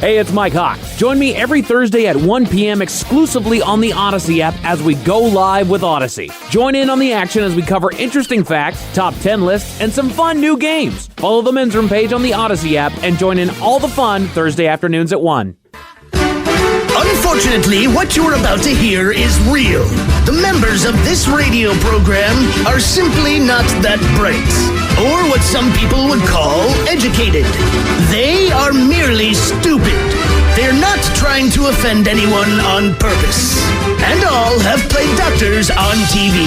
Hey, it's Mike Hawk. Join me every Thursday at 1 p.m. exclusively on the Odyssey app as we go live with Odyssey. Join in on the action as we cover interesting facts, top 10 lists, and some fun new games. Follow the Men's Room page on the Odyssey app and join in all the fun Thursday afternoons at 1. Unfortunately, what you're about to hear is real. The members of this radio program are simply not that bright, or what some people would call educated. They are merely stupid. They're not trying to offend anyone on purpose. And all have played doctors on TV.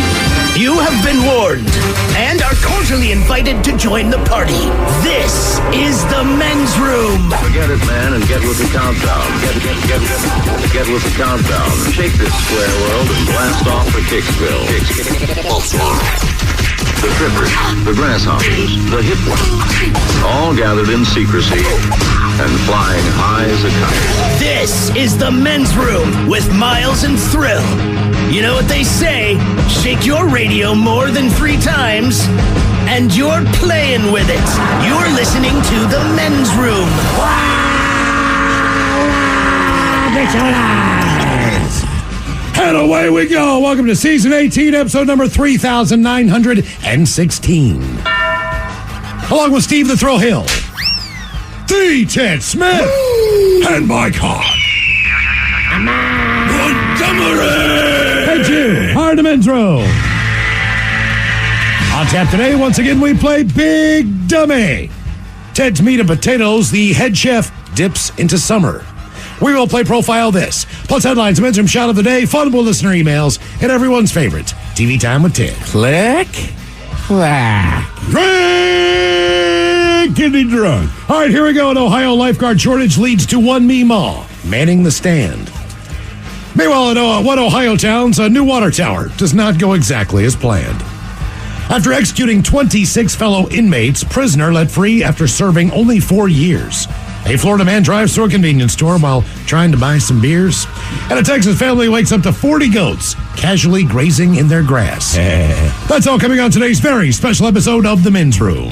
You have been warned and are cordially invited to join the party. This is the Men's Room. Forget it, man, and get with the countdown. Get with the countdown. Shake this square world and blast off for Kicksville. The trippers, the grasshoppers, the hip ones, all gathered in secrecy and flying high as a kite. This is the Men's Room with Miles and Thrill. You know what they say, shake your radio more than 3 times, and you're playing with it. You're listening to the Men's Room. And away we go. Welcome to Season 18, Episode number 3916. Along with Steve the Thrill Hill, the Ted Smith, and Mike Hawk. Montgomery! Hey, Jim. Hard to Men's Room. On tap today, once again, we play Big Dummy. Ted's Meat and Potatoes, the head chef dips into summer. We will play Profile This, plus headlines, Men's Room Shot of the Day, funable listener emails, and everyone's favorite, TV Time with Ted. Click, clack. Drinkity drunk. All right, here we go. An Ohio lifeguard shortage leads to one Meemaw manning the stand. Meanwhile, in one Ohio town's new water tower does not go exactly as planned. After executing 26 fellow inmates, prisoner let free after serving only 4 years. A Florida man drives through a convenience store while trying to buy some beers. And a Texas family wakes up to 40 goats casually grazing in their grass. That's all coming on today's very special episode of The Men's Room.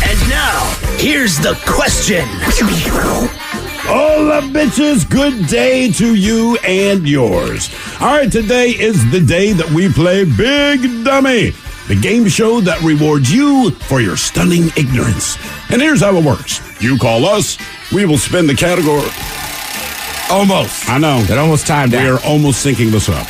And now, here's the question. Hola, bitches. Good day to you and yours. All right, today is the day that we play Big Dummy, the game show that rewards you for your stunning ignorance. And here's how it works. You call us, we will spin the category. Almost. I know. That almost timed out. We are almost syncing this up.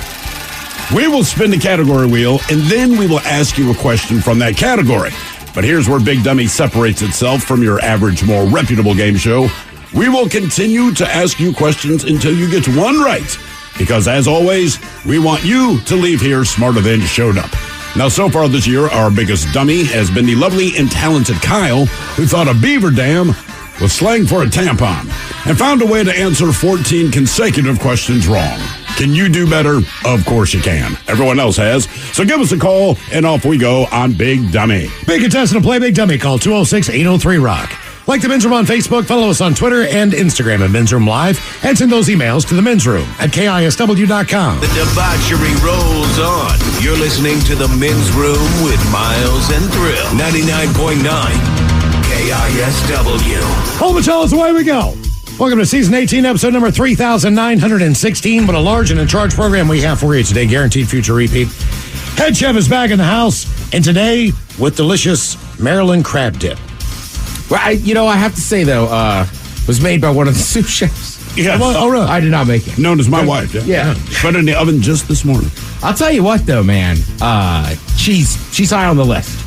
We will spin the category wheel, and then we will ask you a question from that category. But here's where Big Dummy separates itself from your average, more reputable game show. We will continue to ask you questions until you get one right. Because, as always, we want you to leave here smarter than you showed up. Now, so far this year, our biggest dummy has been the lovely and talented Kyle, who thought a beaver dam was slang for a tampon and found a way to answer 14 consecutive questions wrong. Can you do better? Of course you can. Everyone else has. So give us a call, and off we go on Big Dummy. Big contestant to play Big Dummy. Call 206-803-ROCK. Like the Men's Room on Facebook, follow us on Twitter and Instagram at Men's Room Live, and send those emails to the Men's Room at KISW.com. The debauchery rolls on. You're listening to the Men's Room with Miles and Thrill. 99.9 KISW. Hold the fellas, away we go. Welcome to Season 18, Episode number 3916. But a large and in-charge program we have for you today. Guaranteed future repeat. Head chef is back in the house, and today with delicious Maryland crab dip. Well, I have to say, though, was made by one of the sous chefs. Yeah. Oh, really? I did not make it. Known as my wife. Yeah. Put it in the oven just this morning. I'll tell you what, though, man. She's high on the list.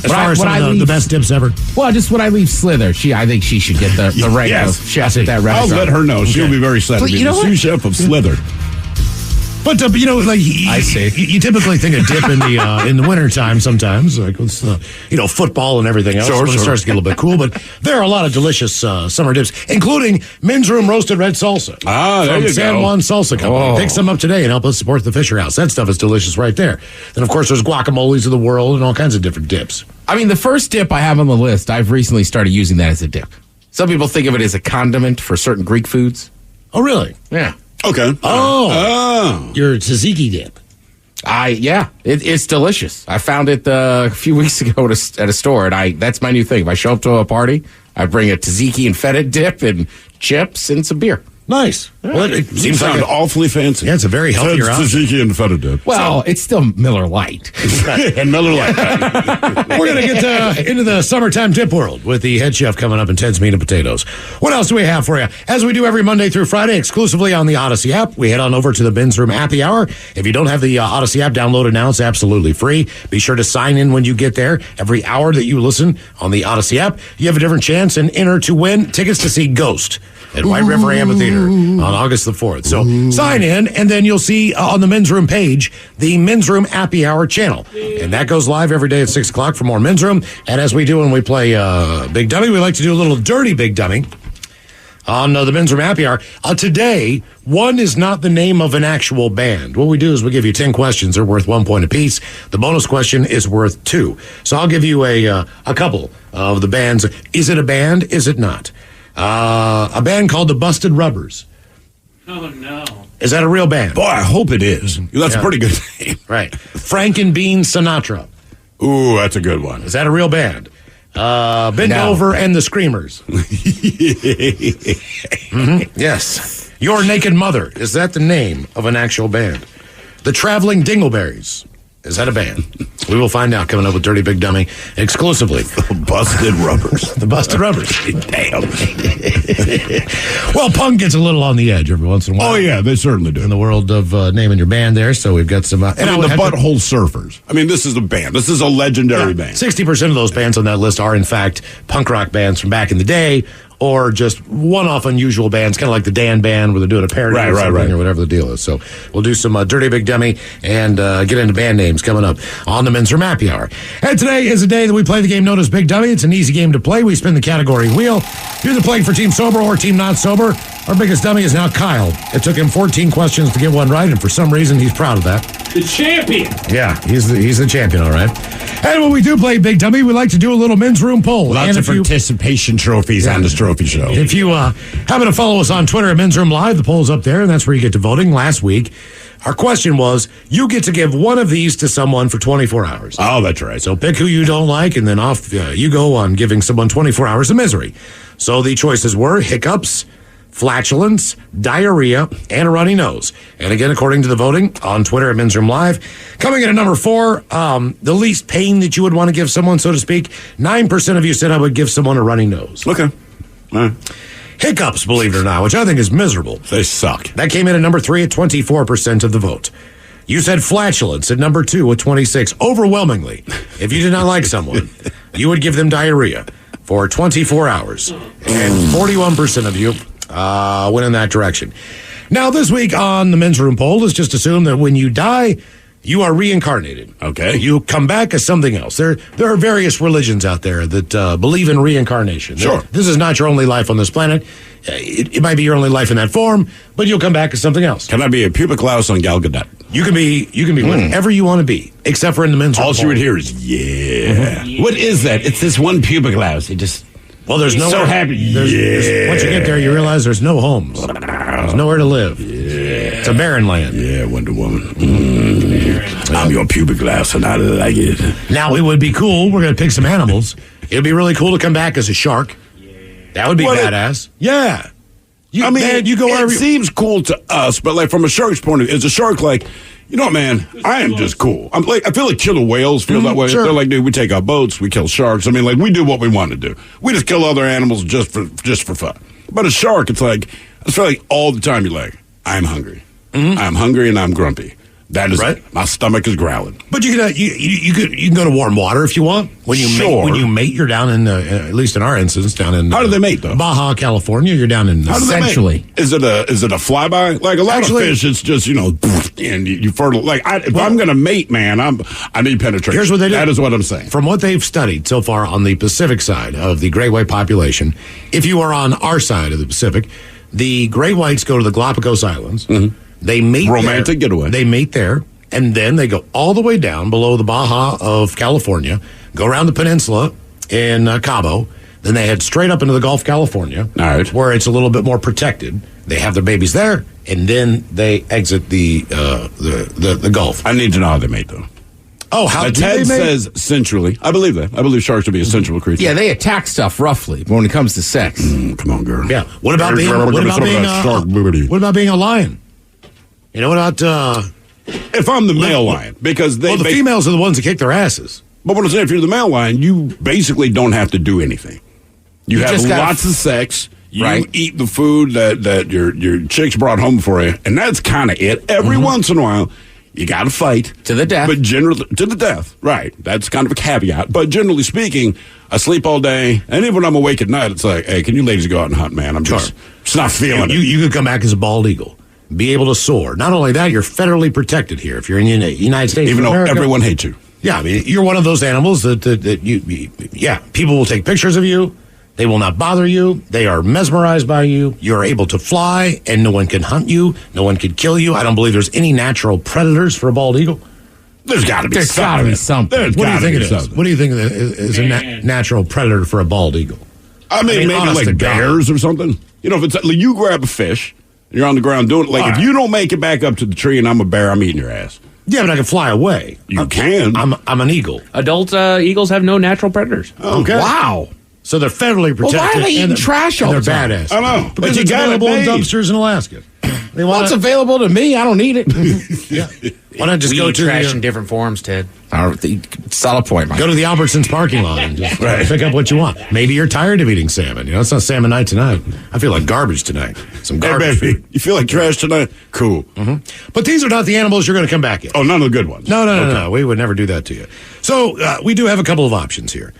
As far as some of the best dips ever. Well, just when I leave Slither, I think she should get the rank of chef at that restaurant. I'll let her know. She'll be very sad to be the sous chef of Slither. But I see. You typically think of dip in the wintertime sometimes, like with football and everything else. Sure. It starts to get a little bit cool. But there are a lot of delicious summer dips, including Men's Room roasted red salsa. There you go. San Juan Salsa Company. Pick some up today and help us support the Fisher House. That stuff is delicious right there. Then, of course, there's guacamoles of the world and all kinds of different dips. I mean, the first dip I have on the list, I've recently started using that as a dip. Some people think of it as a condiment for certain Greek foods. Oh, really? Yeah. Okay. Your tzatziki dip. It's delicious. I found it a few weeks ago at a store, and that's my new thing. If I show up to a party, I bring a tzatziki and feta dip and chips and some beer. Nice. Well, it Seems seems like awfully fancy. it's a very healthy option. Tzatziki and feta dip. Well, it's still Miller Lite. And Miller Lite. We're going to get into the summertime tip world with the head chef coming up in Ted's Meat and Potatoes. What else do we have for you? As we do every Monday through Friday, exclusively on the Odyssey app, we head on over to the Men's Room Happy Hour. If you don't have the Odyssey app, download it now. It's absolutely free. Be sure to sign in when you get there. Every hour that you listen on the Odyssey app, you have a different chance and enter to win tickets to see Ghost at White River Amphitheater on August the 4th. So sign in, and then you'll see on the Men's Room page the Men's Room Happy Hour channel. And that goes live every day at 6 o'clock for more Men's Room. And as we do when we play Big Dummy, we like to do a little dirty Big Dummy on the Men's Room Happy Hour. Today, one is not the name of an actual band. What we do is we give you 10 questions. They're worth 1 point apiece. The bonus question is worth 2. So I'll give you a couple of the bands. Is it a band? Is it not? A band called the Busted Rubbers. Oh, no. Is that a real band? Boy, I hope it is. That's a pretty good name. Right. Frank and Bean Sinatra. Ooh, that's a good one. Is that a real band? Bend Over and the Screamers. Yes. Your Naked Mother. Is that the name of an actual band? The Traveling Dingleberries. Is that a band? We will find out coming up with Dirty Big Dummy exclusively. Busted Rubbers. The Busted Rubbers. Damn. Well, punk gets a little on the edge every once in a while. Oh, yeah, they certainly do. In the world of naming your band there, so we've got some... the Butthole Surfers. I mean, this is a band. This is a legendary band. 60% of those bands on that list are, in fact, punk rock bands from back in the day, or just one-off unusual bands, kind of like the Dan Band, where they're doing a parody or whatever the deal is. So we'll do some Dirty Big Dummy and get into band names coming up on the Men's Room Happy Hour. And today is a day that we play the game known as Big Dummy. It's an easy game to play. We spin the category wheel. You're either playing for Team Sober or Team Not Sober. Our biggest dummy is now Kyle. It took him 14 questions to get one right, and for some reason, he's proud of that. The champion. Yeah, he's the champion, all right. And when we do play Big Dummy, we like to do a little Men's Room poll. Lots of participation trophies on this trophy show. If you happen to follow us on Twitter at Men's Room Live, the poll's up there, and that's where you get to voting. Last week, our question was, you get to give one of these to someone for 24 hours. Oh, that's right. So pick who you don't like, and then off you go on giving someone 24 hours of misery. So the choices were hiccups, flatulence, diarrhea, and a runny nose. And again, according to the voting on Twitter at Men's Room Live, coming in at number 4, the least pain that you would want to give someone, so to speak, 9% of you said I would give someone a runny nose. Okay. All right. Hiccups, believe it or not, which I think is miserable. They suck. That came in at number 3 at 24% of the vote. You said flatulence at number 2 at 26. Overwhelmingly, if you did not like someone, you would give them diarrhea for 24 hours. And 41% of you went in that direction. Now, this week on the Men's Room poll, let's just assume that when you die, you are reincarnated. Okay. You come back as something else. There are various religions out there that believe in reincarnation. Sure. This is not your only life on this planet. It might be your only life in that form, but you'll come back as something else. Can I be a pubic louse on Gal Gadot? You can be whatever you want to be, except for in the Men's Room All she poll. would hear is, yeah. What is that? It's this one pubic louse. It just... Well, there's He's nowhere. so happy. Once you get there, you realize there's no homes. There's nowhere to live. It's a barren land. Yeah, Wonder Woman. I'm your pubic louse, and I like it. Now, it would be cool. We're going to pick some animals. It would be really cool to come back as a shark. That would be badass. Yeah. You go it wherever. seems cool to us, but like from a shark's point of view, is a shark like, you know, man, I am just cool. I feel like killer whales feel that way. Sure. They're like, dude, we take our boats, we kill sharks. I mean, like, we do what we want to do. We just kill other animals just for fun. But a shark, it's like, I feel like all the time you're like, I'm hungry. I'm hungry and I'm grumpy. That is right. it. My stomach is growling. But you can go to warm water if you want. When you mate, you're down in at least in our instance down in How do they mate though? Baja California. You're down in How do they mate? Is it a flyby? Like a lot of fish, it's just and you fertile. Like if I'm going to mate, man, I need penetration. Here's what they do. That is what I'm saying. From what they've studied so far on the Pacific side of the great white population, if you are on our side of the Pacific, the great whites go to the Galapagos Islands. They mate romantic there. getaway. They mate there, and then they go all the way down below the Baja of California, go around the peninsula in Cabo, then they head straight up into the Gulf of California, all right, where it's a little bit more protected. They have their babies there, and then they exit the Gulf. I need to know how they mate, though. Oh, how do Ted they make? says sensually. I believe that. I believe sharks to be a sensual creature. Yeah, they attack stuff roughly, but when it comes to sex. Come on, girl. Yeah. What about being a lion? You know, what about If I'm the male lion, because they... well, the females are the ones that kick their asses. But what I'm saying, if you're the male lion, you basically don't have to do anything. You have just gotta- lots of sex. You Right. eat the food that your chicks brought home for you, and that's kind of it. Every once in a while, you got to fight. To the death. But generally, to the death. Right. That's kind of a caveat. But generally speaking, I sleep all day, and even when I'm awake at night, it's like, hey, can you ladies go out and hunt, man? I'm just not feeling it. You could come back as a bald eagle, be able to soar. Not only that, you're federally protected here if you're in the United States. Even of though America. everyone hates you. Yeah, I mean, you're one of those animals that people will take pictures of you. They will not bother you. They are mesmerized by you. You're able to fly, and no one can hunt you. No one can kill you. I don't believe there's any natural predators for a bald eagle. There's got to be There's something. gotta be something. There's What do you gotta think be it is? something. What do you think is a natural predator for a bald eagle? I mean, maybe honest to like God. bears or something. You know, if it's like you grab a fish, you're on the ground doing it. Like, if you don't make it back up to the tree and I'm a bear, I'm eating your ass. Yeah, but I can fly away. You can. I'm an eagle. Adult eagles have no natural predators. Okay. Wow. So they're federally protected. why are they eating and they're- trash all and the they're time? badass. I know. Because But you it's got it available in made. dumpsters in Alaska. They want What's available to me? I don't need it. yeah. Why not just We go eat to trash the, in different forms, Ted. Solid point, Mike. go to the Albertsons parking lot and just pick up what you want. Maybe you're tired of eating salmon. You know, it's not salmon night tonight. I feel like garbage tonight. Some Hey, garbage baby, food. you feel like trash tonight? Cool. But these are not the animals you're going to come back in. Oh, none of the good ones. No. We would never do that to you. So we do have a couple of options here.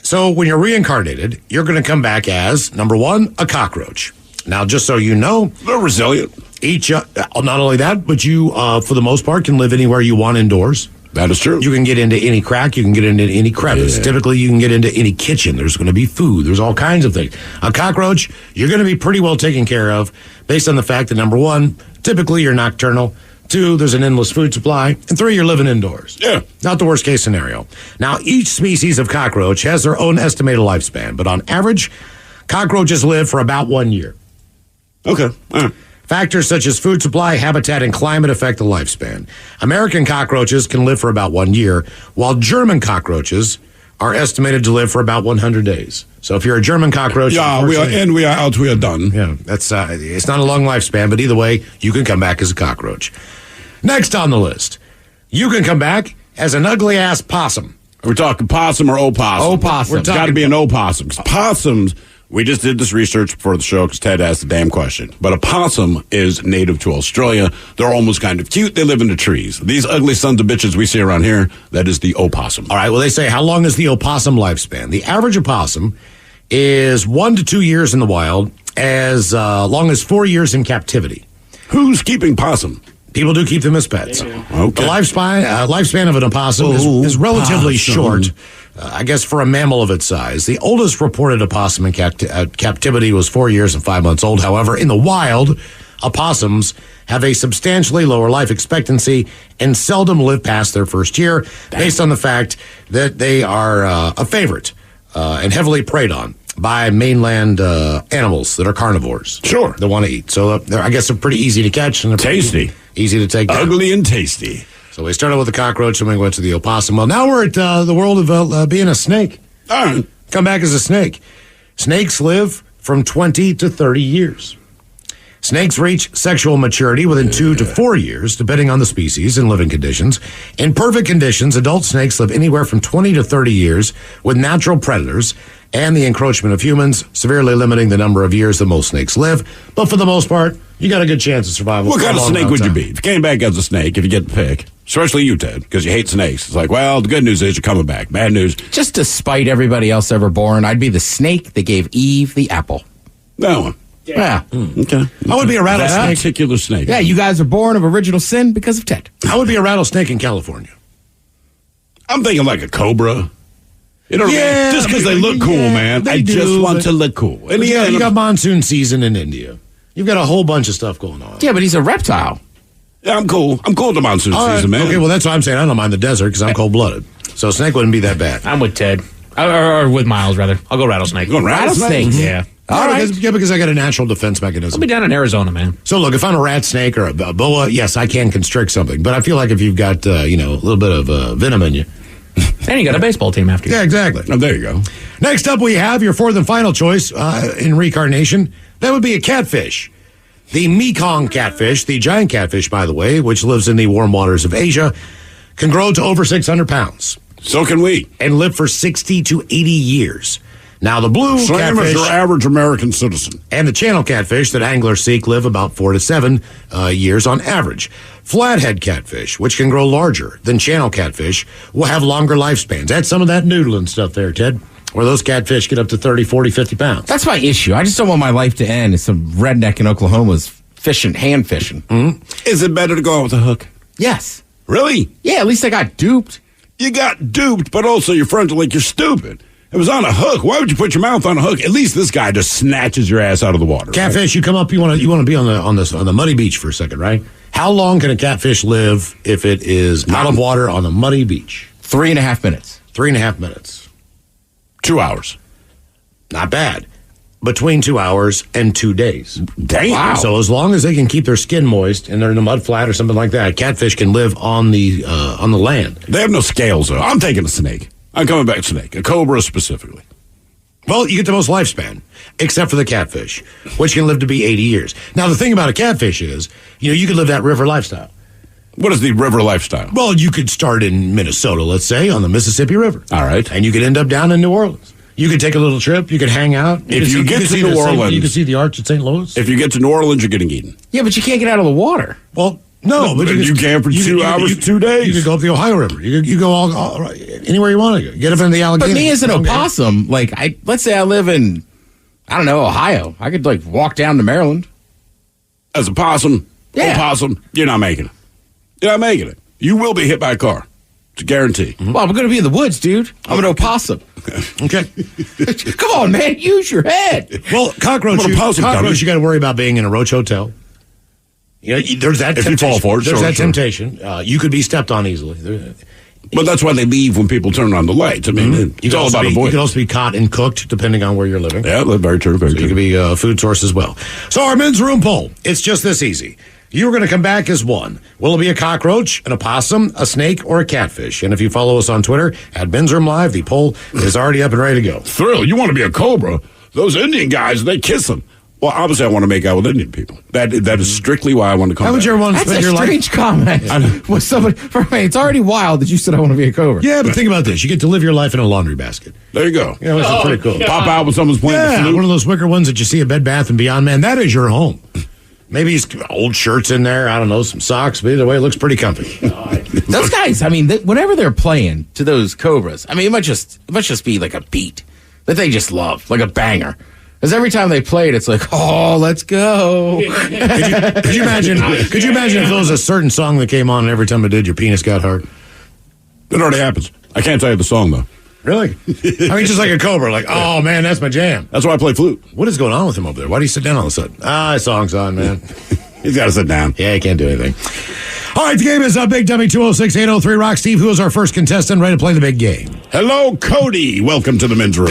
So when you're reincarnated, you're going to come back as, number one, a cockroach. Now, just so you know, They're resilient. not only that, but you, for the most part, can live anywhere you want indoors. That is true. You can get into any crack. You can get into any crevice. Yeah. Typically, you can get into any kitchen. There's going to be food. There's all kinds of things. A cockroach, you're going to be pretty well taken care of based on the fact that, number one, typically you're nocturnal. Two, there's an endless food supply. And three, you're living indoors. Yeah. Not the worst case scenario. Now, each species of cockroach has their own estimated lifespan, but on average, cockroaches live for about 1 year. Okay. All right. Factors such as food supply, habitat, and climate affect the lifespan. American cockroaches can live for about 1 year, while German cockroaches are estimated to live for about 100 days. So if you're a German cockroach, Yeah, we are unfortunately- in, we are out, we are done. yeah, that's it's not a long lifespan, but either way, you can come back as a cockroach. Next on the list, you can come back as an ugly ass possum. We're talking possum or opossum? Opossum. It's got to be an opossum. 'Cause possums, we just did this research before the show because Ted asked the damn question. But a possum is native to Australia. They're almost kind of cute. They live in the trees. These ugly sons of bitches we see around here, that is the opossum. All right, well, they say, how long is the opossum lifespan? The average opossum is 1 to 2 years in the wild, as long as 4 years in captivity. Who's keeping possum? People do keep them as pets. Okay. The lifespan of an opossum is relatively short, I guess, for a mammal of its size. The oldest reported opossum in captivity was 4 years and 5 months old. However, in the wild, opossums have a substantially lower life expectancy and seldom live past their first year, based on the fact that they are a favorite and heavily preyed on by mainland animals that are carnivores. Sure. They want to eat. So I guess they're pretty easy to catch. And they're pretty Tasty. Easy to take down. Ugly and tasty. So we started with the cockroach and we went to the opossum. Well, now we're at the world of being a snake. All right. Come back as a snake. Snakes live from 20 to 30 years. Snakes reach sexual maturity within 2 to 4 years, depending on the species and living conditions. In perfect conditions, adult snakes live anywhere from 20 to 30 years with natural predators and the encroachment of humans, severely limiting the number of years that most snakes live. But for the most part, you got a good chance of survival. What for a kind of long, snake long would you time. be? If you came back as a snake, if you get the pick, especially you, Ted, because you hate snakes. It's like, well, the good news is you're coming back. Bad news, Just to spite everybody else ever born, I'd be the snake that gave Eve the apple. that one. Yeah. Okay. I would be a That rattlesnake. particular snake. Yeah, you guys are born of original sin because of Ted. I would be a rattlesnake in California. I'm thinking like a cobra. You know what I Yeah, mean? Just because they but- look cool, yeah, man. they I just do, want but- to look cool. And You got monsoon season in India. You've got a whole bunch of stuff going on. Yeah, but he's a reptile. yeah, I'm cool. I'm cool with the monsoon All right. season, man. Okay, well, that's what I'm saying. I don't mind the desert because I'm cold-blooded. So a snake wouldn't be that bad. I'm with Ted. Or with Miles, rather. I'll go rattlesnake. You going rattlesnake? Yeah. All right. Because I got a natural defense mechanism. I'll be down in Arizona, man. So look, if I'm a rat snake or a boa, yes, I can constrict something. But I feel like if you've got, a little bit of venom in you. And you got a baseball team after you. Yeah, exactly. Oh, there you go. Next up, we have your fourth and final choice in reincarnation. That would be a catfish. The Mekong catfish, the giant catfish, by the way, which lives in the warm waters of Asia, can grow to over 600 pounds. So can we. And live for 60 to 80 years. Now, the blue Same as catfish your average American citizen. and the channel catfish that anglers seek live about 4 to 7 years on average. Flathead catfish, which can grow larger than channel catfish, will have longer lifespans. That's some of that noodling stuff there, Ted, where those catfish get up to 30, 40, 50 pounds. That's my issue. I just don't want my life to end as some redneck in Oklahoma's fishing, hand fishing. Is it better to go out with a hook? Yes. Really? Yeah, at least I got duped. You got duped, but also your friends are like, you're stupid. It was on a hook. Why would you put your mouth on a hook? At least this guy just snatches your ass out of the water. Catfish, you come up, you want to be on the muddy beach for a second, right? How long can a catfish live if it is out of water on the muddy beach? 3.5 minutes. 3.5 minutes. 2 hours. Not bad. Between 2 hours and 2 days. Damn. Wow. So as long as they can keep their skin moist and they're in a mud flat or something like that, catfish can live on the land. They have no scales, though. I'm taking a snake. I'm coming back snake. A cobra specifically. Well, you get the most lifespan, except for the catfish, which can live to be 80 years. Now, the thing about a catfish is, you could live that river lifestyle. What is the river lifestyle? Well, you could start in Minnesota, let's say, on the Mississippi River. All right. And you could end up down in New Orleans. You could take a little trip. You could hang out. If you get to New Orleans. You can see the Arch at St. Louis. If you get to New Orleans, you're getting eaten. Yeah, but you can't get out of the water. Well, no, but you can for 2 hours, 2 days. You could go up the Ohio River. You go all anywhere you want to go. Get up in the Allegheny. But me as an opossum, let's say I live in, I don't know, Ohio. I could walk down to Maryland. As a possum, Yeah. opossum, you're not making it. You're not making it. You will be hit by a car. It's a guarantee. Well, I'm going to be in the woods, dude. I'm an opossum. Okay. Come on, man. Use your head. Well, cockroach, you got to worry about being in a roach hotel. There's that If temptation. you fall for it, there's sure, that sure. temptation. You could be stepped on easily. But that's why they leave when people turn on the lights. I mean, it's all about You avoidance. could also be caught and cooked, depending on where you're living. Yeah, very true, very So you true. could be a food source as well. So our men's room poll, it's just this easy. You're going to come back as one. Will it be a cockroach, an opossum, a snake, or a catfish? And if you follow us on Twitter, at Men's Room Live, the poll is already up and ready to go. Thrill, you want to be a cobra? Those Indian guys, they kiss them. Well, obviously, I want to make out with Indian people. That is strictly why I want to come How would back. you ever want to That's spend a your life? strange comment. Was somebody, it's already wild that you said I want to be a cobra. Yeah, but think about this. You get to live your life in a laundry basket. There you go. This is pretty cool. Pop out when someone's playing the Yeah, flute. one of those wicker ones that you see at Bed Bath & Beyond. Man, that is your home. Maybe it's old shirts in there. I don't know, some socks. But either way, it looks pretty comfy. Those guys, whenever they're playing to those cobras, it might just be like a beat that they just love, like a banger. Because every time they play it, it's like, oh, let's go. Could you imagine? Could you imagine if there was a certain song that came on and every time it did, your penis got hard? It already happens. I can't tell you the song, though. Really? Just like a cobra. Like, oh man, that's my jam. That's why I play flute. What is going on with him over there? Why do you sit down all of a sudden? His song's on, man. He's got to sit down. Yeah, he can't do anything. All right, the game is Big Dummy 206-803 Rock. Steve, who is our first contestant ready to play the big game? Hello, Cody. Welcome to the men's room.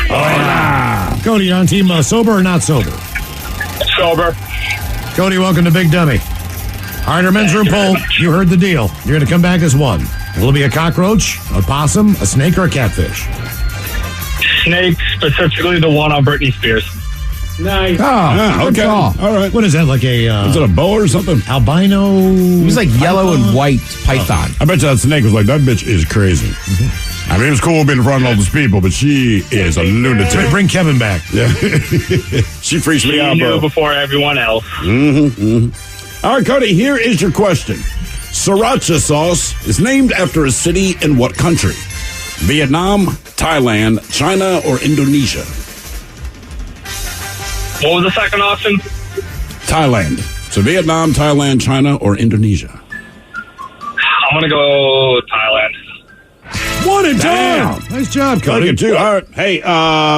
Hola. Cody, you're on team sober or not sober? Sober. Cody, welcome to Big Dummy. All right, our men's room poll. You heard the deal. You're going to come back as one. Will it be a cockroach, a possum, a snake, or a catfish? Snake, specifically the one on Britney Spears. Nice. Oh, Okay. call. All right. What is that, like a Is it a boa or something? albino? It was like yellow and white python. I bet you that snake was like, that bitch is crazy. I mean, it was cool being in front of all these people, but she is a lunatic. Bring Kevin back. Yeah. She freaks me She out, knew bro. before everyone else. All right, Cody, here is your question. Sriracha sauce is named after a city in what country? Vietnam, Thailand, China, or Indonesia? What was the second option? Thailand. So Vietnam, Thailand, China, or Indonesia? I'm going to go Thailand. One and Damn. done. Nice job, Cody, Cody. too. All right. Hey,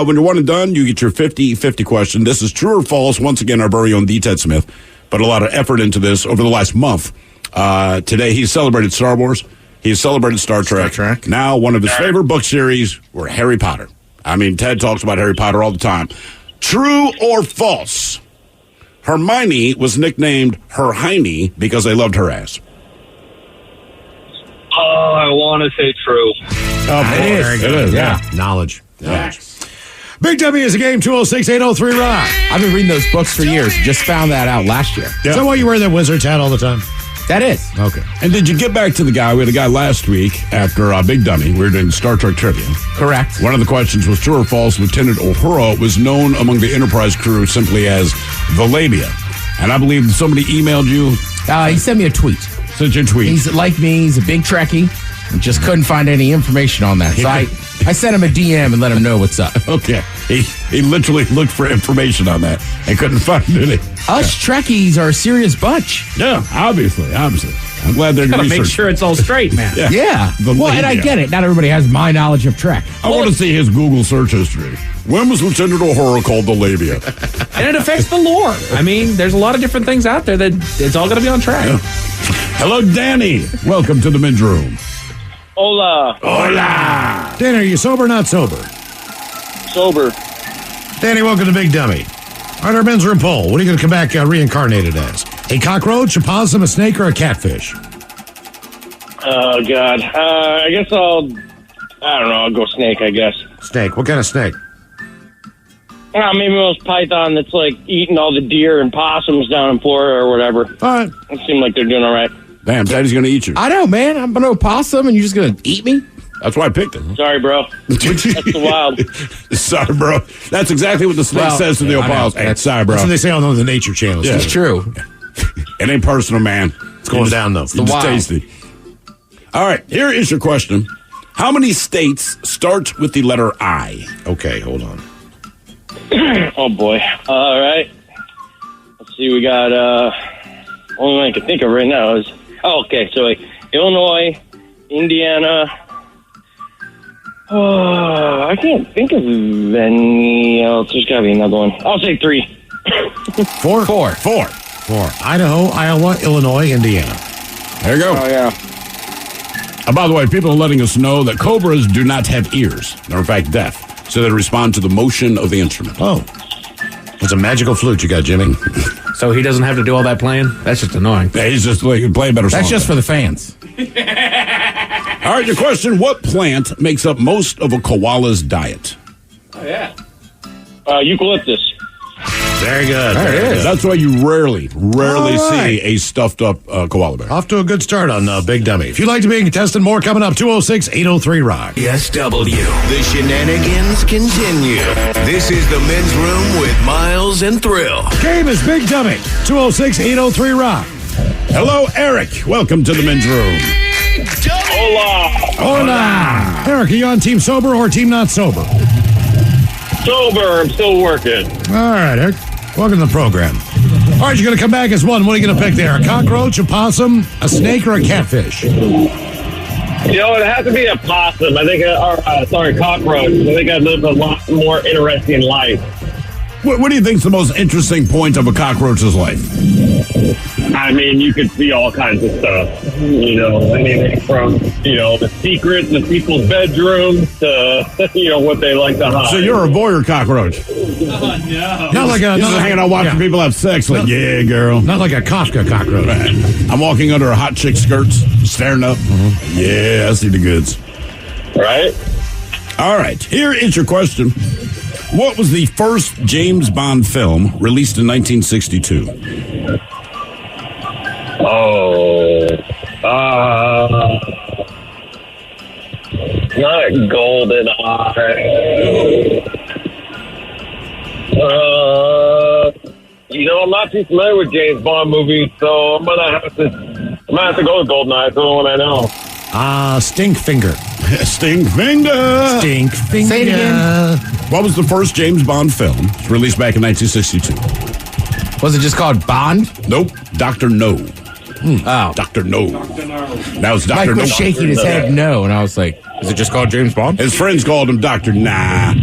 when you're one and done, you get your 50-50 question. This is true or false. Once again, our very own D. Ted Smith put a lot of effort into this over the last month. Today, he's celebrated Star Wars. He's celebrated Star Trek. Trek. Now, one of his favorite book series were Harry Potter. I mean, Ted talks about Harry Potter all the time. True or false? Hermione was nicknamed Hermione because they loved her ass. Oh, I want to say true. It is. Yeah. Knowledge. Big W is a game, 206-803-ROCK. I've been reading those books for years. Just found that out last year. Is that why you wear that Wizard's hat all the time? That is. Okay. And did you get back to the guy? We had a guy last week after Big Dummy. We were doing Star Trek trivia. Correct. One of the questions was true or false. Lieutenant Uhura was known among the Enterprise crew simply as the Labia. And I believe somebody emailed you. He sent me a tweet. Sent you a tweet. He's like me. He's a big Trekkie. And just couldn't find any information on that. So I sent him a DM and let him know what's up. Okay. He literally looked for information on that and couldn't find any. Us Trekkies are a serious bunch. Yeah, obviously. I'm glad they're Gotta researching. make sure it's all straight, man. Yeah. The Well, and I Labia. get it. Not everybody has my knowledge of Trek. I want to see his Google search history. When was Lieutenant Uhura called the Labia? And it affects the lore. I mean, there's a lot of different things out there that it's all going to be on track. Hello, Danny. Welcome to the men's room. Hola. Hola. Danny, are you sober or not sober? Sober. Danny, welcome to Big Dummy. All right, our men's room poll. What are you going to come back reincarnated as? A cockroach, a possum, a snake, or a catfish? Oh, God. I guess I don't know. I'll go snake, I guess. Snake. What kind of snake? Maybe it was python that's like eating all the deer and possums down in Florida or whatever. All right. It seemed like they're doing all right. Damn, Daddy's going to eat you. I know, man. I'm an opossum and you're just going to eat me? That's why I picked it. Sorry, bro. That's the wild. Sorry, bro. That's exactly what the snake says to the opossum. Hey, sorry, bro. That's what they say on the Nature Channel. Yeah. It's true. It ain't personal, man. It's going down, though. It's just wild. tasty. All right, here is your question. How many states start with the letter I? Okay, hold on. Oh, boy. All right. Let's see. We got, only one I can think of right now is, okay. So, Illinois, Indiana. Oh, I can't think of any else. There's got to be another one. I'll say 3. Four? Four. Four. Idaho, Iowa, Illinois, Indiana. There you go. Oh, yeah. By the way, people are letting us know that cobras do not have ears. They're, in fact, deaf. So they respond to the motion of the instrument. Oh. It's a magical flute you got, Jimmy. So he doesn't have to do all that playing? That's just annoying. Yeah, he's just like, play a better song. That's just for the fans. All right, your question. What plant makes up most of a koala's diet? Oh, yeah. Eucalyptus. Very good. There it is. That's why you rarely All right. see a stuffed up koala bear. Off to a good start on Big Dummy. If you'd like to be tested more, coming up, 206-803-ROCK. KISW. The shenanigans continue. This is the men's room with Miles and Thrill. Game is Big Dummy, 206-803-ROCK. Hello, Eric. Welcome to the men's room. Hola. Hola. Eric, are you on team sober or team not sober? Sober. I'm still working. All right, Eric. Welcome to the program. All right, you're going to come back as one. What are you going to pick there? A cockroach, a possum, a snake, or a catfish? You know, it has to be a possum. I think, cockroach. I think I'd live a lot more interesting life. What do you think's the most interesting point of a cockroach's life? I mean, you could see all kinds of stuff. You know, anything from, the secrets of people's bedrooms to, what they like to hide. So you're a voyeur cockroach. Not like a... You're just hanging out watching people have sex. Like, yeah, girl. Not like a Kafka cockroach. I'm walking under a hot chick's skirts, staring up. Yeah, I see the goods. Right? All right, here is your question. What was the first James Bond film released in 1962? Oh. Not Golden Eye. I'm not too familiar with James Bond movies, so I'm gonna have to go with Golden Eye. It's the only one I know. Stink Finger. Stink Finger. Stink Finger. Say it again. What was the first James Bond film released back in 1962? Was it just called Bond? Nope. Dr. No. Oh. Dr. No. Now it's Mike Dr. No. was shaking his head no, and I was like, is it just called James Bond? His friends called him Dr. Nah.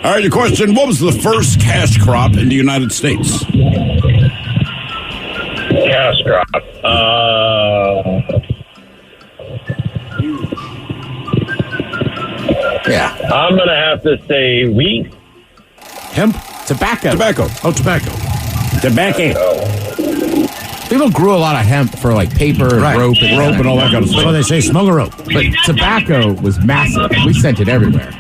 All right, your question. What was the first cash crop in the United States? Cash crop. Yeah. I'm going to have to say wheat. Hemp? Tobacco. Oh, tobacco. People grew a lot of hemp for like paper and rope and all that kind of That's why stuff. they say smoke a rope. But tobacco was massive. We sent it everywhere.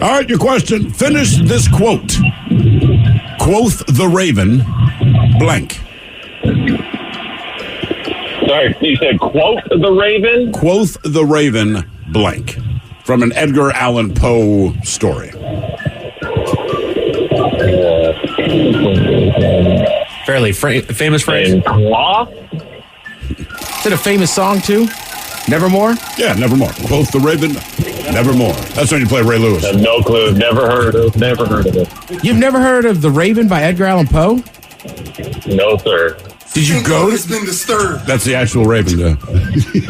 All right, your question. Finish this quote. Quoth the raven, blank. Sorry, you said quote the raven? Quoth the raven, blank. From an Edgar Allan Poe story. Fairly famous phrase. And cloth? Is it a famous song too? Nevermore? Yeah, nevermore. Quoth the raven, nevermore. That's when you play Ray Lewis. No clue. Never heard of it. You've never heard of The Raven by Edgar Allan Poe? No, sir. Did you go It's to... been disturbed. That's the actual raven, yeah.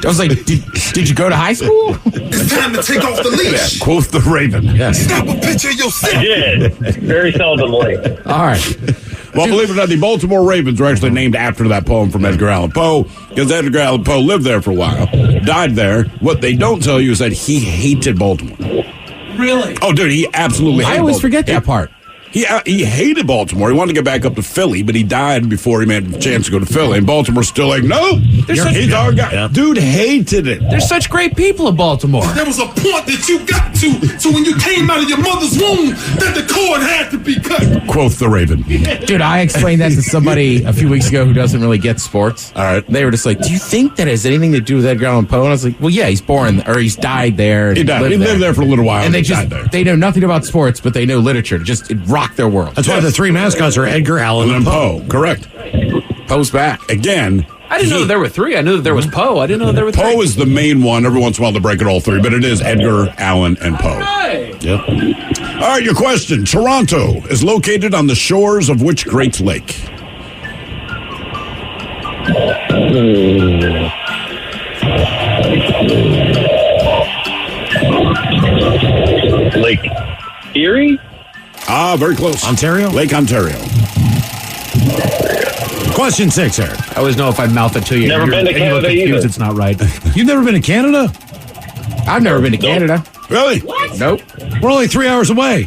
I was like, did you go to high school? It's time to take off the leash. Quoth the raven. Yes. Snap a picture of yourself. I did. Very seldomly. All right. Well, believe it or not, the Baltimore Ravens were actually named after that poem from Edgar Allan Poe, because Edgar Allan Poe lived there for a while, died there. What they don't tell you is that he hated Baltimore. Really? Oh, dude, he absolutely hated I always Baltimore. forget that part. He hated Baltimore. He wanted to get back up to Philly, but he died before he had a chance to go to Philly. And Baltimore's still like, no, he's our guy. Yeah. Dude hated it. There's such great people in Baltimore. There was a point that you got to, so when you came out of your mother's womb, that the cord had to be cut. Quoth the raven. Dude, I explained that to somebody a few weeks ago who doesn't really get sports. All right. They were just like, do you think that has anything to do with Edgar Allan Poe? And I was like, well, yeah, he's born, or he's died there. He died. He lived there for a little while. And they died just, they know nothing about sports, but they know literature. It rocked their world. That's why the three mascots are Edgar Allan and Poe. Correct. Poe's back. Again, I didn't know that there were three. I knew that there was Poe. I didn't know that there were three. Poe is the main one. Every once in a while they break it all three, but it is Edgar, Allan, and Poe. Right. Yep. All right, your question. Toronto is located on the shores of which Great Lake? Lake Erie? Ah, very close. Ontario? Lake Ontario. Question 6, Eric. I always know if I mouth it to you. Never been to and you look Canada confused, either. it's not right. You've never been to Canada? I've never been to Canada. Really? Nope. We're only 3 hours away.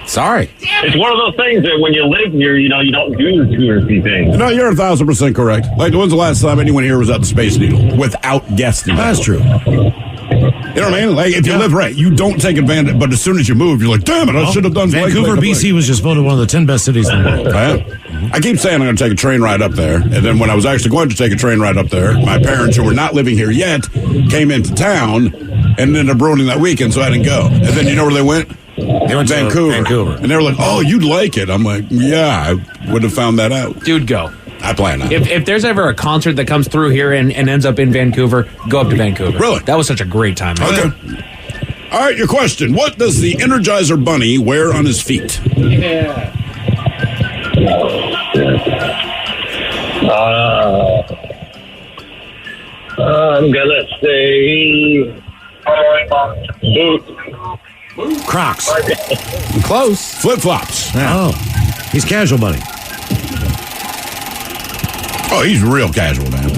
Sorry. It's one of those things that when you live here, you don't do the touristy things. No, you're 1,000% correct. Like, when's the last time anyone here was at the Space Needle without guesting? That's true. You know what I mean? Like, if you live right, you don't take advantage. But as soon as you move, you're like, damn it, I should have done Vancouver, Lake. BC was just voted one of the 10 best cities in the world. I keep saying I'm going to take a train ride up there. And then when I was actually going to take a train ride up there, my parents, who were not living here yet, came into town and ended up ruining that weekend, so I didn't go. And then you know where they went? They went to Vancouver. And they were like, oh, you'd like it. I'm like, yeah, I would have found that out. Dude, go. I plan on it. If there's ever a concert that comes through here and ends up in Vancouver, go up to Vancouver. Really? That was such a great time. Man. Okay. All right, your question. What does the Energizer Bunny wear on his feet? Yeah. I'm going to say boot. Crocs. Close. Flip-flops. Oh, he's casual, buddy. Oh, he's real casual, man.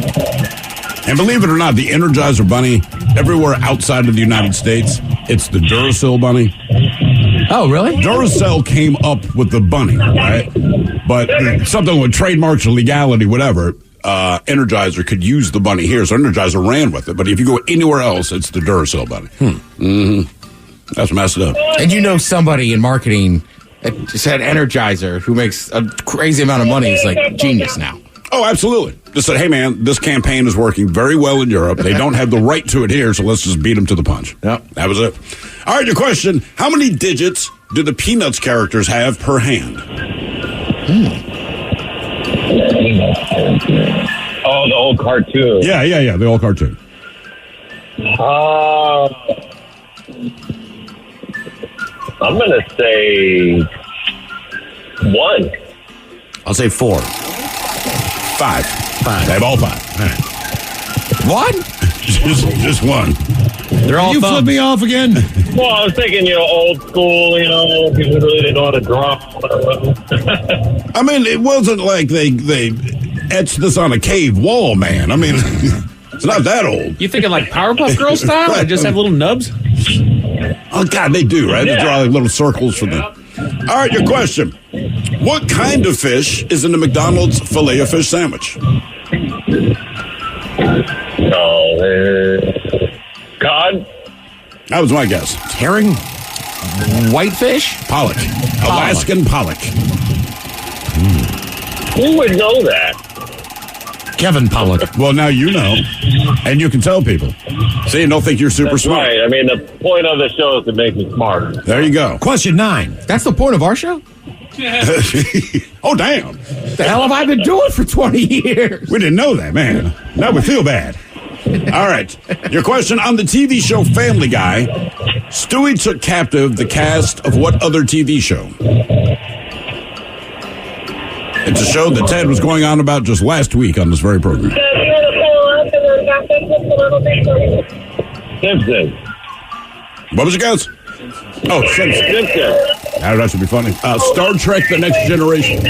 And believe it or not, the Energizer Bunny, everywhere outside of the United States, it's the Duracell Bunny. Oh, really? Duracell came up with the bunny, right? But something with trademarks or legality, whatever, Energizer could use the bunny here, so Energizer ran with it. But if you go anywhere else, it's the Duracell Bunny. Mm-hmm. That's messed up. And you know somebody in marketing that just had Energizer who makes a crazy amount of money is like genius now. Oh, absolutely. Just said, hey, man, this campaign is working very well in Europe. They don't have the right to it here, so let's just beat them to the punch. Yep. That was it. All right, your question. How many digits do the Peanuts characters have per hand? Oh, the old cartoon. Yeah, the old cartoon. I'm going to say 1. I'll say 4. 5. They have all 5. All right. What? just one. They're all You flip thumbs. me off again? Well, I was thinking, old school, people really didn't know how to draw. I mean, it wasn't like they etched this on a cave wall, man. I mean, It's not that old. You thinking like Powerpuff Girls style? They just have little nubs? Oh, God, they do, right? They draw like little circles for them. All right, your question. What kind of fish is in the McDonald's Filet-O-Fish sandwich? Cod? That was my guess. Herring? Whitefish? Pollock. Alaskan pollock. Who would know that? Kevin Pollock. Well, now you know, and you can tell people. See, and don't think you're super smart. Right. I mean, the point of the show is to make me smarter. There you go. Question 9. That's the point of our show? Oh, damn. The hell have I been doing for 20 years? We didn't know that, man. Now we feel bad. All right. Your question on the TV show Family Guy. Stewie took captive the cast of what other TV show? It's a show that Ted was going on about just last week on this very program. Simpsons. What was your guess? Oh, Simpsons. That should be funny. Star Trek The Next Generation.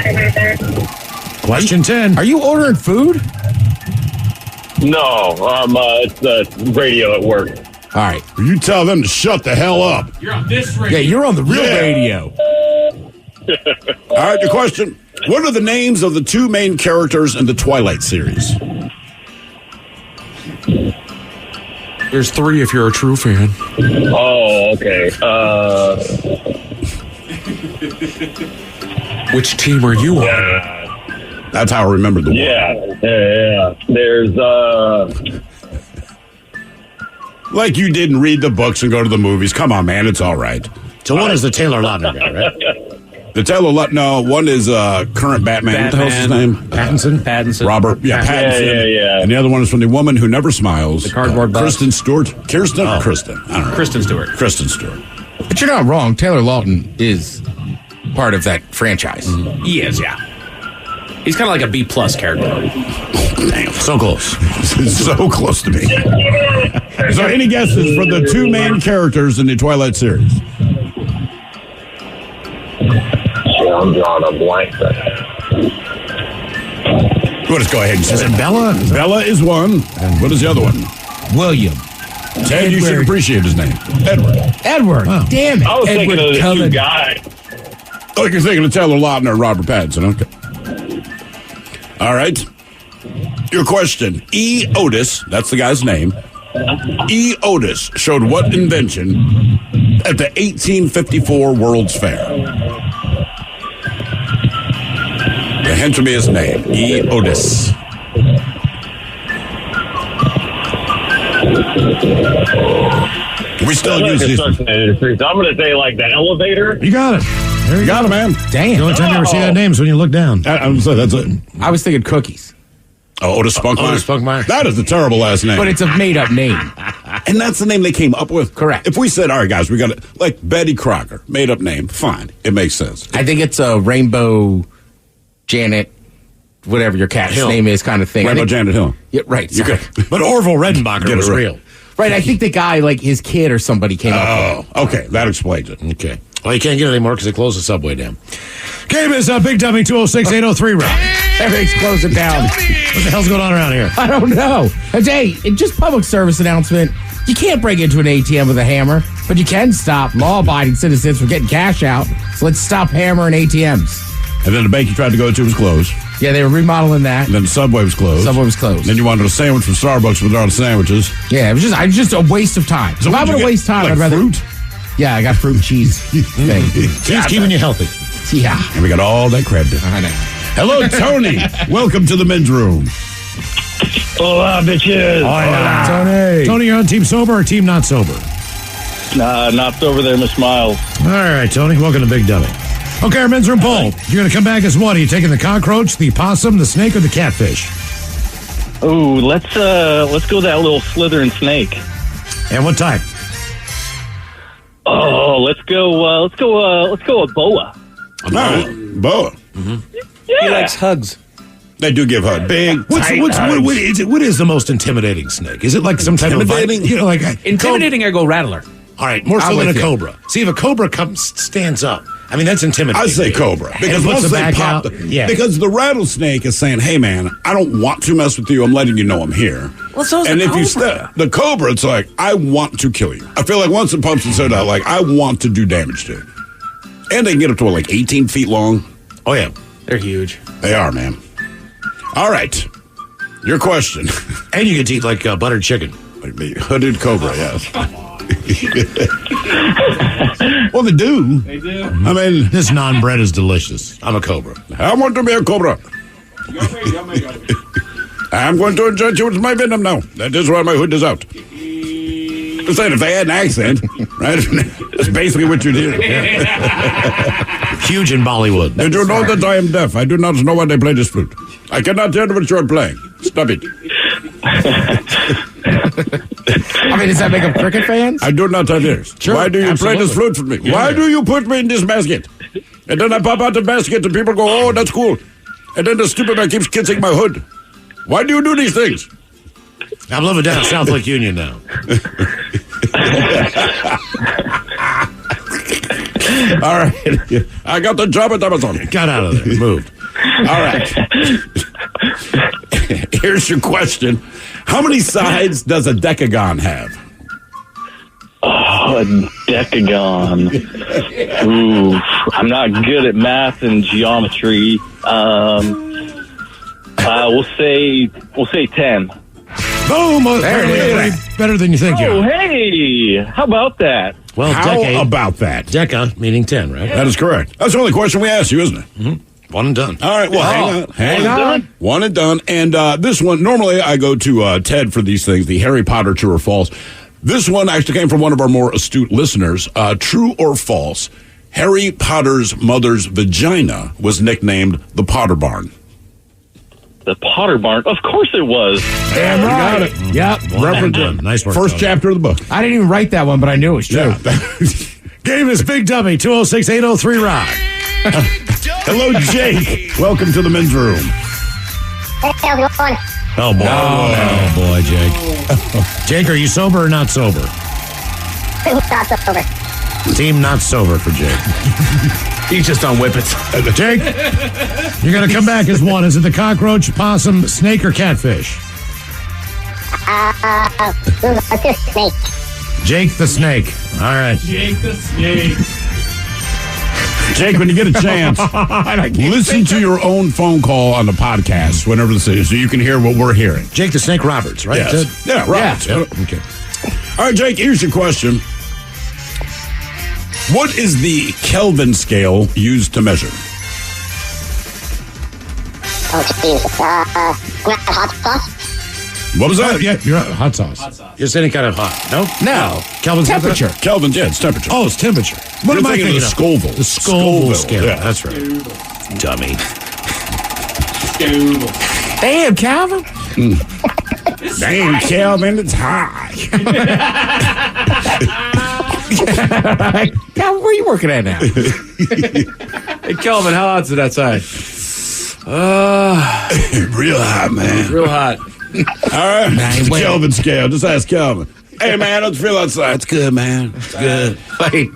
Question 10. Are you ordering food? No, it's the radio at work. All right. You tell them to shut the hell up. You're on this radio. Yeah, you're on the real radio. All right, your question. What are the names of the two main characters in the Twilight series? There's 3 if you're a true fan. Oh, okay. Which team are you on? That's how I remembered the one. Yeah. There's, Like you didn't read the books and go to the movies. Come on, man. It's all right. So one is the Taylor Lautner guy, right? The Taylor no, one is current Batman. What the hell's his name? Pattinson. Robert. Yeah, Pattinson. Yeah. And the other one is from The Woman Who Never Smiles. The cardboard box. Kristen Stewart. Kirsten? Or Kristen? I don't know. Kristen Stewart. Kristen Stewart. But you're not wrong. Taylor Lautner is part of that franchise. He is, yeah. He's kind of like a B+ character. Damn. So close. So close to me. So any guesses for the two main characters in the Twilight series? I'm drawing a blank. We'll just go ahead and say Is it Bella? Bella is one. And what is the other one? William. Ted, you should appreciate his name. Edward. Wow. Damn it. I was thinking of the two Cullen. guys. Oh, you're thinking of Taylor Lautner and Robert Pattinson. Okay. All right. Your question. E. Otis, that's the guy's name. E. Otis showed what invention at the 1854 World's Fair? The hint to me his name. E. Otis. We still use these. Construction industry. So I'm going to say like the elevator. You got it. There You got it, man. Damn. The only time you ever see that name is when you look down. I'm saying that's it. I was thinking cookies. Oh, Otis Spunkmeyer. Otis Spunkmeyer. That is a terrible last name. But it's a made-up name. And that's the name they came up with? Correct. If we said, all right, guys, we got it, like Betty Crocker, made up name, fine. It makes sense. I think it's a Rainbow Janet, whatever your cat's Hill. name is kind of thing. I Rainbow think- Janet Hill. Yeah, right. You sorry. could. But Orville Redenbacher Get it was right. real. Right, I think the guy, like his kid or somebody came up with it. Oh, okay. That explains it. Okay. Well, you can't get it anymore because they closed the subway down. Game is Big Dummy 206-803 round. Everything's closing down. What the hell's going on around here? I don't know. Hey, just public service announcement. You can't break into an ATM with a hammer, but you can stop law-abiding citizens from getting cash out. So let's stop hammering ATMs. And then the bank you tried to go to was closed. Yeah, they were remodeling that. And then the Subway was closed. Subway was closed. Then you wanted a sandwich from Starbucks without sandwiches. Yeah, it was just a waste of time. So if I'm what'd going you to waste get? time, Like I'd rather... fruit? Yeah, I got fruit and cheese thing. She's keeping you healthy. Yeah. And we got all that crab dip. I know. Hello, Tony. Welcome to the men's room. Hola, bitches. Tony. Tony, you're on team sober or team not sober? Not over there, Miss Miles. All right, Tony. Welcome to Big Dummy. Okay, our men's room poll. You're going to come back as what? Are you taking the cockroach, the possum, the snake, or the catfish? Ooh, let's go that little slithering snake. And what type? Oh, let's go a boa. Boa. He likes hugs. They do give her big. What is the most intimidating snake? Is it like some type of Intimidating? You know, like Intimidating, I go rattler. All right, more so I'm than a with you. cobra. See, if a cobra stands up, I mean, that's intimidating. I say cobra because puts once the they back pop, out. Yeah. because the rattlesnake is saying, "Hey, man, I don't want to mess with you. I'm letting you know I'm here." Well, so's and the if you cobra. the cobra, it's like I want to kill you. I feel like once it pumps its head out, like I want to do damage to it. And they can get up to like 18 feet long. Oh, yeah. They're huge. They are, man. All right, your question. And you get to eat like buttered chicken. Like the hooded cobra, yes. Well, they do. They do. I mean, This non-bread is delicious. I'm a cobra. I want to be a cobra. I'm going to enjoy you with my venom now. That is why my hood is out. Just saying, if they had an accent, right? That's basically what you did. Huge in Bollywood. Did you know that I am deaf? I do not know why they play this flute. I cannot hear what you are playing. Stop it. I mean, does that make them cricket fans? I do not have ears. Sure, Why do you play this absolutely. flute for me? Yeah. Why do you put me in this basket? And then I pop out the basket and people go, "Oh, that's cool." And then the stupid man keeps kissing my hood. Why do you do these things? I'm living down at South Lake Union now. All right. I got the job at Amazon. Got out of there. Moved. All right. Here's your question. How many sides does a decagon have? Oh, a decagon. Ooh, I'm not good at math and geometry. We'll say 10. Boom. There it is. Better than you think you Oh, are. hey, how about that? Well, How decade. about that? Deca, meaning 10, right? That is correct. That's the only question we asked you, isn't it? One and done. All right. Well, hang on. Done? One and done. And this one, normally I go to Ted for these things, the Harry Potter true or false. This one actually came from one of our more astute listeners. True or false, Harry Potter's mother's vagina was nicknamed the Potter Barn. The Potter Barn. Of course it was. Damn right. got it. Yep. One and done. Nice work. First Tony. chapter of the book. I didn't even write that one, but I knew it was true. Game is Big Dummy, 206-803-ROCK. Hello, Jake. Welcome to the men's room. Hey, how's it going? Oh, boy. Oh, boy, Jake. Jake, are you sober or not sober? Who's not sober? Team not sober for Jake. He's just on whippets. Jake, you're going to come back as one. Is it the cockroach, possum, snake, or catfish? Let's do snake. Jake the snake. All right. Jake the Snake. Jake, when you get a chance, listen to your own phone call on the podcast whenever this is so you can hear what we're hearing. Jake the Snake Roberts, right? Yes. Yeah, right. Yep. Okay. All right, Jake, here's your question. What is the Kelvin scale used to measure? Oh, jeez. Hot sauce? What was that? Yeah, you're right. Hot sauce. Just any kind of hot. Nope. No. Kelvin's not that? Temperature. Kelvin, yeah, it's temperature. Oh, it's temperature. What You're am I thinking thinking of of? Scoville. The Scoville scale. yeah. That's right. Dummy. Damn, Calvin. Damn, Kelvin, it's high. Calvin, where are you working at now? Hey, Kelvin, how hot's it outside? Real high, man. Real hot. All right, Nah, wait. Kelvin scale. Just ask Kelvin. Hey, man, let's feel outside. It's good, man. It's good. Wait,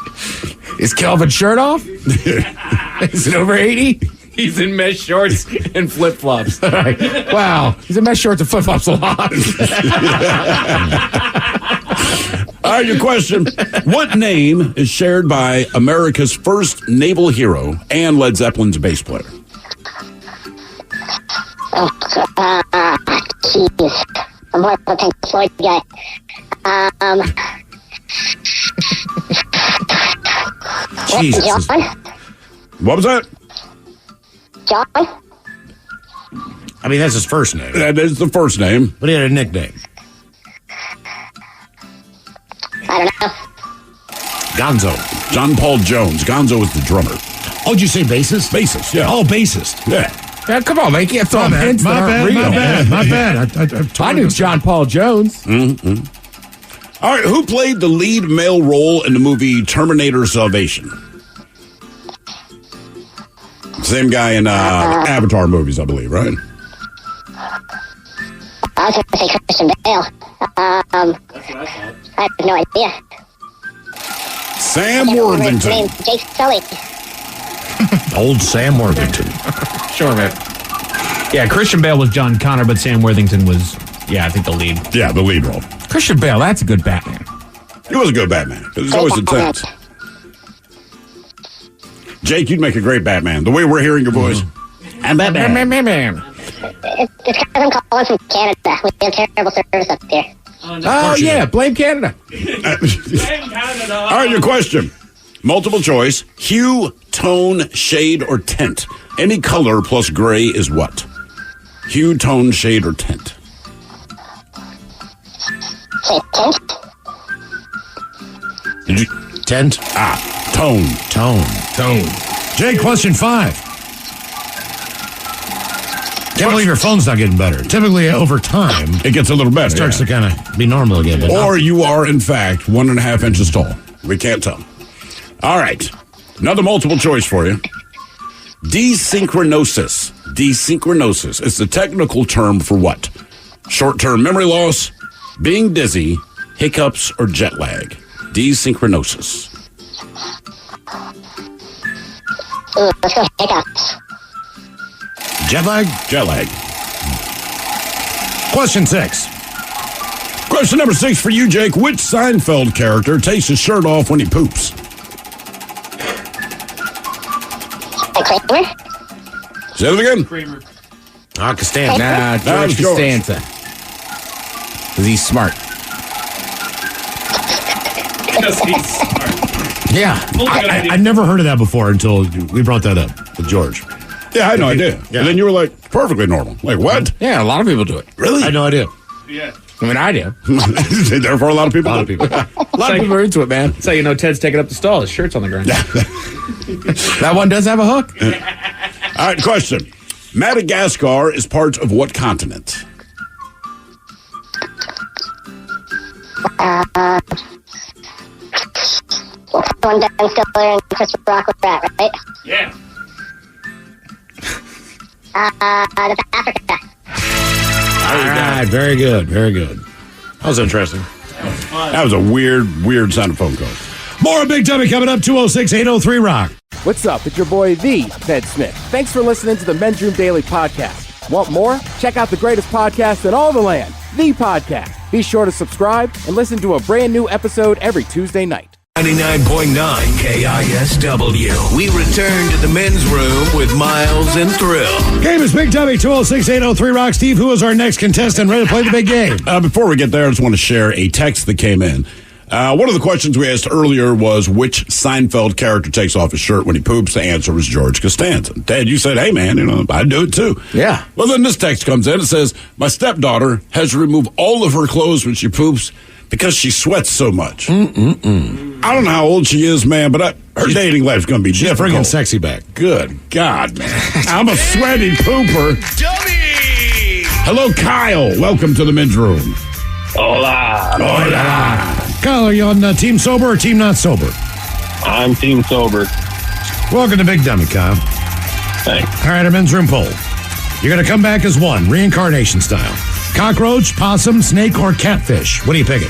is Calvin's shirt off? Is it over 80? He's in mesh shorts and flip flops. Wow, he's in mesh shorts and flip flops a lot. All right, your question. What name is shared by America's first naval hero and Led Zeppelin's bass player? Jeez. I'm more of a Pink Floyd guy. Jesus. John? What was that? John? I mean, that's his first name. That is the first name. But he had a nickname. I don't know. Gonzo. John Paul Jones. Gonzo is the drummer. Oh, did you say bassist? Bassist, yeah. Oh, bassist. Yeah. Yeah, come on, man. You can't throw him hints that aren't real. My bad. I knew John Paul Jones. All right, who played the lead male role in the movie Terminator Salvation? Same guy in Avatar movies, I believe, right? I was going to say Christian Bale. I have no idea. Sam His name Worthington. Jake Sully. Old Sam Worthington. Sure, man. Yeah, Christian Bale was John Connor, but Sam Worthington was, I think the lead. Yeah, the lead role. Christian Bale, that's a good Batman. He was a good Batman. It was always intense. Jake, you'd make a great Batman. The way we're hearing your voice. I'm Batman. It's because I'm calling from Canada. We have terrible service up here. Oh, yeah, blame Canada. All right, your question. Multiple choice. Hue, tone, shade, or tint. Any color plus gray is what? Hue, tone, shade, or tint. Say tint. Did you? Tent. Tone. Tone. Jake, question 5. Can't believe your phone's not getting better. Typically, over time, It gets a little better. it starts to kind of be normal again. But Or you are, in fact, 1.5 inches tall. We can't tell. All right. Another multiple choice for you. Desynchrinosis. Desynchrinosis is the technical term for what? Short-term memory loss, being dizzy, hiccups, or jet lag. Desynchrinosis. Ooh, let's go hiccups. jet lag? Jet lag. Question 6. Question number 6 for you, Jake. Which Seinfeld character takes his shirt off when he poops? Kramer? Say it again. Costanza. Nah, That was George Costanza. Because he's smart. Yeah. I never heard of that before until we brought that up with George. Yeah, I had no idea. Yeah. And then you were like, perfectly normal. Like, what? Yeah, a lot of people do it. Really? I had no idea. I mean, I do. Therefore, a lot of people. A lot of people. A lot of people are into it, man. That's how you know Ted's taking up the stall. His shirt's on the ground. That one does have a hook. All right, question. Madagascar is part of what continent? One Ben Stiller and Christopher Rock with that, right? Yeah. That's Africa. All right, very good, very good. That was interesting. That was a weird sounding phone call. More Big Dummy coming up, 206-803-ROCK. What's up? It's your boy, the Ted Smith. Thanks for listening to the Men's Room Daily Podcast. Want more? Check out the greatest podcast in all the land, The Podcast. Be sure to subscribe and listen to a brand new episode every Tuesday night. 99.9 KISW. We return to the men's room with Miles and Thrill. Game is Big Dummy, 206-803-ROCK. Steve, who is our next contestant ready to play the big game? Before we get there, I just want to share a text that came in. One of the questions we asked earlier was which Seinfeld character takes off his shirt when he poops. The answer was George Costanza. Dad, you said, hey, man, I'd do it too. Yeah. Well, then this text comes in. It says, my stepdaughter has to remove all of her clothes when she poops because she sweats so much. I don't know how old she is, man, but her dating life's going to be difficult. Bringing sexy back. Good God, man. I'm a sweaty pooper. Dummy! Hello, Kyle. Welcome to the men's room. Hola. Kyle, are you on Team Sober or Team Not Sober? I'm team sober. Welcome to Big Dummy, Kyle. Thanks. All right, our men's room poll. You're going to come back as one, reincarnation style. Cockroach, possum, snake, or catfish? What are you picking?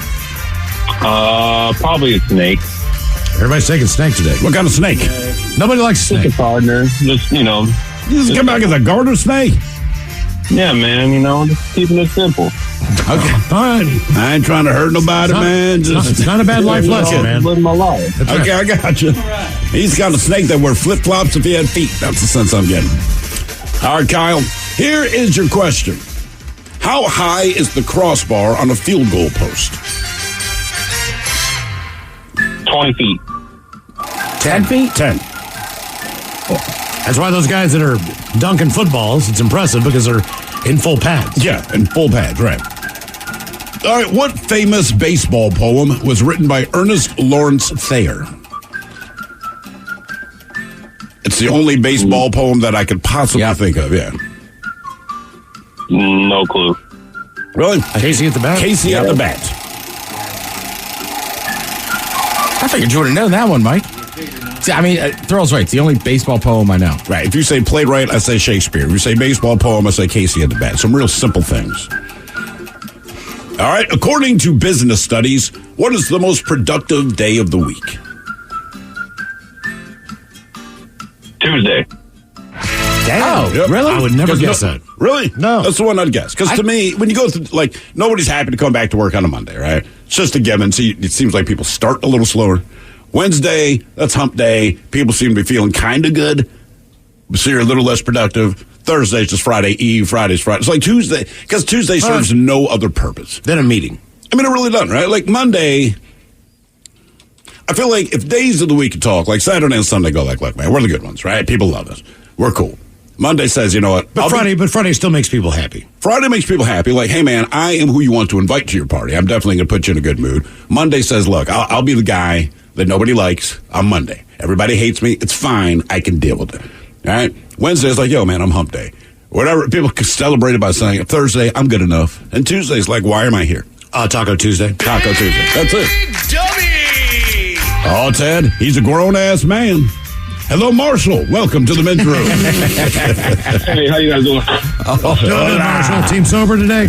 Probably a snake. Everybody's taking snake today. What kind of snake? Nobody likes a Just snake. a partner. Just, You just come back as a garter snake? yeah, man, just keeping it simple. Okay. All right. I ain't trying to hurt nobody, man. It's not a bad life lesson, man. Living my life. That's Okay, right. I got you. He's got a snake that wear flip-flops if he had feet. That's the sense I'm getting. All right, Kyle, here is your question. How high is the crossbar on a field goal post? 20 feet. 10 feet? 10. That's why those guys that are dunking footballs, it's impressive because they're in full pads. Yeah, in full pads, right. All right, what famous baseball poem was written by Ernest Lawrence Thayer? It's the only baseball poem that I could possibly think of, yeah. No clue. Really? Casey at the bat? Casey at the bat. I figured you would have known that one, Mike. See, I mean, Thrill's right. It's the only baseball poem I know. Right. If you say playwright, I say Shakespeare. If you say baseball poem, I say Casey at the bat. Some real simple things. All right. According to business studies, what is the most productive day of the week? Tuesday. Damn. Oh, really? I would never guess that. Really? No. That's the one I'd guess. Because to me, when you go through, like, nobody's happy to come back to work on a Monday, right? It's just a given. So it seems like people start a little slower. Wednesday, that's hump day. People seem to be feeling kind of good. So you're a little less productive. Thursday's just Friday Eve. Friday's Friday. It's like Tuesday, because Tuesday serves no other purpose Then a meeting. I mean, it really doesn't, right? Like Monday, I feel like if days of the week could talk, like Saturday and Sunday go like, look, man, we're the good ones, right? People love us. We're cool. Monday says, you know what? But Friday still makes people happy. Friday makes people happy. Like, hey, man, I am who you want to invite to your party. I'm definitely going to put you in a good mood. Monday says, look, I'll be the guy that nobody likes on Monday. Everybody hates me. It's fine. I can deal with it. All right? Wednesday is like, yo, man, I'm hump day. Whatever. People can celebrate it by saying, Thursday, I'm good enough. And Tuesday's like, why am I here? Taco Tuesday. Taco Tuesday. That's it. Dummy! Oh, Ted, he's a grown-ass man. Hello, Marshall. Welcome to the men's room. Hey, how you guys doing? Good, Marshall. Team sober today?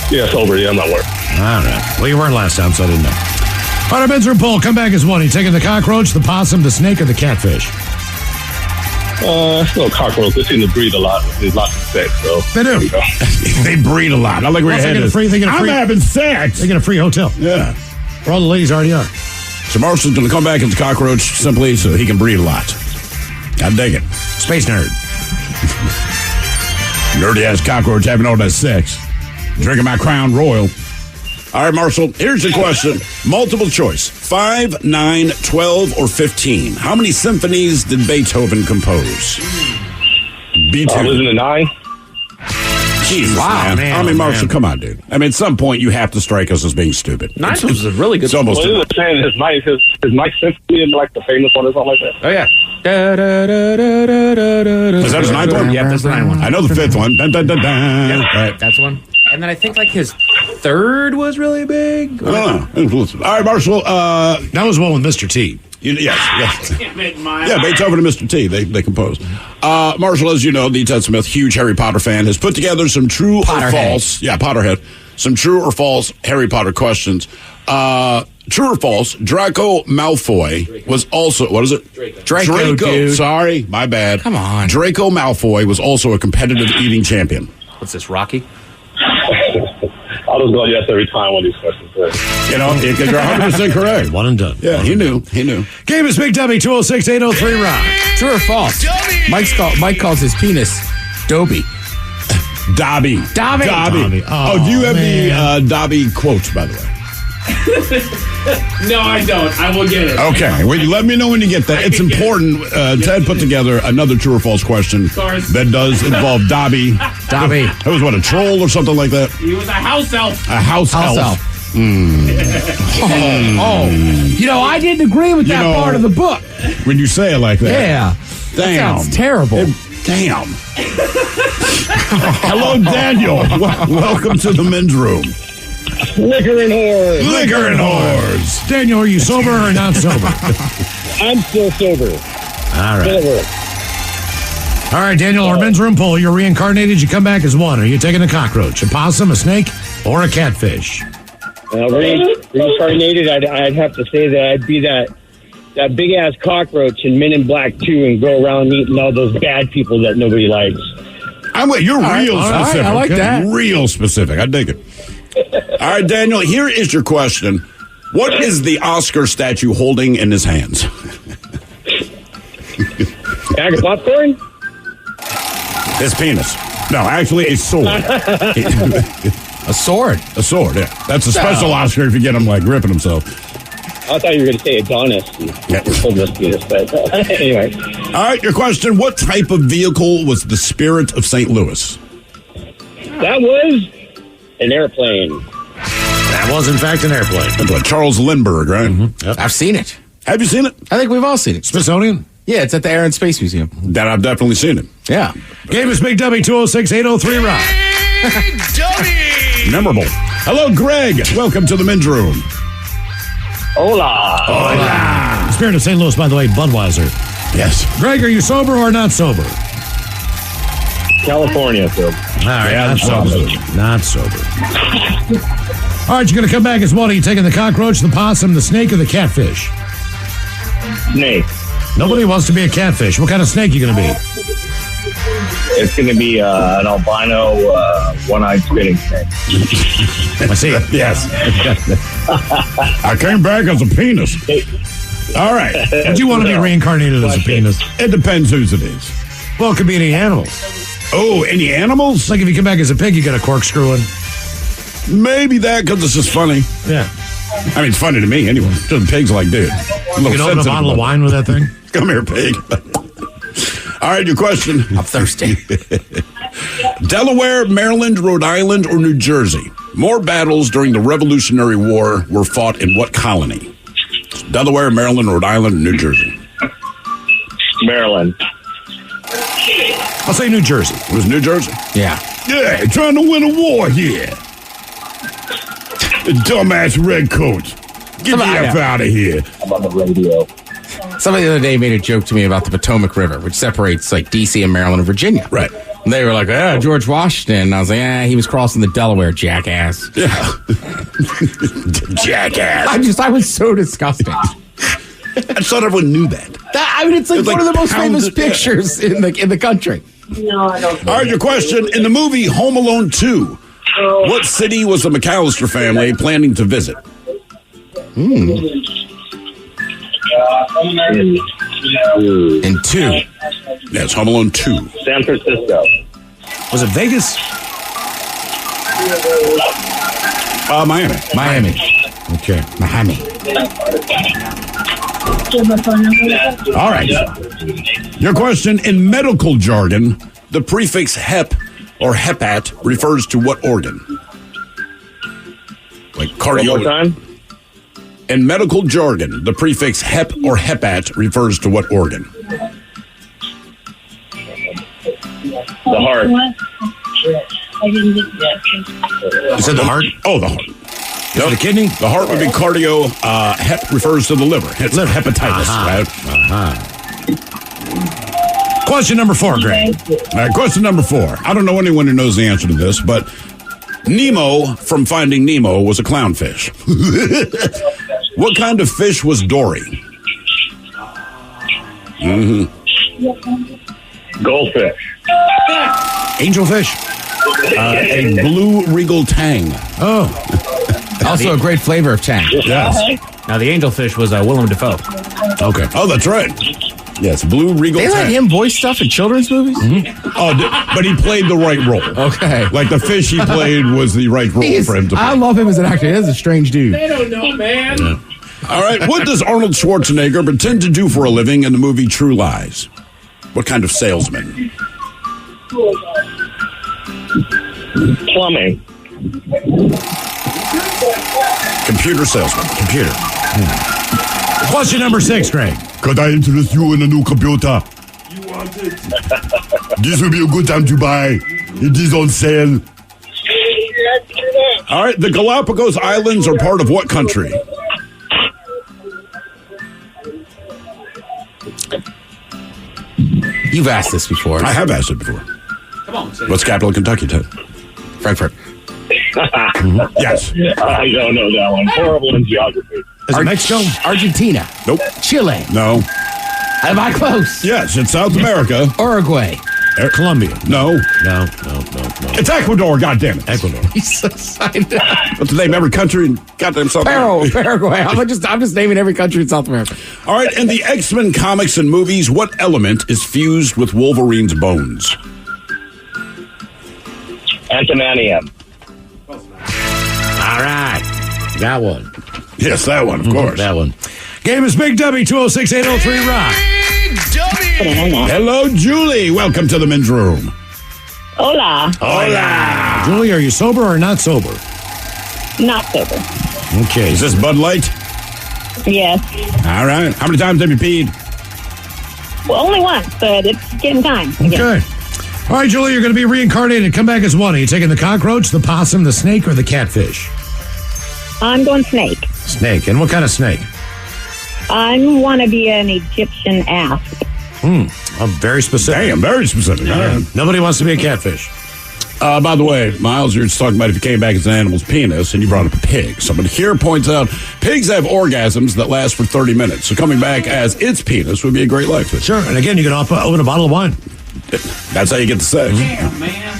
Yeah, sober. Yeah, I'm not working. All right. Well, you weren't last time, so I didn't know. All right, men's room poll. Come back as one. You taking the cockroach, the possum, the snake, or the catfish? Little cockroach. They seem to breed a lot. There's lots of sex, so. They do. They breed a lot. I like where your head is. I'm having sex. They get a free hotel. Yeah. Where all the ladies already are. So Marshall's going to come back as a cockroach simply so he can breed a lot. I dig it. Space nerd. Nerdy-ass cockroach having all that sex. Drinking my Crown Royal. All right, Marshall, here's your question. Multiple choice. 5, 9, 12, or 15. How many symphonies did Beethoven compose? B2. Losing to 9. Jesus, man. I mean, Marshall, come on, dude. I mean, at some point, you have to strike us as being stupid. 9 was a really good. It's almost. Well, he was saying his Mike Symphony and like the famous one or something like that. Oh yeah. Is that his 9th one? Yeah, that's the 9th one. I know the 5th one. Dun, dun, dun, dun. Yep, Right. that's one. And then I think like his 3rd was really big. I don't know. All right, Marshall. That was one with Mr. T. Yes. Damn it, Miles. Yeah, Beethoven and Mr. T, they composed. Marshall, as you know, the Ted Smith, huge Harry Potter fan, has put together some true or false. Yeah, Potterhead. Some true or false Harry Potter questions. True or false, Draco Malfoy was also, what is it? Draco, dude. Sorry, my bad. Come on. Draco Malfoy was also a competitive eating champion. What's this, Rocky? I'll just go yes every time on these questions. You know, because you're 100% correct. One and done. Yeah, he knew. Game is Big Dummy, 206-803-ROCK. True or false? Mike calls his penis Dobby. Dobby. Dobby. Oh, do you have the Dobby quotes, by the way? No, I don't. I will get it. Okay, well, let me know when you get that. It's important. Ted put together another true or false question that does involve Dobby. Dobby. It was what, a troll or something like that? He was a house elf. A house elf. You know, I didn't agree with that part of the book. When you say it like that. Yeah. Damn. That sounds terrible. Damn. Hello, Daniel. Welcome to the men's room. Liquor and whores. Liquor and whores. Daniel, are you sober or not sober? I'm still sober. All right. Sober. All right, Daniel, our men's room poll. You're reincarnated. You come back as one. Are you taking a cockroach, a possum, a snake, or a catfish? Reincarnated, I'd have to say that I'd be that big ass cockroach in Men in Black 2 and go around eating all those bad people that nobody likes. You're real specific. I like that. Real specific. I dig it. All right, Daniel, here is your question. What is the Oscar statue holding in his hands? Bag of popcorn? His penis. No, actually, a sword. A sword? A sword, yeah. That's a special Oscar if you get him, like, ripping himself. I thought you were going to say Adonis. Penis, but anyway. All right, your question. What type of vehicle was the Spirit of St. Louis? That was an airplane. That was, in fact, an airplane. That's what, Charles Lindbergh, right? Mm-hmm. Yep. I've seen it. Have you seen it? I think we've all seen it. Smithsonian? Yeah, it's at the Air and Space Museum. That I've definitely seen it. Yeah. Game is Big W, 206-803-ROCK. Memorable. Hello, Greg. Welcome to the men's room. Hola. Hola. Spirit of St. Louis, by the way, Budweiser. Yes. Greg, are you sober or not sober? California, so. All right, Yeah, not sober. All right, you're going to come back as one. Are you taking the cockroach, the possum, the snake, or the catfish? Snake. Nobody wants to be a catfish. What kind of snake you going to be? It's going to be an albino one-eyed spitting snake. I see it. Yes. I came back as a penis. All right. Would you want to be reincarnated as a penis? It depends whose it is. Well, it could be any animals. Oh, any animals? Like if you come back as a pig, you got a corkscrew in. Maybe that, because it's just funny. Yeah. I mean, it's funny to me anyway. Just pigs like, dude. You can open a bottle of wine with that thing. Come here, pig. All right, your question. I'm thirsty. Delaware, Maryland, Rhode Island, or New Jersey? More battles during the Revolutionary War were fought in what colony? Delaware, Maryland, Rhode Island, and New Jersey. Maryland. I'll say New Jersey. It was New Jersey? Yeah. Yeah, trying to win a war here. The dumbass redcoats. Get the F out of here. I'm on the radio. Somebody the other day made a joke to me about the Potomac River, which separates like D.C. and Maryland and Virginia. Right. And they were like, George Washington. And I was like, he was crossing the Delaware, jackass. Yeah. Jackass. I was so disgusting. I thought everyone knew that. It's like one of the most famous pictures in the country. No, I don't. All right, your question. In the movie Home Alone 2, what city was the McAllister family planning to visit? In 2. Yes, Home Alone 2. San Francisco. Was it Vegas? Miami. Miami. Okay. Miami. All right. Your question. In medical jargon, the prefix hep or hepat refers to what organ? Like cardio. One more time? In medical jargon, the prefix hep or hepat refers to what organ? The heart. You said the heart? Oh, the heart. The kidney? The heart would be cardio. Hep refers to the liver. It's hepatitis, right? Question number 4, Greg. All right, question number 4. I don't know anyone who knows the answer to this, but Nemo from Finding Nemo was a clownfish. What kind of fish was Dory? Goldfish. Angelfish? A blue regal tang. Oh. Also a great flavor of tang. Yes. Now, the angelfish was Willem Dafoe. Okay. Oh, that's right. Yes, blue regal They tang. let him voice stuff in children's movies? Oh, but he played the right role. Okay. Like the fish he played was the right role for him to play. I love him as an actor. He's a strange dude. They don't know, man. Yeah. All right, what does Arnold Schwarzenegger pretend to do for a living in the movie True Lies? What kind of salesman? Plumbing. Computer salesman. Computer. Question number 6, Greg. Could I interest you in a new computer? You want it? This will be a good time to buy. It is on sale. All right, the Galapagos Islands are part of what country? You've asked this before. I have asked it before. Come on, say What's capital of Kentucky, Ted? Frankfurt. Yes. I don't know that one. Horrible in geography. Is it Mexico? Argentina. Nope. Chile. No. Am I close? Yes, it's South America. Uruguay. Colombia. No. No. It's Ecuador, goddammit. Ecuador. He's so excited. Let's name every country in goddamn South America. Paraguay. I'm just naming every country in South America. All right, in the X-Men comics and movies, what element is fused with Wolverine's bones? Antimonium. All right. That one. Yes, that one, of course. That one. Game is Big W, 206-803 Rock. Hello, Julie. Welcome to the men's room. Hola. Hola. Julie, are you sober or not sober? Not sober. Okay. Is this Bud Light? Yes. All right. How many times have you peed? Well, only once, but it's getting time. Okay. All right, Julie, you're going to be reincarnated. Come back as one. Are you taking the cockroach, the possum, the snake, or the catfish? I'm going snake. Snake. And what kind of snake? I want to be an Egyptian asp. I'm very specific. Damn, very specific. All right. Nobody wants to be a catfish. By the way, Miles, you're just talking about if you came back as an animal's penis, and you brought up a pig. Somebody here points out pigs have orgasms that last for 30 minutes. So coming back as its penis would be a great life. Sure, and again, you can open a bottle of wine. That's how you get the sex. Damn, man.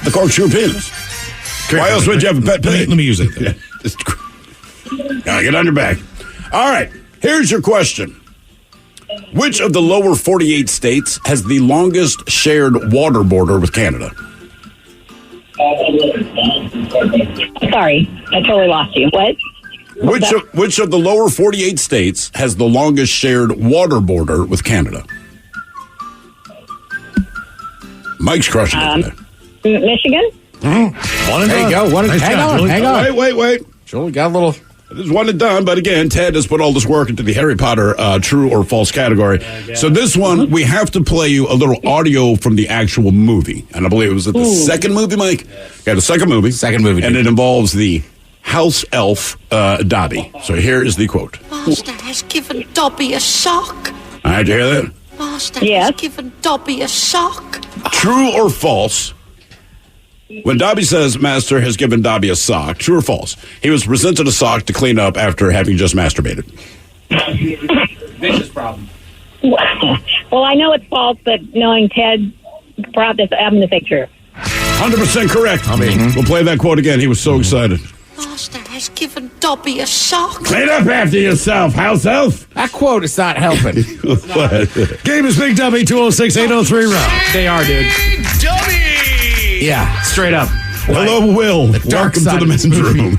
The corkscrew penis. Why else would you have a pet pig? Let me use it. Now get on your back. All right, here's your question. Which of the lower 48 states has the longest shared water border with Canada? Sorry, I totally lost you. What? Which of the lower 48 states has the longest shared water border with Canada? Mike's crushing it today. Michigan? One and There you done. go. Nice Hang job, on, Julie. hang on. Wait. Julie got a little... It is one and done, but again, Ted has put all this work into the Harry Potter true or false category. So this one, we have to play you a little audio from the actual movie. And I believe it was the second movie, Mike? Yeah, the second movie. And it involves the house elf, Dobby. So here is the quote. Master has given Dobby a sock. All right, you hear that? Master has given Dobby a sock. True or false? When Dobby says Master has given Dobby a sock, true or false? He was presented a sock to clean up after having just masturbated. Vicious problem. Well, I know it's false, but knowing Ted brought this, I'm going to say true. 100% correct. We'll play that quote again. He was so excited. Master has given Dobby a sock. Clean up after yourself, house elf. That quote is not helping. Game is Big Dummy, 206-803 round. They are, dude. Dummy! Yeah, straight up. Hello, Will. dark Welcome side to the of this men's movie. room.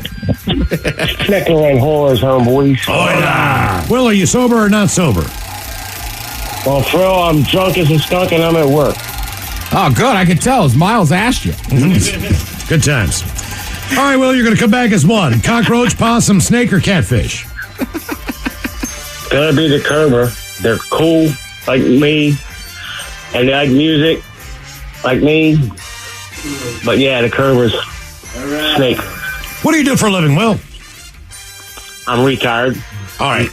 Chicken and whores, homeboys. Oh, yeah. Will, are you sober or not sober? Well, Phil, I'm drunk as a skunk and I'm at work. Oh, good. I could tell. As Miles asked you. Good times. All right, Will, you're going to come back as one. Cockroach, possum, snake, or catfish? Gonna be the Kerber. They're cool, like me, and they like music, like me. But yeah, the Kerber's snake. What do you do for a living, Will? I'm retired. All right.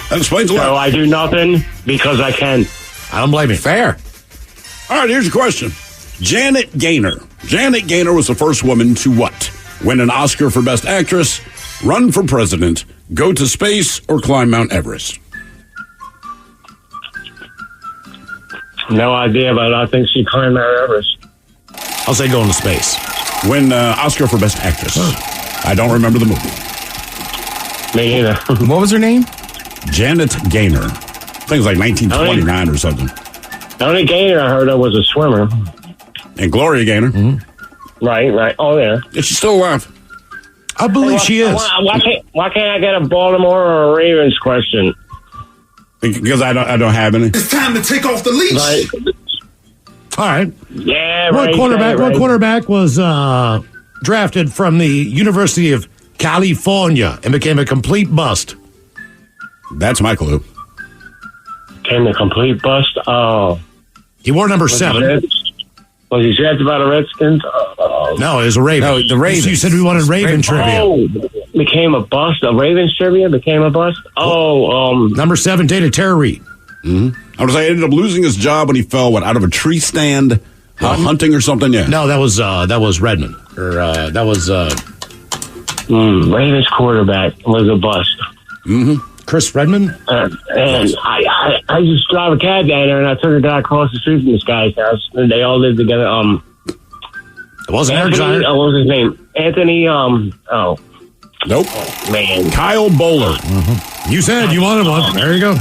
That explains a lot. So I do nothing because I can. I don't blame you. Fair. All right, here's your question. Janet Gaynor. Janet Gaynor was the first woman to what? Win an Oscar for Best Actress, run for president, go to space, or climb Mount Everest? No idea, but I think she climbed Mount Everest. I'll say going to space. Win Oscar for Best Actress. I don't remember the movie. Me either. What was her name? Janet Gaynor. I think it was like 1929 or something. The only Gaynor I heard of was a swimmer. And Gloria Gaynor. Mm-hmm. Right. Oh, yeah. Is she still alive? I believe she is. Why can't I get a Baltimore or a Ravens question? Because I don't have any. It's time to take off the leash. Right. All right. Yeah, What right. quarterback was drafted from the University of California and became a complete bust? That's my clue. Came a complete bust. Oh. He wore number 7. Was he drafted by the Redskins? No, it was a Raven. No, the Ravens. You said we wanted Raven trivia. Oh, became a bust. A Ravens trivia became a bust. Number 7 dated Tara Reid. Mm-hmm. I was. I ended up losing his job when he fell out of a tree stand, hunting or something. Yeah. No, that was Redmond. Or that was Ravens quarterback was a bust. Mm-hmm. Chris Redmond. And I used to drive a cab down there, and I took a guy across the street from this guy's house, and they all lived together. It wasn't Eric Anthony, Zion. what was his name? Anthony. Nope. Man. Kyle Bowler. Mm-hmm. You said you wanted one. There you go.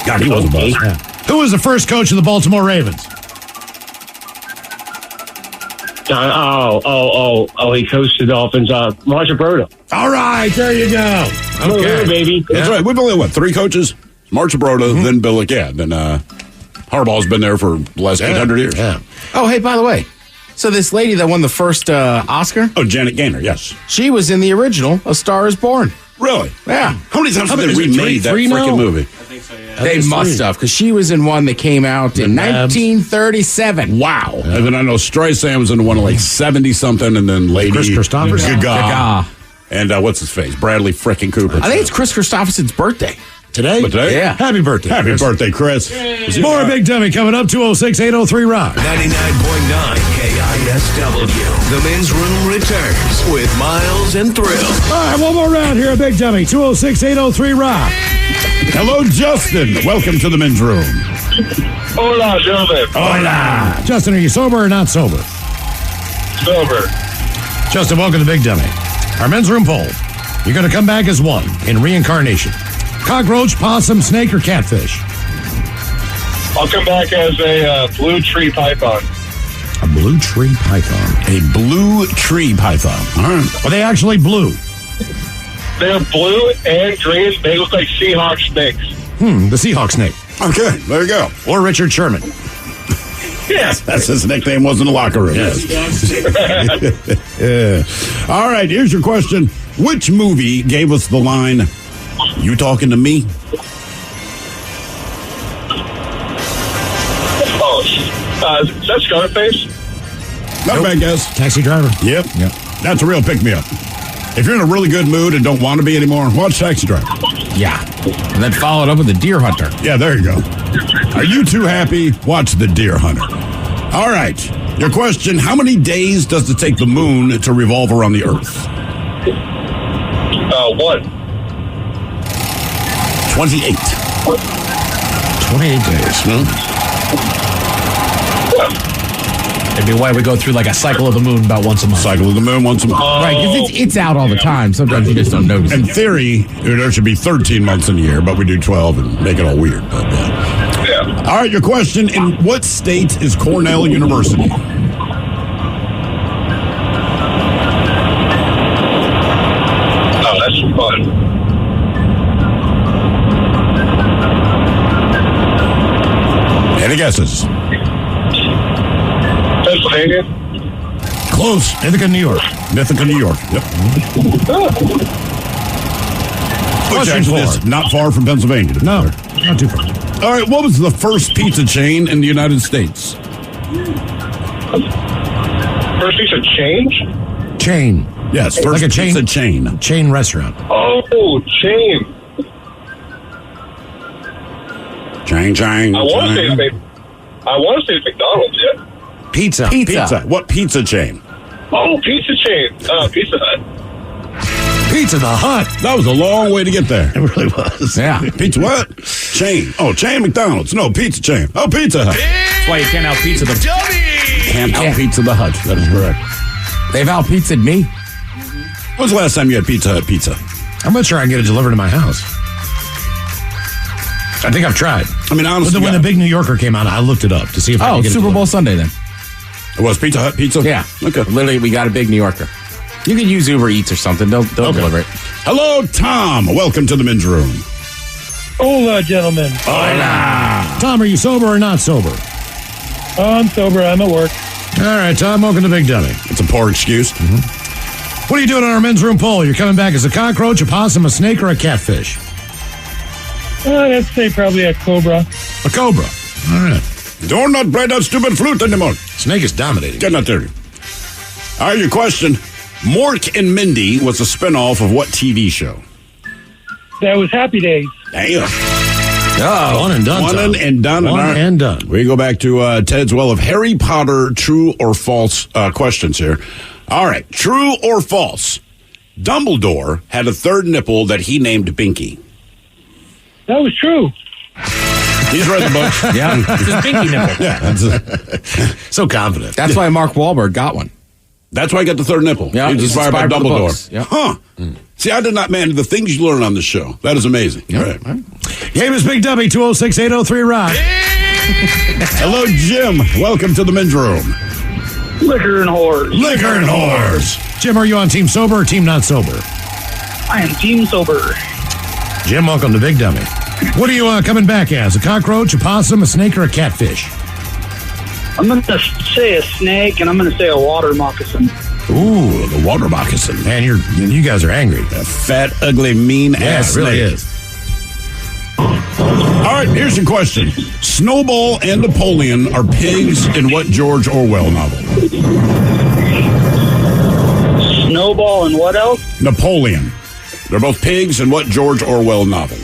God, he was a bust. Yeah. Who was the first coach of the Baltimore Ravens? He coached the Dolphins. Marcia Broda. All right, there you go. Okay, baby. That's right. We've only, 3 coaches? Marcia Broda, then Billick. Yeah, then Harbaugh's been there for the last 800 years. Yeah. Oh, hey, by the way, so this lady that won the first Oscar? Oh, Janet Gaynor, yes. She was in the original A Star is Born. Really? Yeah. How many times have they remade that freaking movie? They must have, because she was in one that came out in 1937. Wow. Yeah. And then I know Streisand was in one of like 70-something, and then Lady Chris Christopherson. Gaga. And what's his face? Bradley frickin' Cooper. I think it's Chris Christopherson's birthday. Today? But today? Yeah. Happy birthday. Happy birthday, Chris. More Big Dummy coming up, 206-803 Rock. 99.9 KISW. The men's room returns with Miles and Thrill. All right, one more round here at Big Dummy, 206-803 Rock. Hello, Justin. Welcome to the men's room. Hola, gentlemen. Hola. Justin, are you sober or not sober? Sober. Justin, welcome to Big Dummy. Our men's room poll. You're going to come back as one in reincarnation. Cockroach, possum, snake, or catfish? I'll come back as a blue tree python. A blue tree python. A blue tree python. All right. Are they actually blue? They're blue and green. They look like Seahawk snakes. The Seahawk snake. Okay, there you go. Or Richard Sherman. Yes. That's his nickname was in the locker room. Yes. Yeah. All right, here's your question. Which movie gave us the line, "You talking to me"? Oh, is that Scarface? Not a bad guess. Taxi Driver. Yep. That's a real pick-me-up. If you're in a really good mood and don't want to be anymore, watch Taxi Driver. Yeah. And then follow it up with The Deer Hunter. Yeah, there you go. Are you too happy? Watch The Deer Hunter. All right. Your question, how many days does it take the moon to revolve around the Earth? 1. 28. 28 days. Maybe why we go through like a cycle of the moon about once a month. Cycle of the moon once a month. Right, because it's out all the time. Sometimes you just don't notice. In theory, there should be 13 months in a year, but we do 12 and make it all weird. But, Yeah. All right, your question, in what state is Cornell University? Oh, that's fun. Any guesses? Pennsylvania? Close. Ithaca, New York. Ithaca, New York. Yep. Which actually is not far from Pennsylvania. No, not too far. All right, what was the first pizza chain in the United States? First piece of change? Chain. Yes, first like a pizza chain. Chain restaurant. Oh, chain. Chain. I want to say it's McDonald's, yeah. Pizza. What pizza chain? Oh, pizza chain. Pizza Hut. Pizza the Hut. That was a long way to get there. It really was. Yeah. Pizza what? Chain. Oh, chain McDonald's. No, pizza chain. Oh, Pizza Hut. That's why you can't out pizza the Can't out Pizza the Hut. That is correct. They've out pizzaed me. When was the last time you had Pizza Hut pizza? I'm not sure I can get it delivered to my house. I think I've tried. I mean, honestly, when the big New Yorker came out, I looked it up to see if I could get it Super Bowl delivered. Sunday then. It was Pizza Hut pizza? Yeah. Okay. Literally, we got a big New Yorker. You can use Uber Eats or something. They'll deliver it. Hello, Tom. Welcome to the men's room. Hola, gentlemen. Hola. Tom, are you sober or not sober? I'm sober. I'm at work. All right, Tom, welcome to Big Dummy. It's a poor excuse. What are you doing on our men's room poll? You're coming back as a cockroach, a possum, a snake, or a catfish? I'd say probably a cobra. A cobra. All right. Do not play that stupid flute anymore. Snake is dominating. Get out there. All right, your question. Mork and Mindy was a spinoff of what TV show? That was Happy Days. Damn. Oh, one and done. One and done. One and done. We go back to Ted's well of Harry Potter true or false questions here. All right, true or false? Dumbledore had a third nipple that he named Binky. That was true. He's read the book. Yeah. It's his pinky nipple. Yeah. So confident. That's why Mark Wahlberg got one. That's why I got the third nipple. Yeah, He was inspired by by the Dumbledore. books. Yep. Huh. See, I did not, man, the things you learn on this show. That is amazing. Yep. All right. Game is Big W, 206-803 Rock. Hello, Jim. Welcome to the men's room. Liquor and whores. Liquor and whores. Jim, are you on team sober or team not sober? I am team sober. Jim, welcome to Big Dummy. What are you coming back as? A cockroach, a possum, a snake, or a catfish? I'm going to say a snake, and I'm going to say a water moccasin. Ooh, the water moccasin. Man, you guys are angry. A fat, ugly, mean ass it really snake. is. All right, here's your question. Snowball and Napoleon are pigs in what George Orwell novel? Snowball and what else? Napoleon. They're both pigs in what George Orwell novel?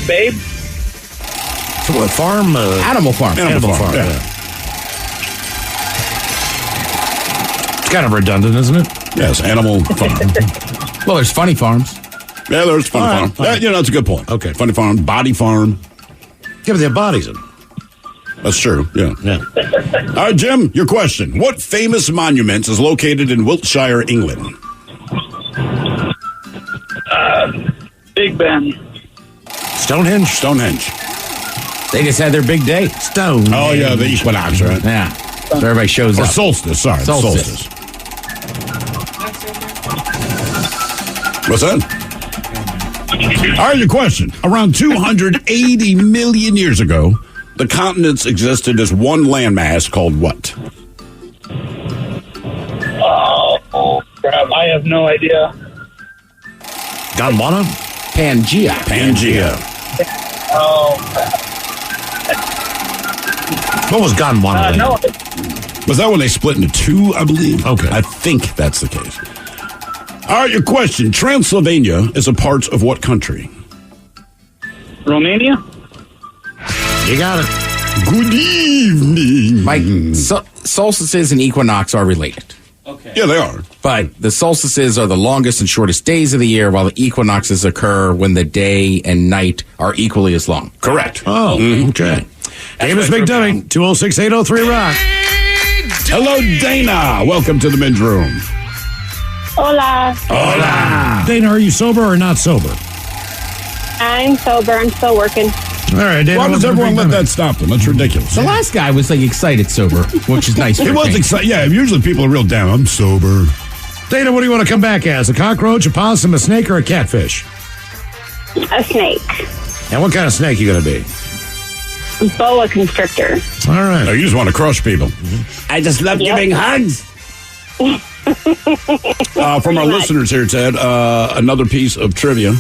Babe? So what, farm? Animal farm. Animal farm, yeah. It's kind of redundant, isn't it? Yes, animal farm. Well, there's funny farms. Yeah, there's funny farm. Yeah, that's a good point. Okay. Funny farm, body farm. Yeah, but they have bodies in. That's true, yeah. Yeah. All right, Jim, your question. What famous monument is located in Wiltshire, England? Big Ben. Stonehenge. Stonehenge. They just had their big day. Stone. Oh, yeah, the equinox, right? Yeah. So everybody shows Or up. solstice, sorry. Solstice. What's that? All right, your question. Around 280 million years ago, the continents existed as one landmass called what? Oh, crap. I have no idea. Gondwana? Pangea. Pangea. Oh, What was Gondwana? no. Was that when they split into two, I believe? Okay. I think that's the case. All right, your question. Transylvania is a part of what country? Romania? You got it. Good evening. Mike, solstices and equinox are related. Yeah, they are. But the solstices are the longest and shortest days of the year, while the equinoxes occur when the day and night are equally as long. Correct. Oh, okay. Game is Big Dummy. 206-803-ROCK. Hello, Dana. Welcome to the men's room. Hola. Hola. Dana, are you sober or not sober? I'm sober. I'm still working. All right, Dana. Why does welcome to everyone Big let Dummy. that stop them? That's ridiculous. The last guy was like excited sober, which is nice. He was excited. Yeah, usually people are real down. I'm sober. Dana, what do you want to come back as? A cockroach, a possum, a snake, or a catfish? A snake. And what kind of snake you going to be? Boa constrictor. All right. Oh, you just want to crush people. I just love giving hugs. From our listeners here, Ted, another piece of trivia.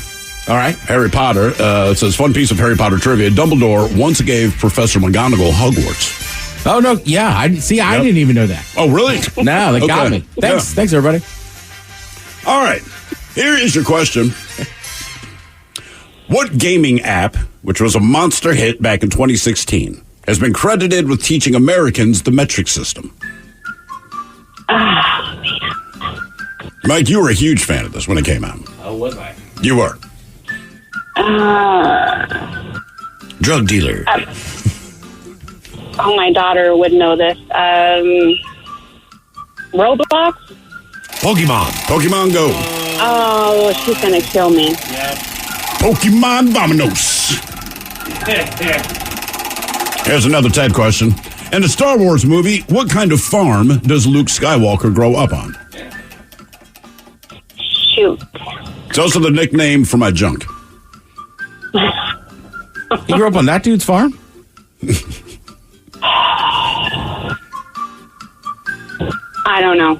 All right. Harry Potter. It says, fun piece of Harry Potter trivia. Dumbledore once gave Professor McGonagall Hogwarts. Oh, no. Yeah. I didn't even know that. Oh, really? No, they got Okay. me. Thanks. Yeah. Thanks, everybody. All right. Here is your question. What gaming app, which was a monster hit back in 2016, has been credited with teaching Americans the metric system? Mike, you were a huge fan of this when it came out. Oh, was I? You were. Drug dealer. My daughter would know this. Roblox? Pokemon Go. Oh, she's going to kill me. Pokemon Vamonos. Here's another Ted question. In the Star Wars movie, what kind of farm does Luke Skywalker grow up on? Shoot. It's also the nickname for my junk. He grew up on that dude's farm? I don't know.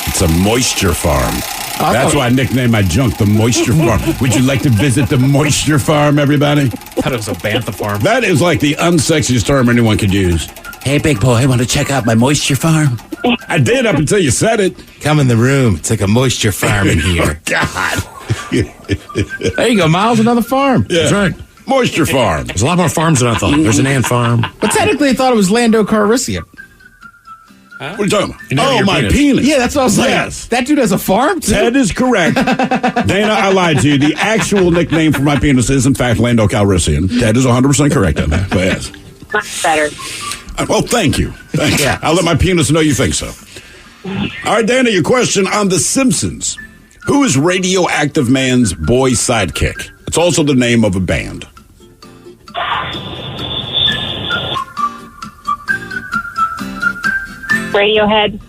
It's a moisture farm. Oh, That's why I nicknamed my junk the Moisture Farm. Would you like to visit the Moisture Farm, everybody? I thought it was a Bantha farm. That is like the unsexiest term anyone could use. Hey, big boy, want to check out my moisture farm? I did up until you said it. Come in the room. It's like a moisture farm in here. God. There you go, Miles. Another farm. Yeah. That's right. Moisture Farm. There's a lot more farms than I thought. There's an ant farm. But technically, I thought it was Lando Calrissian. What are you talking about? You know, Oh, your my penis. penis. Yeah, that's what I was like. Yes. That dude has a farm, too? That is correct. Dana, I lied to you. The actual nickname for my penis is, in fact, Lando Calrissian. Ted is 100% correct on that. But yes. Much better. Well, thank you. Thank you. Yeah. I'll let my penis know you think so. All right, Dana, your question on The Simpsons. Who is Radioactive Man's boy sidekick? It's also the name of a band. Radiohead.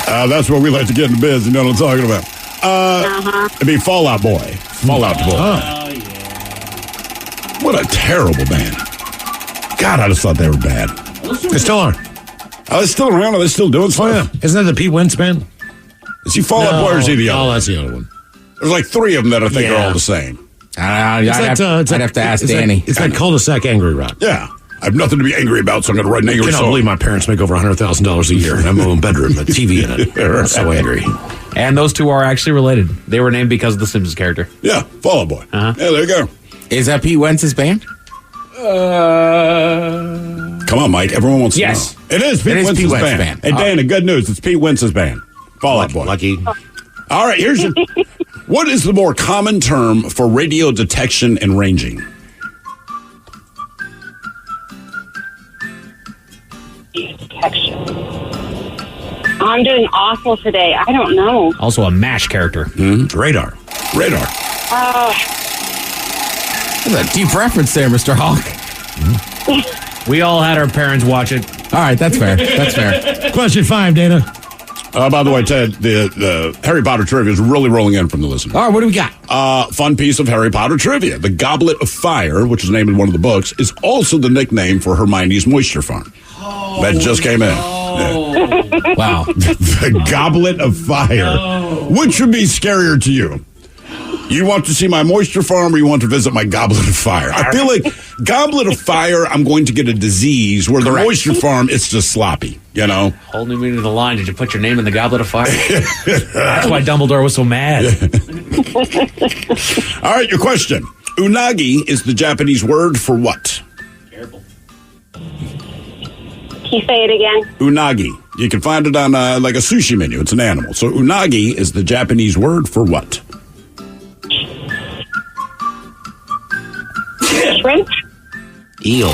That's where we like to get in the biz. You know what I'm talking about. It'd be Fallout Boy. Fallout Boy. Oh. What a terrible band. God, I just thought they were bad. They still are. Are they still around? Are they still doing stuff? Oh, yeah. Isn't that the Pete Wentz band? Is he Fallout Boy or is he the other? Oh, that's the other one. There's like three of them that I think are Yeah. all the same. I'd have to ask Danny. It's that cul-de-sac angry rock. Yeah. I have nothing to be angry about, so I'm going to write an angry I cannot song. believe my parents make over $100,000 a year, and I have my own bedroom, a TV in it. I'm so angry. And those two are actually related. They were named because of the Simpsons character. Yeah, Fall Out Boy. Uh-huh. Yeah, there you go. Is that Pete Wentz's band? Come on, Mike. Everyone wants to know. It is Pete Wentz's band. Hey, Dana, good news. It's Pete Wentz's band. Fall Out Boy. Lucky. All right, here's your... What is the more common term for radio detection and ranging? Detection. I'm doing awful today. I don't know. Also a MASH character. Radar. Radar. That's a deep reference there, Mr. Hawk. We all had our parents watch it. All right, that's fair. That's fair. Question 5, Dana. By the way, Ted, the Harry Potter trivia is really rolling in from the listener. All right, what do we got? Fun piece of Harry Potter trivia. The Goblet of Fire, which is named in one of the books, is also the nickname for Hermione's moisture farm. That just came in. Yeah. Wow. The Goblet of Fire. Which would be scarier to you? You want to see my moisture farm or you want to visit my Goblet of Fire? I feel like Goblet of Fire, I'm going to get a disease, where the moisture farm, it's just sloppy, you know? Whole new meaning of the line. Did you put your name in the Goblet of Fire? That's why Dumbledore was so mad. All right, your question. Unagi is the Japanese word for what? Can you say it again? Unagi. You can find it on like a sushi menu. It's an animal. So unagi is the Japanese word for what? Shrimp? Eel.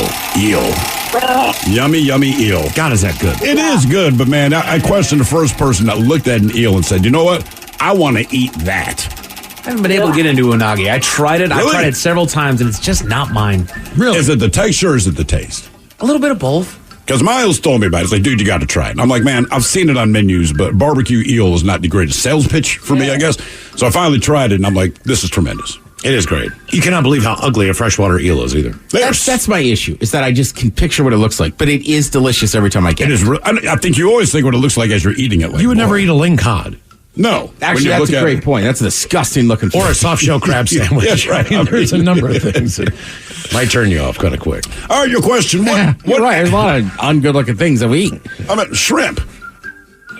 Yummy, yummy eel. God, is that good? It is good, but man, I questioned the first person that looked at an eel and said, you know what? I want to eat that. I haven't been able to get into unagi. I tried it. Really? I tried it several times, and it's just not mine. Really? Is it the texture or is it the taste? A little bit of both. Because Miles told me about it. He's like, dude, you got to try it. And I'm like, man, I've seen it on menus, but barbecue eel is not the greatest sales pitch for me, I guess. So I finally tried it, and I'm like, this is tremendous. It is great. You cannot believe how ugly a freshwater eel is either. That's my issue, is that I just can picture what it looks like, but it is delicious every time I get it. It is. I think you always think what it looks like as you're eating it. Like, You would never eat a ling cod. No. Actually, that's a great point. That's a disgusting looking Or a soft shell crab sandwich. That's right. I mean, there's a number of things that might turn you off kind of quick. All right, your question. What? You're right. There's a lot of ungood looking things that we eat. I mean, shrimp.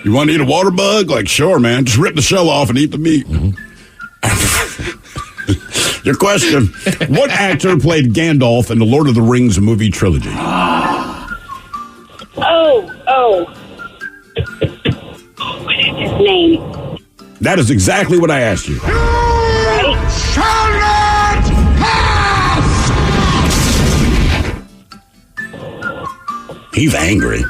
You want to eat a water bug? Like, sure, man. Just rip the shell off and eat the meat. Your question. What actor played Gandalf in the Lord of the Rings movie trilogy? What is his name? That is exactly what I asked you. Right? Shall not pass! He's angry.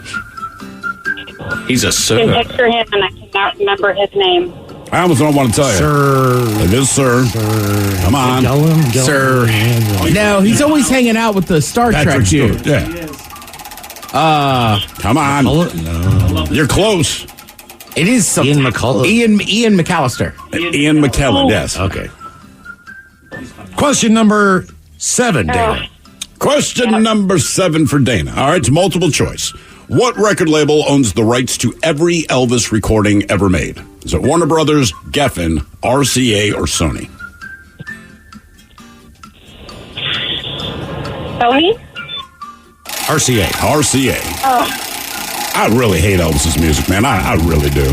He's a I can sir. picture him, and I cannot remember his name. I almost don't want to tell you. Sir. It is Sir. Come on. Sir. No, he's always hanging out with the Star Trek Patrick dude. Stewart. Yeah. Come on. No. You're close. It is something. Ian McCullough. Ian McAllister. Ian McKellen, yes. Okay. Question number 7, Dana. Question number 7 for Dana. All right, it's multiple choice. What record label owns the rights to every Elvis recording ever made? Is it Warner Brothers, Geffen, RCA, or Sony? Sony? RCA. RCA. Oh. I really hate Elvis's music, man. I really do.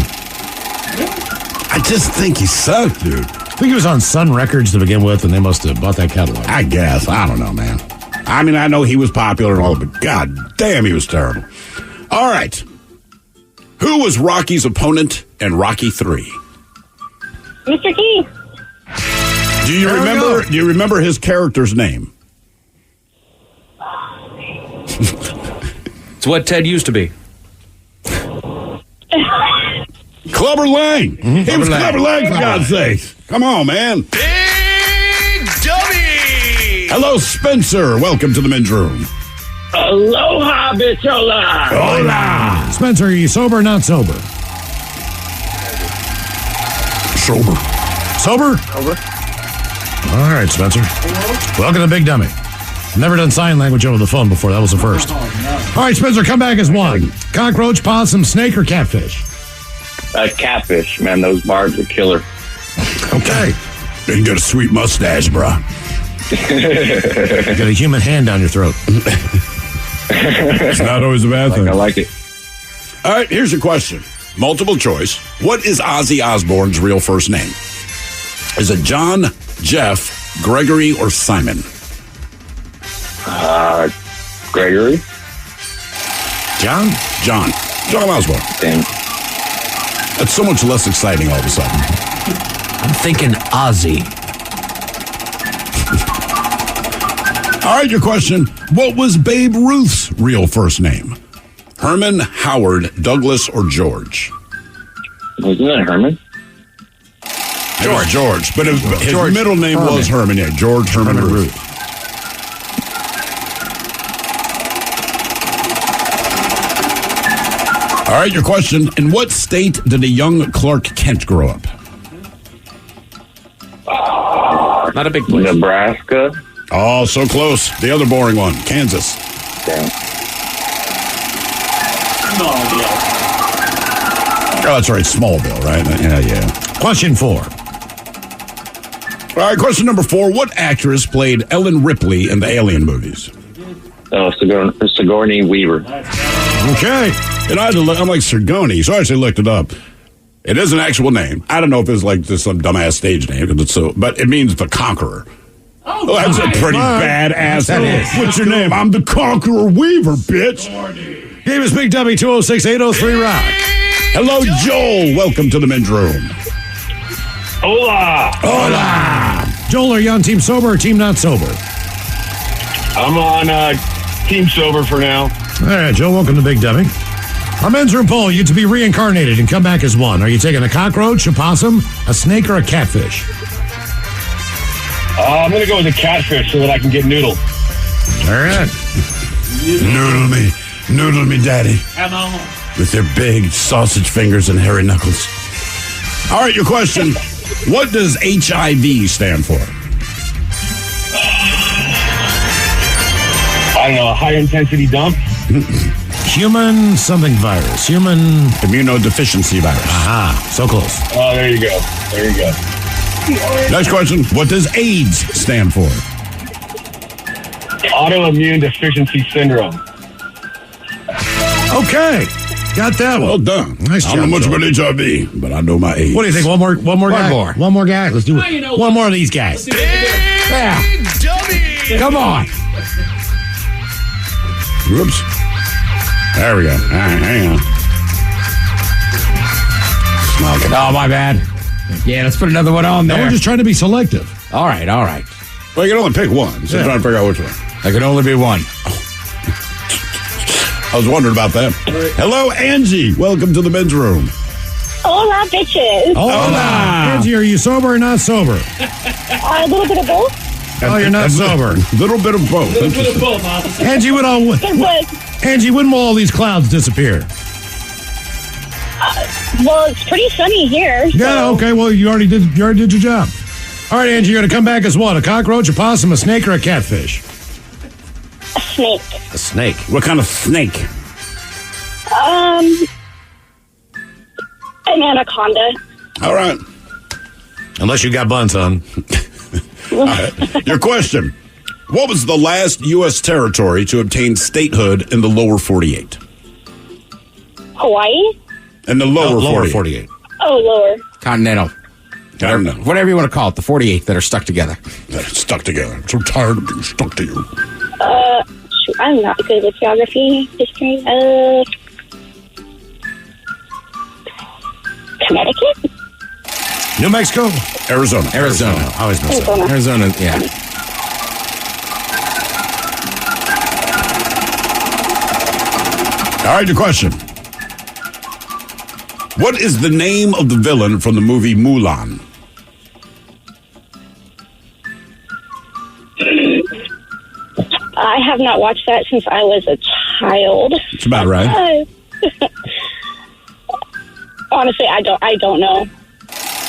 I just think he sucked, dude. I think he was on Sun Records to begin with, and they must have bought that catalog. I guess. I don't know, man. I mean, I know he was popular and all, but god damn, he was terrible. All right. Who was Rocky's opponent in Rocky 3? Mr. Key. Do you remember his character's name? It's what Ted used to be. Clubber Lang. He was Clubber Lang, for God's sake. Come on, man. Big Dummy! Hello, Spencer. Welcome to the men's room. Aloha, bichola. Hola. Spencer, are you sober or not sober? Sober. Sober? Over. All right, Spencer. Welcome to Big Dummy. Never done sign language over the phone before. That was the first. All right, Spencer, come back as one. Cockroach, possum, snake, or catfish? Catfish, man. Those barbs are killer. Okay. You got a sweet mustache, bro. You got a human hand down your throat. It's not always a bad thing. I like it. All right, here's your question. Multiple choice. What is Ozzy Osbourne's real first name? Is it John, Jeff, Gregory, or Simon? Gregory. John Osbourne. Damn. That's so much less exciting all of a sudden. I'm thinking Ozzy. All right, your question. What was Babe Ruth's real first name? Herman, Howard, Douglas, or George? Wasn't that Herman? George. But his middle name was Herman. Yeah, George Herman Ruth. All right, your question. In what state did a young Clark Kent grow up? Not a big place. Nebraska. Oh, so close. The other boring one, Kansas. Damn. Oh, that's right, Smallville, right? Yeah. Question 4. All right, question number 4. What actress played Ellen Ripley in the Alien movies? Oh, Sigourney Weaver. Okay. And I had to look, I'm like, Sigourney, so I actually looked it up. It is an actual name. I don't know if it's like just some dumbass stage name, but it means the Conqueror. Oh, that's a pretty badass. That is. What's your name? I'm the Conqueror Weaver, bitch. Game is Big Dummy 206-803-ROCK. Hello, Joel. Welcome to the men's room. Hola. Joel, are you on Team Sober or Team Not Sober? I'm on Team Sober for now. All right, Joel, welcome to Big Dummy. Our men's room poll, you to be reincarnated and come back as one. Are you taking a cockroach, a possum, a snake, or a catfish? I'm going to go with a catfish so that I can get noodled. All right. Noodle me, daddy. With their big sausage fingers and hairy knuckles. All right, your question. What does HIV stand for? I don't know, a high intensity dump? Human something virus. Human immunodeficiency virus. Aha, so close. Oh, there you go. Next question. What does AIDS stand for? Autoimmune deficiency syndrome. Okay. Got that one. Well done. Nice I job, don't know much Joel. about HIV, but I know my AIDS. What do you think? One more guy? more. One more guy? Let's do it. you know one what? more of these guys. Yeah. Come on. Whoops. There we go. All right, hang on. Oh, my bad. Yeah, let's put another one on No, there. we're just trying to be selective. All right. Well, you can only pick one, so Yeah. trying to figure out which one. There can only be one. I was wondering about that. Hello, Angie. Welcome to the men's room. Hola, bitches. Hola. Angie, are you sober or not sober? A little bit of both. Oh, you're not sober. Little bit of both. Angie, Angie, when will all these clouds disappear? Well, it's pretty sunny here. So. Yeah, okay. Well, you already did your job. All right, Angie, you're going to come back as what? A cockroach, a possum, a snake, or a catfish? A snake. A snake. What kind of snake? An anaconda. All right. Unless you got buns on. All right. Your question. What was the last U.S. territory to obtain statehood in the lower 48? Hawaii? In the lower 48. Oh, lower. Continental. Whatever you want to call it. The 48 that are stuck together. Stuck together. I'm so tired of being stuck to you. Shoot, I'm not good with geography, history. Connecticut? New Mexico? Arizona. I always mess up. Arizona, yeah. All right, your question. What is the name of the villain from the movie Mulan? I have not watched that since I was a child. It's about right. Honestly, I don't know.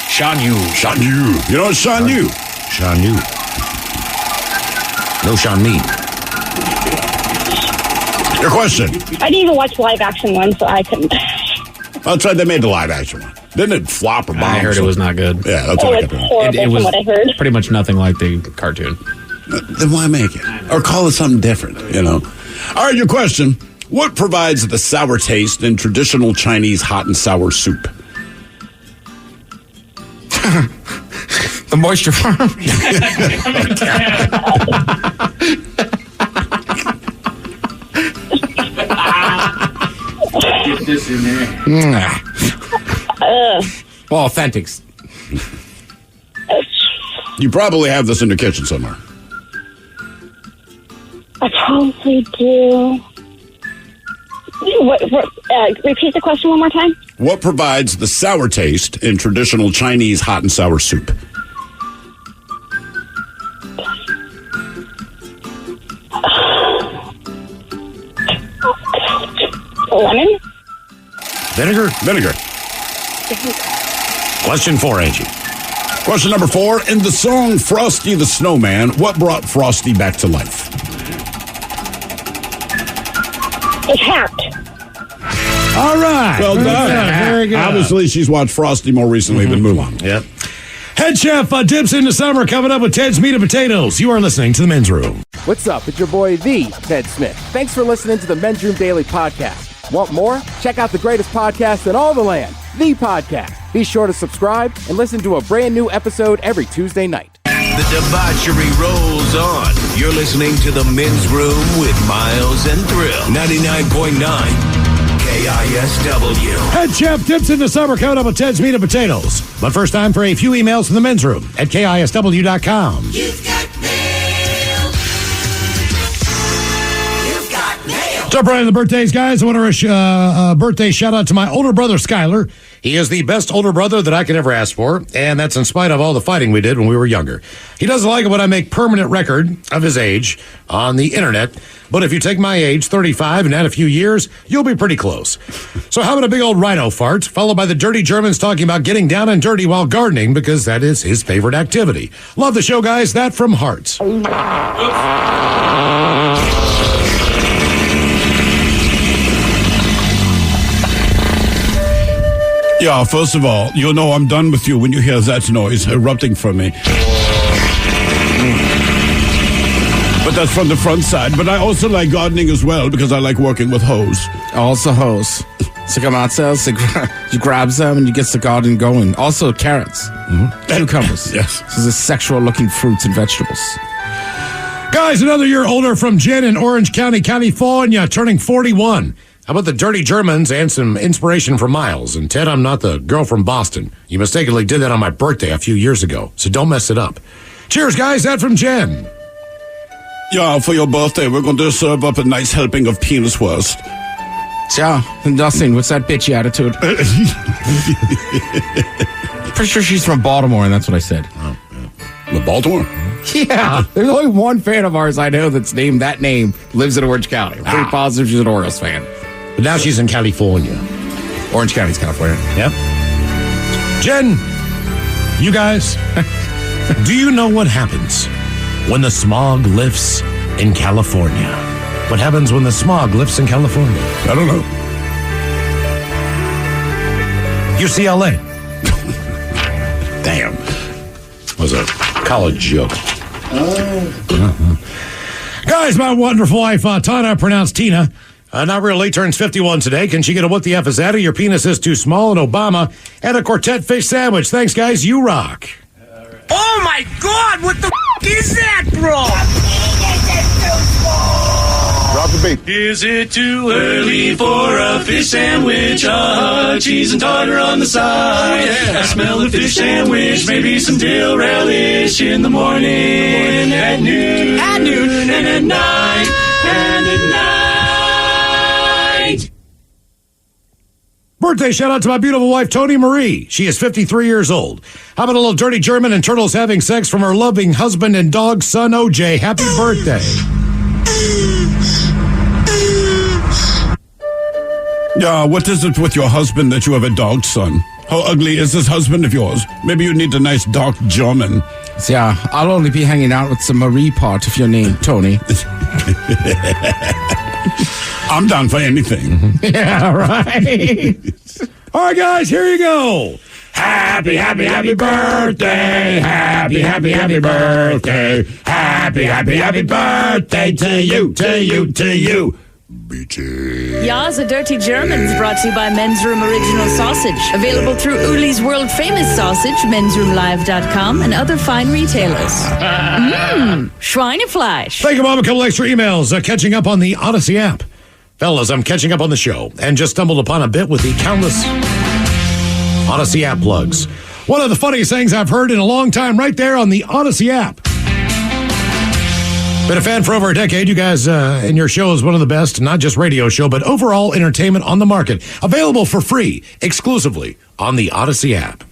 Shan Yu. You know what Shan Yu? Shan Yu. No Shan Me. Your question. I didn't even watch live action one, so I couldn't. That's right, they made the live action one. Didn't it flop or bomb? I heard it was not good. Yeah, that's what I kept hearing. Horrible It was from what I heard. pretty much nothing like the cartoon. Then why make it? Or call it something different, you know? All right, your question. What provides the sour taste in traditional Chinese hot and sour soup? The moisture farm. Get this in there. Well, authentics. You probably have this in the kitchen somewhere. I probably do. Repeat the question one more time. What provides the sour taste in traditional Chinese hot and sour soup? Lemon? Vinegar. Question 4, Angie. Question number 4. In the song Frosty the Snowman, what brought Frosty back to life? A hat. All right. Well done. Very good. Obviously, she's watched Frosty more recently than Mulan. Yep. Head Chef dips into summer coming up with Ted's Meat and Potatoes. You are listening to The Men's Room. What's up? It's your boy, the Ted Smith. Thanks for listening to the Men's Room Daily Podcast. Want more? Check out the greatest podcast in all the land, The Podcast. Be sure to subscribe and listen to a brand new episode every Tuesday night. The debauchery rolls on. You're listening to The Men's Room with Miles and Thrill. 99.9 KISW. Head Chef dips into summer coming up with Ted's Meat and Potatoes. But first time for a few emails from The Men's Room at KISW.com. You've got mail. You've got mail. What's up, Brian? The birthdays, guys. I want to wish a birthday shout out to my older brother, Skyler. He is the best older brother that I could ever ask for, and that's in spite of all the fighting we did when we were younger. He doesn't like it when I make permanent record of his age on the internet, but if you take my age, 35, and add a few years, you'll be pretty close. So how about a big old rhino fart, followed by the dirty Germans talking about getting down and dirty while gardening, because that is his favorite activity. Love the show, guys. That from Hearts. Yeah, first of all, you know I'm done with you when you hear that noise erupting from me. But that's from the front side. But I also like gardening as well because I like working with hose. Also hose. So come outside, so you grab them and you get the garden going. Also carrots. Cucumbers. Yes. This is a sexual-looking fruits and vegetables. Guys, another year older from Jen in Orange County, California, turning 41. How about the dirty Germans and some inspiration from Miles? And Ted, I'm not the girl from Boston. You mistakenly did that on my birthday a few years ago, so don't mess it up. Cheers, guys. That from Jen. Yeah, for your birthday, we're going to serve up a nice helping of penis wurst. Yeah, nothing. What's that bitchy attitude? Pretty sure she's from Baltimore, and that's what I said. Oh, yeah. The Baltimore? Yeah. There's only one fan of ours I know that's named that name, lives in Orange County. I'm pretty positive she's an Orioles fan. But now she's in California. Orange County's California. Yep. Jen, you guys, do you know what happens when the smog lifts in California? What happens when the smog lifts in California? I don't know. UCLA. Damn. Was a college joke. Guys, my wonderful wife, Tana, pronounced Tina, not really, turns 51 today. Can she get a what the F is that? Or your penis is too small, and Obama, and a quartet fish sandwich. Thanks, guys. You rock. Oh my God! What the is that, bro? Drop the beat. Is it too early for a fish sandwich? Cheese and tartar on the side. I smell the fish sandwich, maybe some dill relish in the morning, at noon, and at night, and at night. Birthday shout out to my beautiful wife, Tony Marie. She is 53 years old. How about a little dirty German and turtles having sex from her loving husband and dog son, OJ? Happy birthday. Yeah, what is it with your husband that you have a dog son? How ugly is this husband of yours? Maybe you need a nice dark German. Yeah, I'll only be hanging out with some Marie part if you're named Tony. I'm down for anything. Yeah, right. All right, guys, here you go. Happy, happy, happy birthday. Happy, happy, happy birthday. Happy, happy, happy birthday to you, to you, to you. Ya's a Dirty Germans brought to you by Men's Room Original Sausage. Available through Uli's World Famous Sausage, mensroomlive.com, and other fine retailers. Schweinefleisch. Thank you, Mom. A couple extra emails. Catching up on the Odyssey app. Fellas, I'm catching up on the show and just stumbled upon a bit with the countless Odyssey app plugs. One of the funniest things I've heard in a long time right there on the Odyssey app. Been a fan for over a decade. You guys and your show is one of the best, not just radio show, but overall entertainment on the market. Available for free, exclusively on the Odyssey app.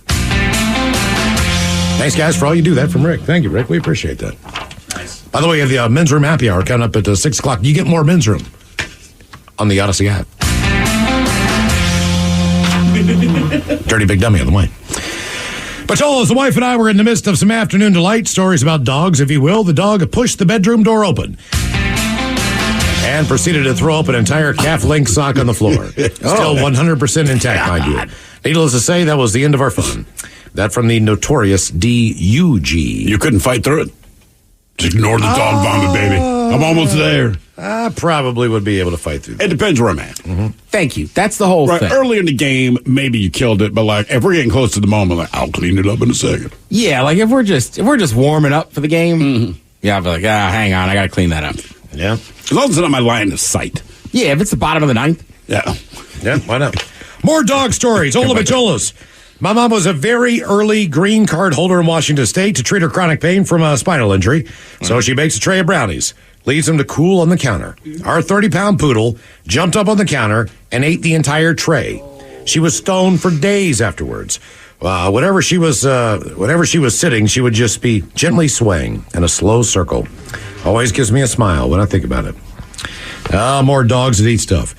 Thanks, guys, for all you do. That from Rick. Thank you, Rick. We appreciate that. Nice. By the way, you have the Men's Room Happy Hour coming up at 6 o'clock. You get more Men's Room on the Odyssey app. Dirty Big Dummy on the way. Pacholas, the wife and I were in the midst of some afternoon delight, stories about dogs, if you will. The dog pushed the bedroom door open and proceeded to throw up an entire calf link sock on the floor. Still 100% intact, mind you. Needless to say, that was the end of our fun. That from the notorious D.U.G. You couldn't fight through it? Just ignore the dog vomit, baby. I'm almost there. I probably would be able to fight through that. It depends where I'm at. Mm-hmm. Thank you. That's the whole thing. Early in the game, maybe you killed it, but like if we're getting close to the moment, like I'll clean it up in a second. Yeah, like if we're just warming up for the game, yeah, I'll be like, hang on, I got to clean that up. Yeah. As long as it's not my line of sight. Yeah, if it's the bottom of the ninth. Yeah. Yeah, why not? More dog stories. Ola Bacholas. My mom was a very early green card holder in Washington State to treat her chronic pain from a spinal injury. So she bakes a tray of brownies, leaves them to cool on the counter. Our 30-pound poodle jumped up on the counter and ate the entire tray. She was stoned for days afterwards. Whenever she was sitting, she would just be gently swaying in a slow circle. Always gives me a smile when I think about it. More dogs that eat stuff.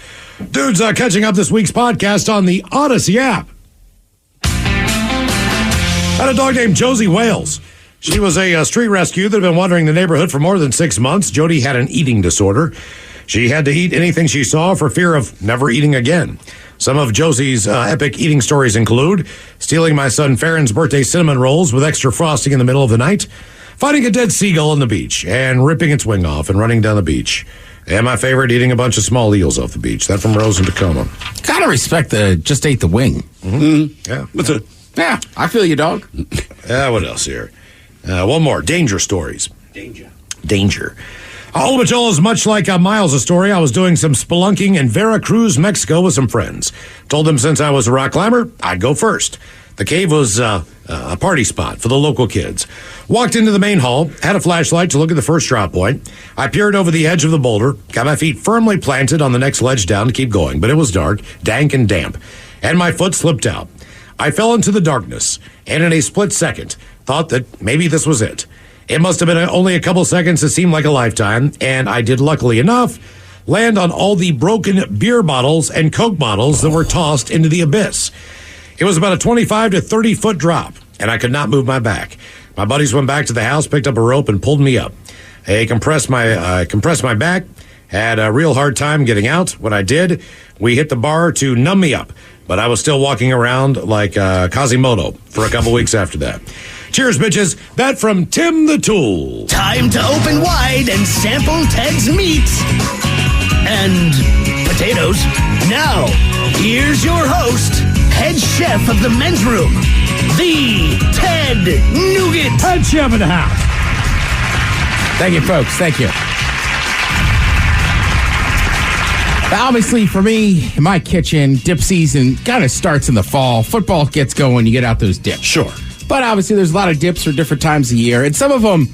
Dudes, catching up this week's podcast on the Odyssey app. Had a dog named Josie Wales. She was a street rescue that had been wandering the neighborhood for more than 6 months. Jody had an eating disorder. She had to eat anything she saw for fear of never eating again. Some of Josie's epic eating stories include stealing my son Farron's birthday cinnamon rolls with extra frosting in the middle of the night, finding a dead seagull on the beach and ripping its wing off and running down the beach, and my favorite, eating a bunch of small eels off the beach. That from Rose in Tacoma. Gotta respect the just ate the wing. Mm-hmm. Yeah. That's it. Yeah, I feel you, dog. What else here? One more. Danger stories. Danger. All of is much like Miles' story. I was doing some spelunking in Veracruz, Mexico with some friends. Told them since I was a rock climber, I'd go first. The cave was a party spot for the local kids. Walked into the main hall, had a flashlight to look at the first drop point. I peered over the edge of the boulder, got my feet firmly planted on the next ledge down to keep going, but it was dark, dank, and damp, and my foot slipped out. I fell into the darkness, and in a split second, thought that maybe this was it. It must have been only a couple seconds that seemed like a lifetime, and I did, luckily enough, land on all the broken beer bottles and Coke bottles that were tossed into the abyss. It was about a 25 to 30-foot drop, and I could not move my back. My buddies went back to the house, picked up a rope, and pulled me up. I compressed my back, had a real hard time getting out. When I did, we hit the bar to numb me up, but I was still walking around like Quasimodo for a couple weeks after that. Cheers, bitches. That from Tim the Tool. Time to open wide and sample Ted's meat and potatoes. Now, here's your host, head chef of the men's room, the Ted Nugent. Head chef of the house. Thank you, folks. Thank you. Obviously, for me, in my kitchen, dip season kind of starts in the fall. Football gets going, you get out those dips. Sure. But obviously, there's a lot of dips for different times of year, and some of them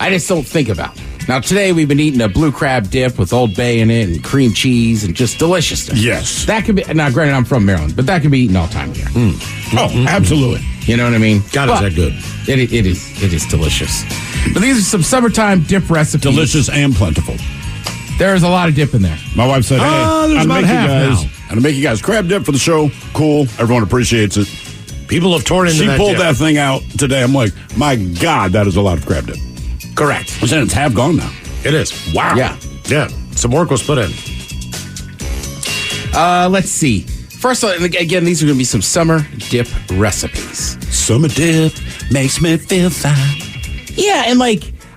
I just don't think about. Now, today we've been eating a blue crab dip with Old Bay in it and cream cheese and just deliciousness. Yes. That could be, now granted, I'm from Maryland, but that can be eaten all time of year. Oh, absolutely. You know what I mean? God, is that good? It is delicious. But these are some summertime dip recipes. Delicious and plentiful. There's a lot of dip in there. My wife said, hey, there's about half now. I'm going to make you guys crab dip for the show. Cool. Everyone appreciates it. People have torn into She that pulled dip. that thing out today. I'm like, my God, that is a lot of crab dip. Correct. And it's half gone now. It is. Wow. Yeah. Yeah. Some work was put in. Let's see. First, again, these are going to be some summer dip recipes. Summer dip makes me feel fine. Yeah, and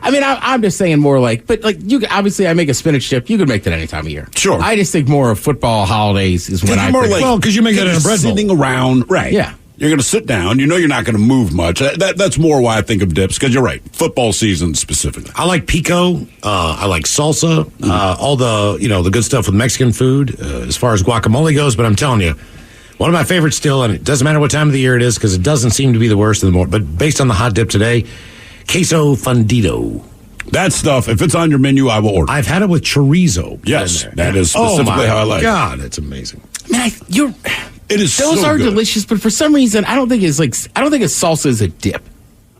I'm just saying more but you obviously I make a spinach dip. You could make that any time of year. Sure. I just think more of football holidays is when I more bring because you make that in a bread bowl. Sitting around, right? Yeah. You're going to sit down. You know you're not going to move much. That's more why I think of dips, because you're right. Football season specifically. I like pico. I like salsa. All the good stuff with Mexican food as far as guacamole goes. But I'm telling you, one of my favorites still, and it doesn't matter what time of the year it is because it doesn't seem to be the worst of the morning. But based on the hot dip today, queso fundido. That stuff, if it's on your menu, I will order. I've had it with chorizo. Yes, that is specifically how I like it. Oh, my God, it's amazing. Man, it is those so are good. delicious, but for some reason, I don't think a salsa is a dip.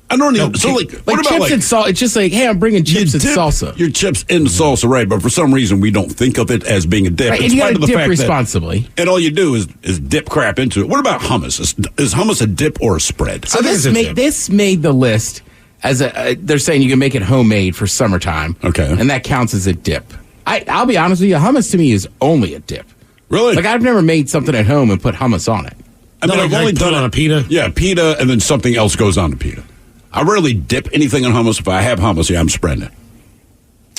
I don't know. No, So, what about chips and salsa? It's just hey, I'm bringing chips and salsa. Your chips in salsa, right? But for some reason, we don't think of it as being a dip. Right, in and you spite got of to the dip fact responsibly. And all you do is dip crap into it. What about hummus? Is hummus a dip or a spread? So this made the list as they're saying you can make it homemade for summertime. Okay, and that counts as a dip. I'll be honest with you, hummus to me is only a dip. Really? I've never made something at home and put hummus on it. I've only done it on a pita. Yeah, pita, and then something else goes on the pita. I rarely dip anything in hummus. If I have hummus, I'm spreading it.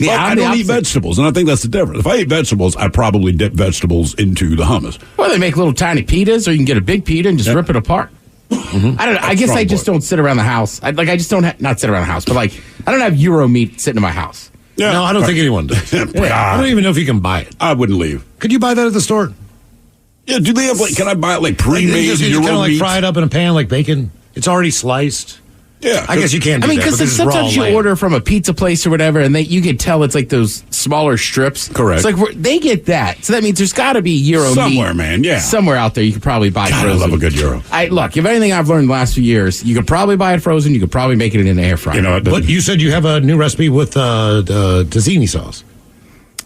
Yeah, I don't eat vegetables, and I think that's the difference. If I eat vegetables, I probably dip vegetables into the hummus. Well, they make little tiny pitas, or you can get a big pita and just rip it apart. Mm-hmm. I don't know. I guess I just don't sit around the house. I just don't not sit around the house, but I don't have Euro meat sitting in my house. Yeah, no, I don't think anyone does. I don't even know if you can buy it. I wouldn't leave. Could you buy that at the store? Yeah, do they have can I buy it pre-made you Euro kind of meat? fry it up in a pan like bacon? It's already sliced. Yeah, I guess you can't do that. Because sometimes you order from a pizza place or whatever, and you can tell it's those smaller strips. Correct. It's they get that. So that means there's got to be Euro meat. Somewhere, man, yeah. Somewhere out there you could probably buy frozen. I love a good Euro. Look, if anything I've learned in the last few years, you could probably buy it frozen. You could probably make it in an air fryer. You know, but you said you have a new recipe with tzatziki sauce.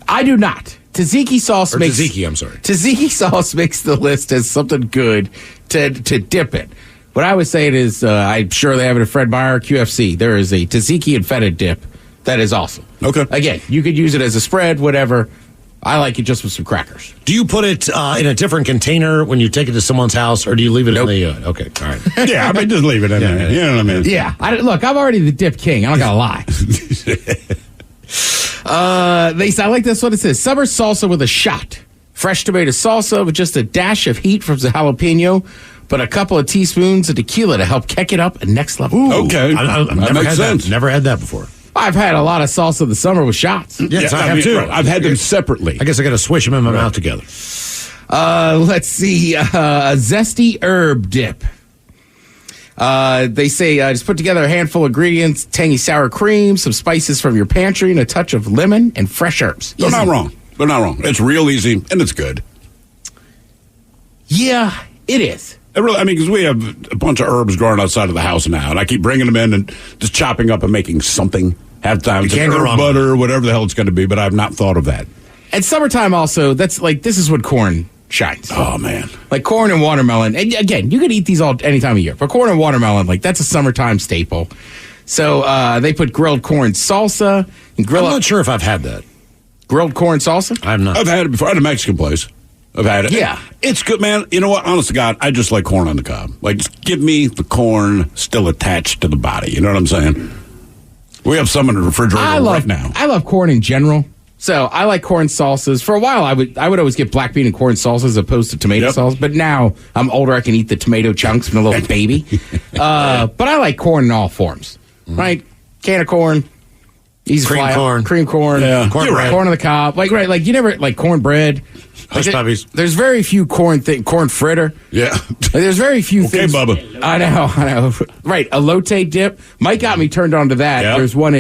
I do not. Tzatziki sauce makes... Tzatziki sauce makes the list as something good to dip it. What I was saying is, I'm sure they have it at Fred Meyer QFC. There is a tzatziki and feta dip that is awesome. Okay. Again, you could use it as a spread, whatever. I like it just with some crackers. Do you put it in a different container when you take it to someone's house, or do you leave it in the... okay, all right. Yeah, just leave it in there. You know what I mean? Yeah. Look, I'm already the dip king. I don't got to lie. I like this one. It says, summer salsa with a shot. Fresh tomato salsa with just a dash of heat from the jalapeno, but a couple of teaspoons of tequila to help kick it up a next level. Ooh, okay. I've never had that. Never had that before. I've had a lot of salsa in the summer with shots. Yes, I have too. Right. I've had them separately. I guess I got to swish them in my mouth together. Let's see. A zesty herb dip. They say just put together a handful of ingredients, tangy sour cream, some spices from your pantry, and a touch of lemon and fresh herbs. They're not wrong. They're not wrong. It's real easy, and it's good. Yeah, it is. Because we have a bunch of herbs growing outside of the house now, and I keep bringing them in and just chopping up and making something. Half the time, it's herb butter or whatever the hell it's going to be, but I've not thought of that. And summertime also, this is what corn shines. Oh, man. Like corn and watermelon. And again, you could eat these any time of year. But corn and watermelon, that's a summertime staple. So they put grilled corn salsa. And I'm not sure if I've had that. Grilled corn salsa? I've not. I've had it before. I had a Mexican place. I've had it. Yeah. It's good, man. You know what? Honest to God, I just like corn on the cob. Just give me the corn still attached to the body. You know what I'm saying? We have some in the refrigerator right now. I love corn in general. So I like corn salsas. For a while, I would always get black bean and corn salsa as opposed to tomato sauce. But now I'm older, I can eat the tomato chunks from a little baby. But I like corn in all forms, right? Can of corn, easy cream fly corn, cream corn, corn on the cob. You never like cornbread. Hush puppies. There's very few corn fritter. Yeah. There's very few things. Okay, Bubba. I know. Right. Elote dip. Mike got me turned on to that. Yep. There's one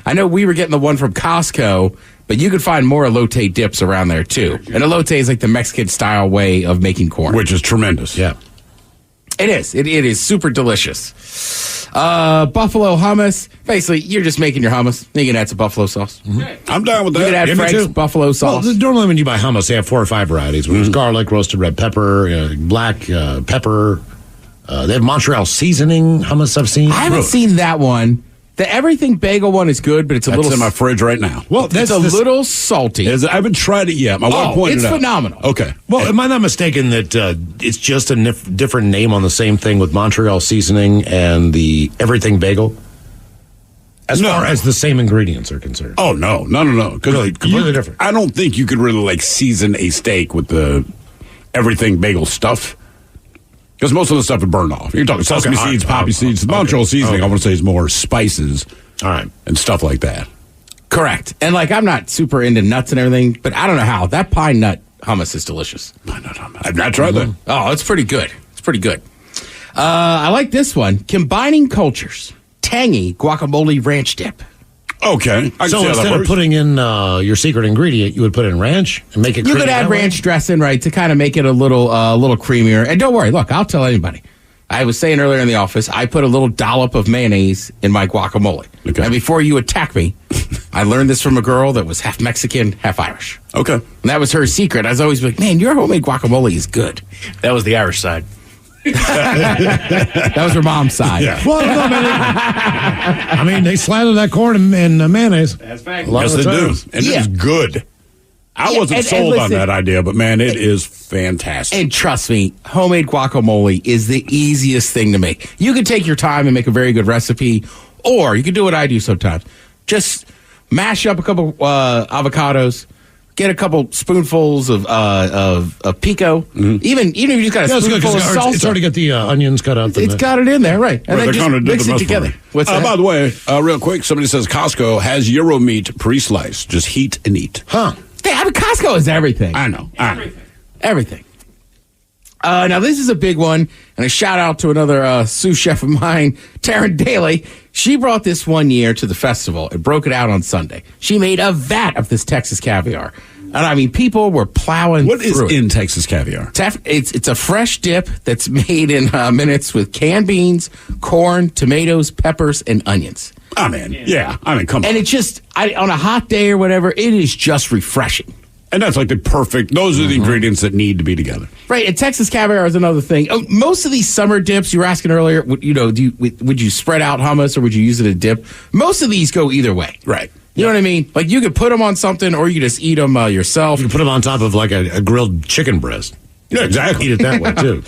I know we were getting the one from Costco, but you could find more elote dips around there too. And elote is like the Mexican style way of making corn. Which is tremendous. Yeah. It is. It is super delicious. Buffalo hummus. Basically, you're just making your hummus. You can add some buffalo sauce. Mm-hmm. I'm down with that. You can add Frank's buffalo sauce. Well, normally when you buy hummus, they have 4 or 5 varieties. There's garlic, roasted red pepper, black pepper. They have Montreal seasoning hummus I've seen. I haven't seen that one. The everything bagel one is good, but it's That's in my fridge right now. Well, it's a little salty. I haven't tried it yet. My wife pointed it's it out. phenomenal. Okay. Well, am I not mistaken that it's just a different name on the same thing with Montreal seasoning and the everything bagel? As far as the same ingredients are concerned. Oh, no. Really, completely different. I don't think you could really season a steak with the everything bagel stuff. Because most of the stuff would burn off. You're talking sesame seeds, poppy seeds. The Montreal seasoning, I want to say, is more spices and stuff like that. Correct. And I'm not super into nuts and everything, but I don't know how. That pine nut hummus is delicious. Pine nut hummus. I've not tried that. Oh, it's pretty good. It's pretty good. I like this one. Combining cultures. Tangy guacamole ranch dip. Okay. So instead of putting in your secret ingredient, you would put in ranch and make it creamy. You could add ranch dressing, right, to kind of make it a little creamier. And don't worry, look, I'll tell anybody. I was saying earlier in the office, I put a little dollop of mayonnaise in my guacamole. Okay. And before you attack me, I learned this from a girl that was half Mexican, half Irish. Okay. And that was her secret. I was always like, man, your homemade guacamole is good. That was the Irish side. That was her mom's side. Yeah. Well, I mean, they slather that corn in mayonnaise. That's fact. Yes, they do. And it is good. I wasn't sold on that idea, but man, it is fantastic. And trust me, homemade guacamole is the easiest thing to make. You can take your time and make a very good recipe, or you can do what I do sometimes. Just mash up a couple avocados, get a couple spoonfuls of pico. Mm-hmm. Even if you just got a spoonful of salsa. It's already got the onions cut out. It's got it in there, right. And then just mix it together. What's that? By the way, real quick, somebody says Costco has gyro meat pre-sliced. Just heat and eat. Huh. I mean, Costco is everything. I know. Everything. Now, this is a big one, and a shout-out to another sous chef of mine, Taryn Daly. She brought this one year to the festival and broke it out on Sunday. She made a vat of this Texas caviar. And, I mean, people were plowing What is through in Texas caviar? It's a fresh dip that's made in minutes with canned beans, corn, tomatoes, peppers, and onions. Oh, man. Yeah. I mean, come on. And it's just, on a hot day or whatever, it is just refreshing. And that's like those are the ingredients that need to be together. Right, and Texas caviar is another thing. Most of these summer dips, you were asking earlier, would you spread out hummus or would you use it as a dip? Most of these go either way. Right. You know what I mean? Like you could put them on something or you could just eat them yourself. You can put them on top of like a grilled chicken breast. Yeah, exactly. Eat it that way too.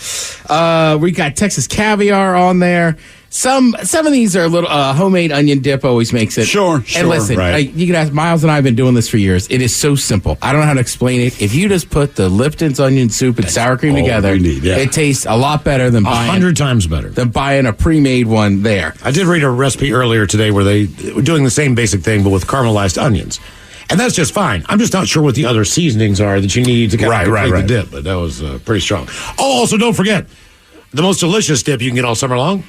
We got Texas caviar on there. Some of these are a little homemade onion dip always makes it. Sure. And listen, right. You can ask Miles and I have been doing this for years. It is so simple. I don't know how to explain it. If you just put the Lipton's onion soup and sour cream together, it tastes a lot better than 100 times better than buying a pre-made one there. I did read a recipe earlier today where they were doing the same basic thing but with caramelized onions. And that's just fine. I'm just not sure what the other seasonings are that you need to complete the dip, but that was pretty strong. Oh, also don't forget, the most delicious dip you can get all summer long,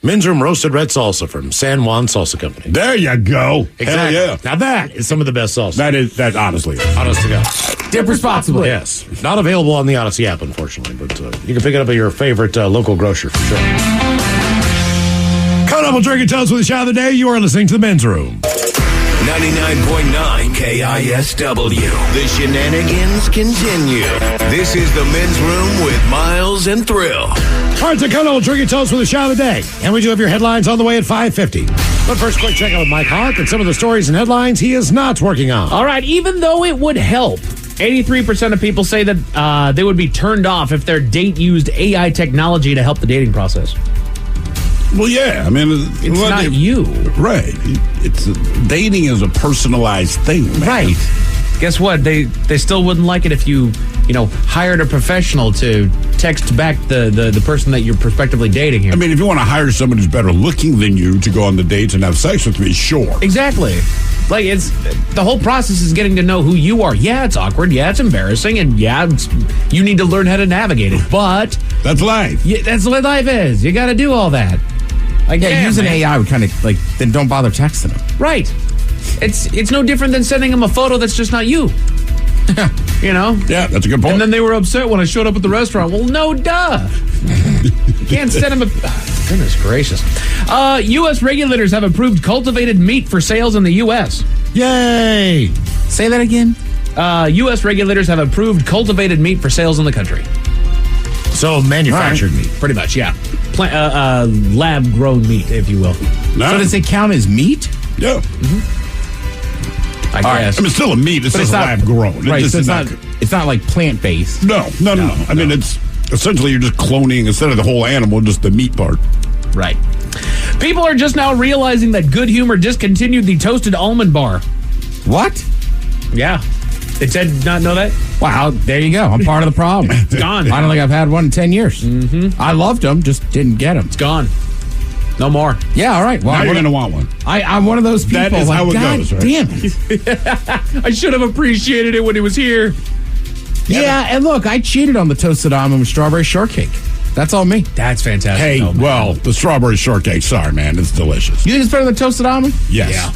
Men's Room Roasted Red Salsa from San Juan Salsa Company. There you go. Exactly. Hell yeah. Now that is some of the best salsa. That honestly is. Honest to God. Dip responsibly. Yes. Not available on the Odyssey app, unfortunately, but you can pick it up at your favorite local grocer for sure. Coming up, we'll drink and toast with the shot of the day. You are listening to The Men's Room. 99.9 KISW. The shenanigans continue. This is the Men's Room with Miles and Thrill. All right, so come on, we'll drink and toast with the shot of the day. And we do have your headlines on the way at 5:50. But first, quick check out with Mike Hawk and some of the stories and headlines he is not working on. All right, even though it would help, 83% of people say that they would be turned off if their date used AI technology to help the dating process. Well, yeah. I mean, it's not you. Right. Dating is a personalized thing, man. Right. Guess what? They still wouldn't like it if you hired a professional to text back the person that you're prospectively dating here. I mean, if you want to hire somebody who's better looking than you to go on the dates and have sex with me, sure. Exactly. Like, it's the whole process is getting to know who you are. Yeah, it's awkward. Yeah, it's embarrassing. And yeah, you need to learn how to navigate it. But that's life. Yeah, that's what life is. You got to do all that. Like, using AI would kind of then don't bother texting them. Right. It's no different than sending them a photo that's just not you. You know? Yeah, that's a good point. And then they were upset when I showed up at the restaurant. Well, no, duh. You can't send them a... Goodness gracious. U.S. regulators have approved cultivated meat for sales in the U.S. Yay! Say that again? U.S. regulators have approved cultivated meat for sales in the country. So manufactured meat. Pretty much, yeah. Lab-grown meat, if you will. No. So does it count as meat? Yeah. I guess. I mean, it's still a meat. It's But just lab grown. Right, It so just it's not like plant-based. No. I mean, it's essentially you're just cloning instead of the whole animal, just the meat part. Right. People are just now realizing that Good Humor discontinued the toasted almond bar. What? Yeah. Did Ted not know that? Wow, there you go. I'm part of the problem. It's gone. I don't think I've had one in 10 years. Mm-hmm. I loved them, just didn't get them. It's gone. No more. Yeah, all right. Well, Now you're going to want one. I'm one of those people. That is how it God goes, right? Damn it. I should have appreciated it when he was here. Yeah, and look, I cheated on the toasted almond with strawberry shortcake. That's all me. That's fantastic. Hey, though, man. well, the strawberry shortcake, sorry, man, it's delicious. You think it's better than toasted almond? Yes. Yeah.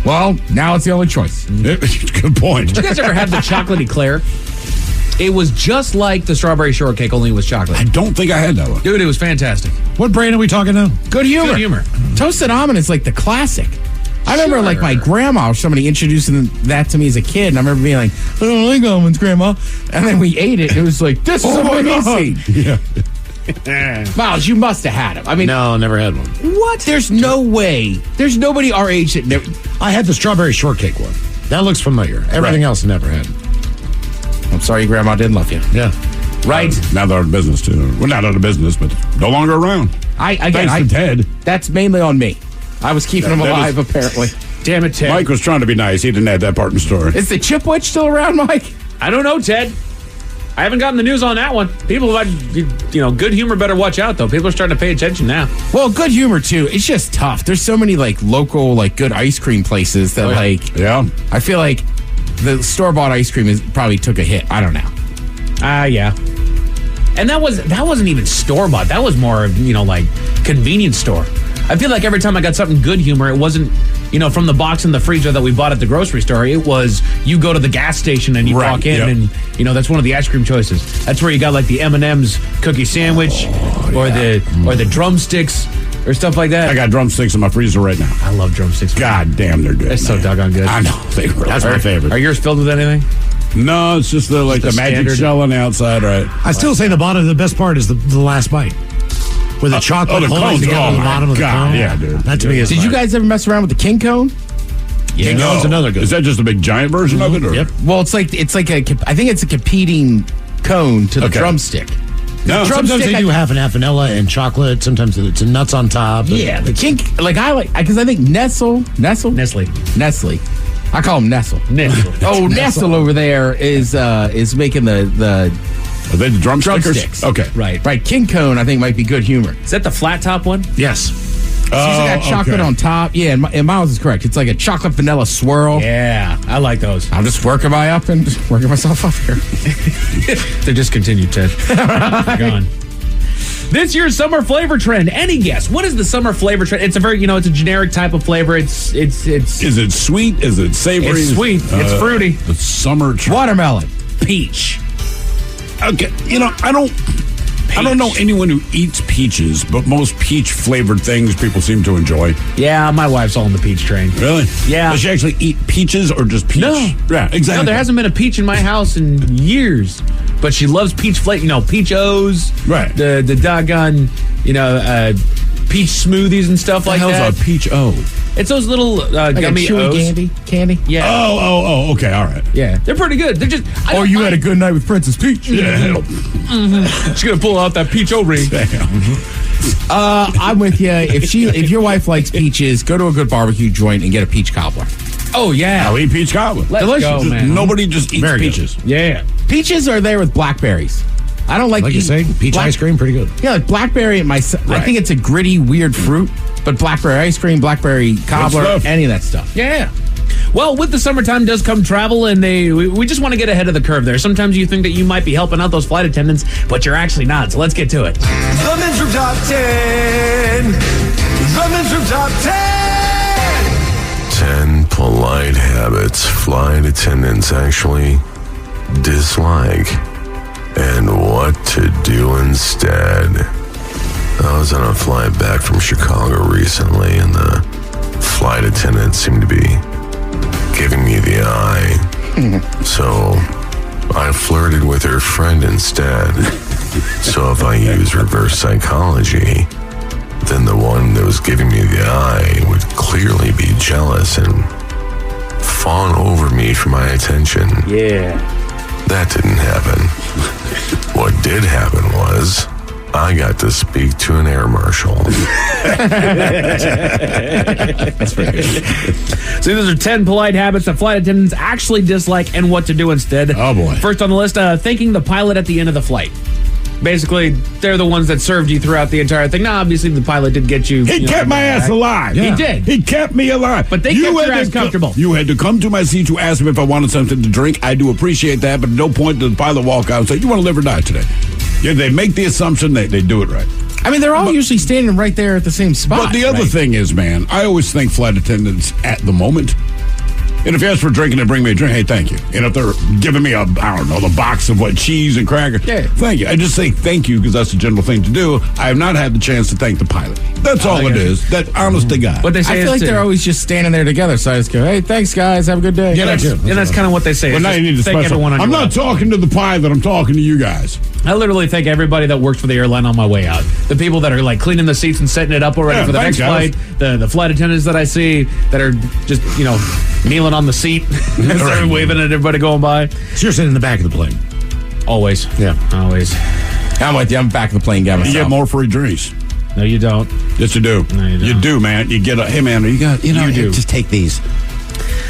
Well, now it's the only choice. Good point. Did you guys ever have the chocolate eclair? It was just like the strawberry shortcake, only it was chocolate. I don't think I had that one. Dude, it was fantastic. What brand are we talking now? Good humor. Good humor. Toasted almond is like the classic. I remember like my grandma or somebody introducing that to me as a kid, and I remember being like, I don't like almonds, Grandma. And then we ate it, and it was like, this is amazing. Yeah. Miles, you must have had them. I mean, No, never had one. what? There's no way. There's nobody our age that never. I had the strawberry shortcake one. That looks familiar. Everything else I never had. I'm sorry, Grandma didn't love you. Yeah. Right? Now they're out of business, too. Well, not out of business, but no longer around. Thanks to Ted. That's mainly on me. I was keeping them alive, apparently. Damn it, Ted. Mike was trying to be nice. He didn't have that part in the story. Is the Chipwich still around, Mike? I don't know, Ted. I haven't gotten the news on that one. People, Good Humor better watch out, though. People are starting to pay attention now. Well, Good Humor, too. It's just tough. There's so many, like, local, like, good ice cream places that, Yeah. I feel like the store-bought ice cream probably took a hit. I don't know. Yeah. And that wasn't even store-bought. That was more of, like, convenience store. I feel like every time I got something Good Humor, it wasn't, from the box in the freezer that we bought at the grocery store. It was you go to the gas station and you walk in and, that's one of the ice cream choices. That's where you got like the M&M's cookie sandwich or the drumsticks or stuff like that. I got drumsticks in my freezer right now. I love drumsticks. God damn, they're good. They're so doggone good. I know. That's my favorite. Are yours filled with anything? No, it's just the magic standard shell on the outside, right? I still say the best part is the last bite. With the chocolate the holding cones. together Oh, the bottom my of the God. cone. Yeah, dude. That to me is Did you guys ever mess around with the King Cone? King Cone's another good. Is that just a big giant version of it? Or? Yep. Well, it's like I think it's a competing cone to the drumstick. No, sometimes they do half and half vanilla and chocolate. Sometimes it's nuts on top. Yeah, the King, because I think Nestle. I call him Nestle. Nestle over there is making the Are they the drumsticks? Okay. Right. King Cone, I think, might be Good Humor. Is that the flat top one? Yes. So it's got chocolate on top. Yeah, and Miles is correct. It's like a chocolate vanilla swirl. Yeah, I like those. I'm just working myself up here. They're discontinued, Ted. They're gone. This year's summer flavor trend. Any guess? What is the summer flavor trend? It's a very, it's a generic type of flavor. It's. Is it sweet? Is it savory? It's sweet. It's fruity. The summer trend. Watermelon. Peach. Okay, I don't know anyone who eats peaches, but most peach flavored things people seem to enjoy. Yeah, my wife's all on the peach train. Really? Yeah. Does she actually eat peaches or just peach? No. Yeah, exactly. No, there hasn't been a peach in my house in years. But she loves peach flavor, peach O's. Right. The doggone, peach smoothies and stuff like that. What the hell's a peach O? It's those little like gummy a chewy O's. candy. Yeah. Oh, okay, all right. Yeah, they're pretty good. They're just. You had a good night with Princess Peach. Yeah. She's gonna pull out that peach O-ring. I'm with you. If your wife likes peaches, go to a good barbecue joint and get a peach cobbler. Oh yeah, I'll eat peach cobbler. Let's Delicious. go, man. Nobody just eats peaches. Yeah, peaches are there with blackberries. I don't like you say, peach ice cream, pretty good. Yeah, like blackberry. I think it's a gritty, weird fruit, but blackberry ice cream, blackberry cobbler, any of that stuff. Yeah. Well, with the summertime does come travel, and we just want to get ahead of the curve there. Sometimes you think that you might be helping out those flight attendants, but you're actually not. So let's get to it. The Men's Room Top 10. The Men's Room Top 10. 10 polite habits flight attendants actually dislike, and what to do instead. I was on a flight back from Chicago recently, and the flight attendant seemed to be giving me the eye. So I flirted with her friend instead. So if I use reverse psychology, then the one that was giving me the eye would clearly be jealous and fawn over me for my attention. Yeah. That didn't happen. What did happen was I got to speak to an air marshal. That's pretty good. So those are 10 polite habits that flight attendants actually dislike and what to do instead. Oh, boy. First on the list, thanking the pilot at the end of the flight. Basically, they're the ones that served you throughout the entire thing. Now, obviously, the pilot did get you. He kept my ass alive. He did. He kept me alive. But they kept your ass comfortable. You had to come to my seat to ask me if I wanted something to drink. I do appreciate that, but at no point did the pilot walk out and say, "You want to live or die today?" Yeah, they make the assumption they do it right. I mean, they're all usually standing right there at the same spot. But the other thing is, man, I always thank flight attendants at the moment. And if you ask for a drink and they bring me a drink, hey, thank you. And if they're giving me the box of cheese and crackers, thank you. I just say thank you because that's the general thing to do. I have not had the chance to thank the pilot. That's all it is. That honest to God. What they say I feel like they're always just standing there together. So I just go, hey, thanks, guys. Have a good day. Yeah, that's kind of what they say. But now you need to thank everyone on I'm your not way. talking to the pilot. I'm talking to you guys. I literally thank everybody that works for the airline on my way out. The people that are cleaning the seats and setting it up already for the next flight. The flight attendants that I see that are just kneeling on the seat, waving at everybody going by. So you're sitting in the back of the plane. Always. Yeah. Always. I'm with you. I'm back in the plane guy myself. You get more free drinks. No, you don't. Yes, you do. No, you don't. You do, man. You get hey, man, you do. Just take these.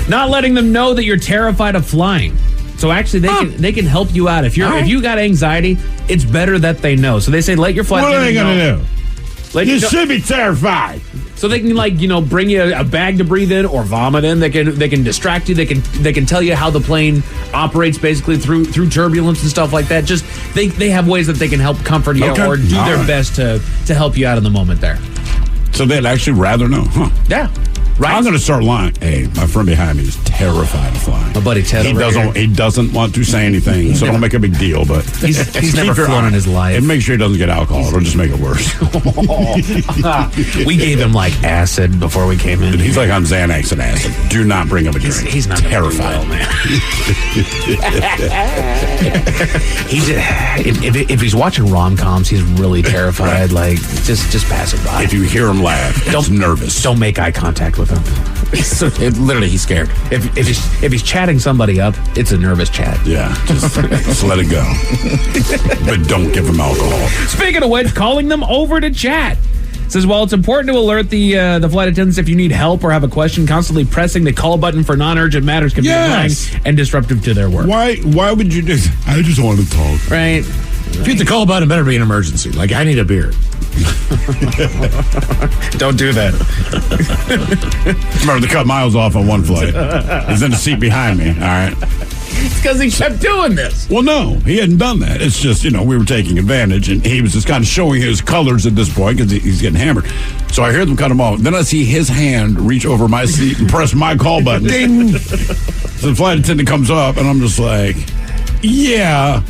Not letting them know that you're terrified of flying. So actually, they can help you out. If you got anxiety, it's better that they know. So they say, let your flight What are they attendant going to do? You should be terrified. So they can bring you a bag to breathe in or vomit in. They can distract you. They can tell you how the plane operates basically through turbulence and stuff like that. Just they have ways that they can help comfort you or do their best to help you out in the moment there. So they'd actually rather know, huh? Yeah. Right. I'm going to start lying. Hey, my friend behind me is terrified of flying. My buddy Ted. He doesn't want to say anything, so don't make a big deal. But he's never flown in his life. And make sure he doesn't get alcohol. It'll just make it worse. We gave him acid before we came in. He's on Xanax and acid. Do not bring him a drink. He's not terrified, man. If he's watching rom-coms, he's really terrified. Right. Just pass it by. If you hear him laugh, he's nervous. Don't make eye contact with him. Literally, he's scared. If he's chatting somebody up, it's a nervous chat. Yeah, just let it go. But don't give him alcohol. Speaking of which, calling them over to chat. Says, while it's important to alert the flight attendants if you need help or have a question, constantly pressing the call button for non-urgent matters can be annoying and disruptive to their work. Why would you do that? I just want to talk. Right. If you hit the call button, it better be an emergency. I need a beer. Don't do that. Remember, they cut Miles off on one flight. He's in the seat behind me, all right? It's because he kept doing this. Well, no, he hadn't done that. It's just, we were taking advantage, and he was just kind of showing his colors at this point because he's getting hammered. So I hear them cut him off. Then I see his hand reach over my seat and press my call button. Ding! So the flight attendant comes up, and I'm just like, yeah,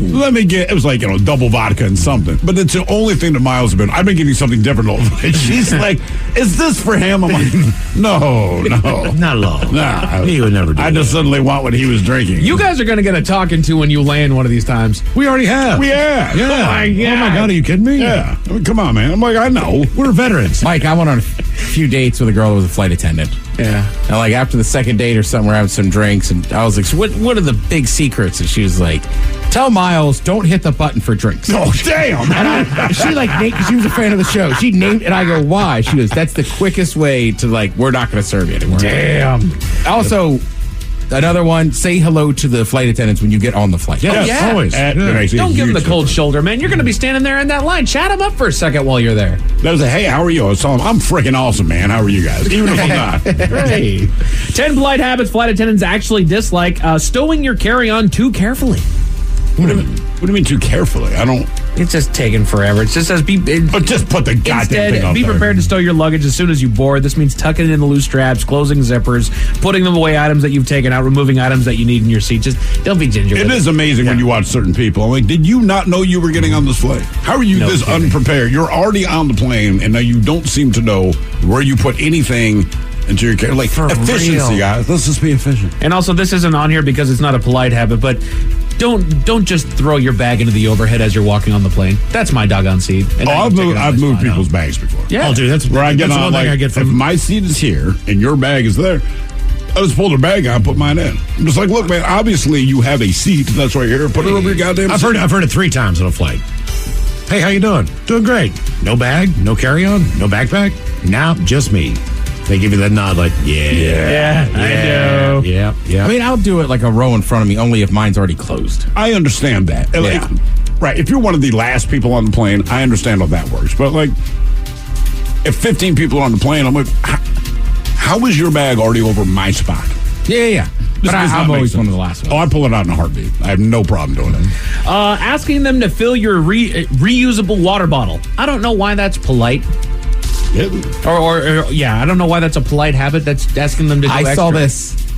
let me get, it was double vodka and something. But it's the only thing that Miles has been. I've been getting something different all the way. She's like, is this for him? I'm like, no. Not at all. Nah. He would never do I just suddenly want what he was drinking. You guys are going to get a talking to when you land one of these times. We already have. We have. Yeah. Oh, my God. Oh, my God. Are you kidding me? Yeah. I mean, come on, man. I'm like, I know. We're veterans. Mike, I went on a few dates with a girl that was a flight attendant. Yeah. And after the second date or something, we're having some drinks, and I was like, so what are the big secrets? And she was like, tell Miles, don't hit the button for drinks. Oh, damn. And she was a fan of the show. She named, and I go, why? She goes, that's the quickest way to we're not going to serve you anymore. Damn. Also, another one, say hello to the flight attendants when you get on the flight. Yes, always. Don't give them the cold shoulder, man. You're going to be standing there in that line. Chat them up for a second while you're there. That was hey, how are you? I was telling them, I'm freaking awesome, man. How are you guys? Even if I'm not. Hey. 10 polite habits flight attendants actually dislike. Stowing your carry-on too carefully. What do you mean too carefully? I don't... It's just taking forever. It just says But just put the goddamn thing up be there. prepared to stow your luggage as soon as you board. This means tucking in the loose straps, closing zippers, putting them away items that you've taken out, removing items that you need in your seat. Just don't be ginger. It is amazing when you watch certain people. I'm like, did you not know you were getting on this flight? How are you this unprepared? You're already on the plane, and now you don't seem to know where you put anything into your carry. For efficiency, real. guys. Let's just be efficient. And also, this isn't on here because it's not a polite habit, but don't just throw your bag into the overhead as you're walking on the plane. That's my doggone seat. And I've moved people's bags before. Yeah. Oh, dude, that's where I get that's on. one thing I get from if my seat is here and your bag is there, I just pull the bag out and put mine in. I'm just like, look, man, obviously you have a seat. That's why you're here. Put it over your goddamn seat. I've heard it 3 times on a flight. Hey, how you doing? Doing great. No bag, no carry-on, no backpack? Nah, just me. They give you that nod like, I know. Yeah. I mean, I'll do it like a row in front of me, only if mine's already closed. I understand that. Yeah. Right. If you're one of the last people on the plane, I understand how that works. But, like, if 15 people are on the plane, I'm like, how is your bag already over my spot? Yeah. But I'm always one of the last ones. Oh, I pull it out in a heartbeat. I have no problem doing it. Asking them to fill your reusable water bottle. I don't know why that's polite. Yeah. Or I don't know why that's a polite habit. That's asking them to do extra.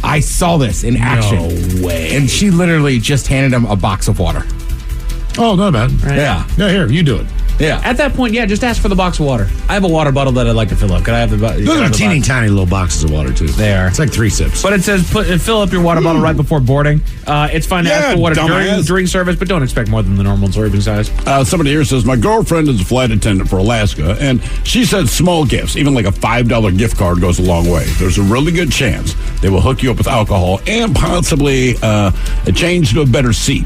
I saw this in action. No way. And she literally just handed him a box of water. Oh, not bad. Right. Yeah. Yeah, here, you do it. Yeah. At that point, just ask for the box of water. I have a water bottle that I'd like to fill up. Could I have the Those are teeny tiny little boxes of water, too. They are. It's like 3 sips. But it says fill up your water bottle right before boarding. It's fine to ask for water during service, but don't expect more than the normal serving size. Somebody here says, my girlfriend is a flight attendant for Alaska, and she said small gifts, even like a $5 gift card, goes a long way. There's a really good chance they will hook you up with alcohol and possibly a change to a better seat.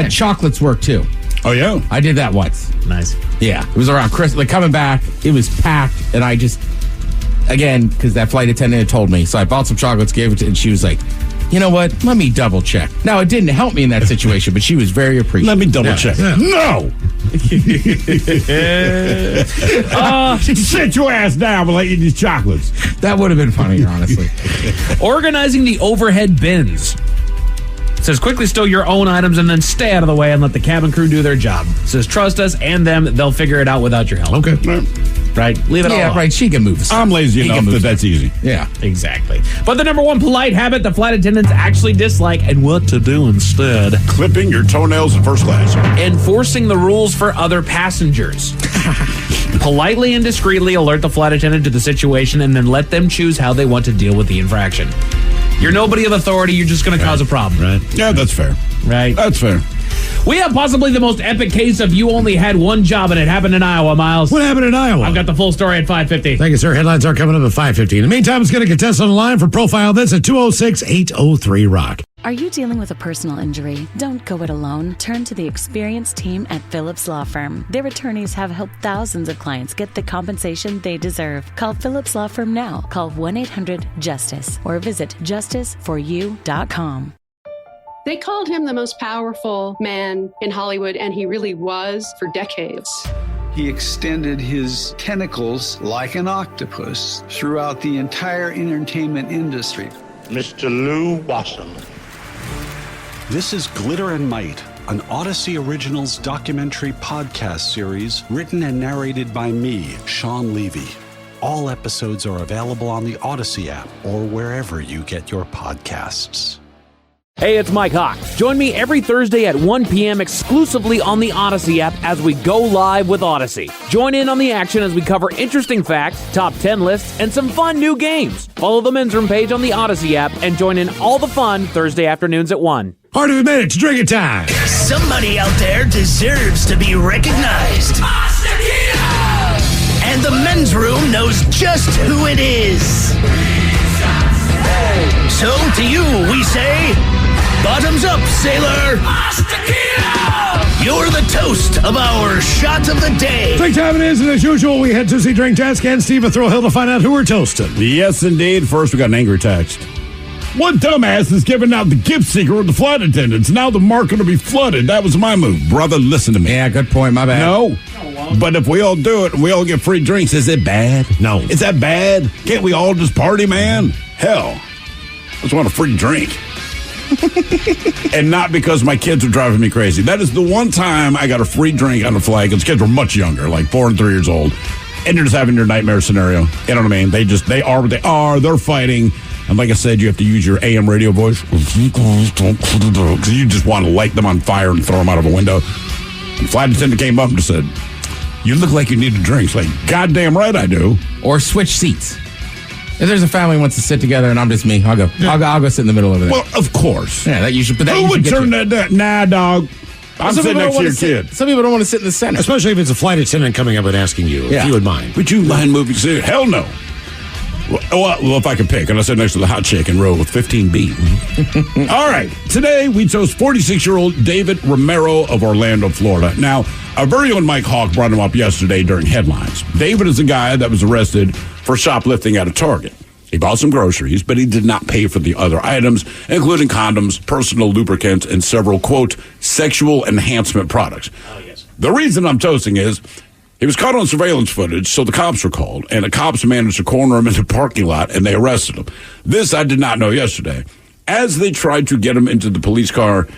Chocolates work, too. Oh, yeah? I did that once. Nice. Yeah. It was around Christmas. Like, coming back, it was packed, and I just, again, because that flight attendant had told me, so I bought some chocolates, gave it to, and she was like, you know what? Let me double check. Now, it didn't help me in that situation, but she was very appreciative. Let me double check. Yeah. No! Sit your ass down and let you eat these chocolates. That would have been funnier, honestly. Organizing the overhead bins. It says, quickly stow your own items and then stay out of the way and let the cabin crew do their job. It says, trust us and them. They'll figure it out without your help. Okay. Right? Leave it all alone. Right. She can move. I'm lazy enough that's easy. Yeah. Exactly. But the number one polite habit the flight attendants actually dislike and what to do instead. Clipping your toenails in first class. Enforcing the rules for other passengers. Politely and discreetly alert the flight attendant to the situation and then let them choose how they want to deal with the infraction. You're nobody of authority. You're just going to cause a problem. Right. Yeah, that's fair. Right. That's fair. We have possibly the most epic case of you only had one job and it happened in Iowa, Miles. What happened in Iowa? I've got the full story at 5:50. Thank you, sir. Headlines are coming up at 5:50. In the meantime, let's get a contestant on the line for Profile This at 206-803-ROCK. Are you dealing with a personal injury? Don't go it alone. Turn to the experienced team at Phillips Law Firm. Their attorneys have helped thousands of clients get the compensation they deserve. Call Phillips Law Firm now. Call 1-800-JUSTICE or visit justiceforyou.com. They called him the most powerful man in Hollywood, and he really was for decades. He extended his tentacles like an octopus throughout the entire entertainment industry. Mr. Lou Wasserman. This is Glitter and Might, an Odyssey Originals documentary podcast series written and narrated by me, Sean Levy. All episodes are available on the Odyssey app or wherever you get your podcasts. Hey, it's Mike Hawk. Join me every Thursday at 1 p.m. exclusively on the Odyssey app as we go live with Odyssey. Join in on the action as we cover interesting facts, top 10 lists, and some fun new games. Follow the Men's Room page on the Odyssey app and join in all the fun Thursday afternoons at 1. Hard to admit it, drinking time. Somebody out there deserves to be recognized. And the Men's Room knows just who it is. So to you, we say, bottoms up, sailor. You're the toast of our shot of the day. Drink time it is, and as usual, we head to see Drink Desk and Steve at Thrill Hill to find out who we're toasting. Yes, indeed. First, we got an angry text. One dumbass is giving out the gift secret with the flight attendants. Now the market will be flooded. That was my move. Brother, listen to me. Yeah, good point. My bad. No. But if we all do it and we all get free drinks, is it bad? No. Is that bad? Can't we all just party, man? Hell, I just want a free drink. And not because my kids are driving me crazy. That is the one time I got a free drink on a flight because kids were much younger, like 4 and 3 years old. And you're just having your nightmare scenario. You know what I mean? They are what they are. They're fighting. And like I said, you have to use your AM radio voice because you just want to light them on fire and throw them out of a window. And the flight attendant came up and just said, "You look like you need a drink." It's like, goddamn right I do. Or switch seats. If there's a family who wants to sit together and I'm just me, I'll go. Yeah. I'll go sit in the middle over there. Well, of course. Yeah, that usually. But that who would turn that down? Nah, dog. I'm sitting next to your kid. Some people don't want to sit in the center. Especially if it's a flight attendant coming up and asking you if you would mind. Would you mind moving? Hell no. Well, if I could pick, and I sit next to the hot chick and row with 15B. All right. Today, we toast 46-year-old David Romero of Orlando, Florida. Now, our very own Mike Hawk brought him up yesterday during headlines. David is a guy that was arrested for shoplifting at a Target. He bought some groceries, but he did not pay for the other items, including condoms, personal lubricants, and several, quote, sexual enhancement products. Oh, yes. The reason I'm toasting is he was caught on surveillance footage, so the cops were called, and the cops managed to corner him in the parking lot, and they arrested him. This I did not know yesterday. As they tried to get him into the police car,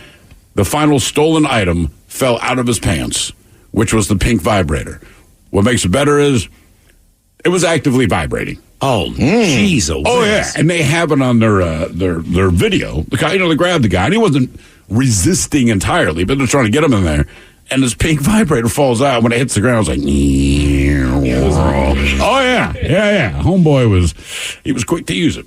the final stolen item fell out of his pants, which was the pink vibrator. What makes it better is it was actively vibrating. Oh, jeez. Oh, yeah. And they have it on their video. The guy, they grabbed the guy, and he wasn't resisting entirely, but they're trying to get him in there. And this pink vibrator falls out. When it hits the ground, it's like, oh, yeah. Yeah. Homeboy was quick to use it.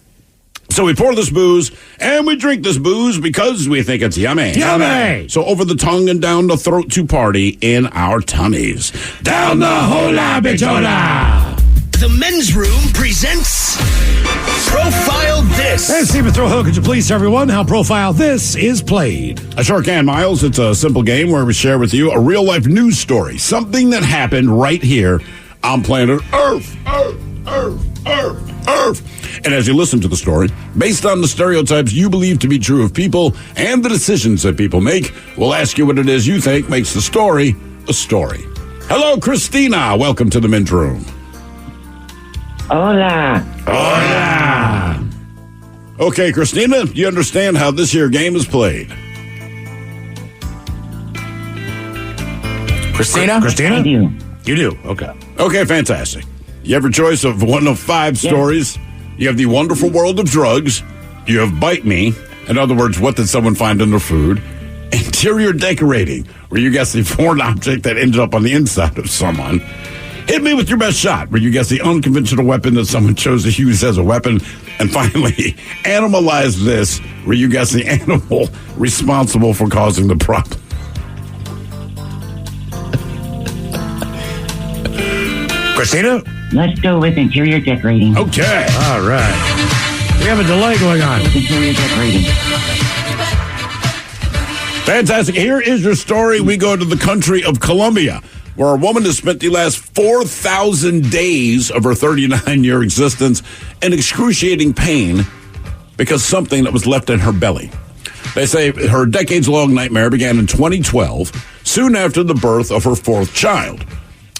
So we pour this booze, and we drink this booze because we think it's yummy. Yummy! So over the tongue and down the throat to party in our tummies. Down the hola bichola! The Men's Room presents Profile This. And Stephen Throwhill, could you please tell everyone how Profile This is played? I sure can, Miles. It's a simple game where we share with you a real-life news story, something that happened right here on planet Earth. And as you listen to the story, based on the stereotypes you believe to be true of people and the decisions that people make, we'll ask you what it is you think makes the story a story. Hello, Christina. Welcome to the Men's Room. Hola. Hola. Okay, Christina, do you understand how this here game is played? Christina? I do. You do? Okay. Okay, fantastic. You have your choice of one of 5 stories. You have the wonderful world of drugs. You have Bite Me. In other words, what did someone find in their food? Interior decorating, where you guess the foreign object that ended up on the inside of someone. Hit Me With Your Best Shot, where you guess the unconventional weapon that someone chose to use as a weapon. And finally, Animalize This, where you guess the animal responsible for causing the problem. Christina? Let's go with interior decorating. Okay. All right. We have a delay going on. Interior decorating. Fantastic. Here is your story. We go to the country of Colombia, where a woman has spent the last 4,000 days of her 39-year existence in excruciating pain because something that was left in her belly. They say her decades-long nightmare began in 2012, soon after the birth of her 4th child.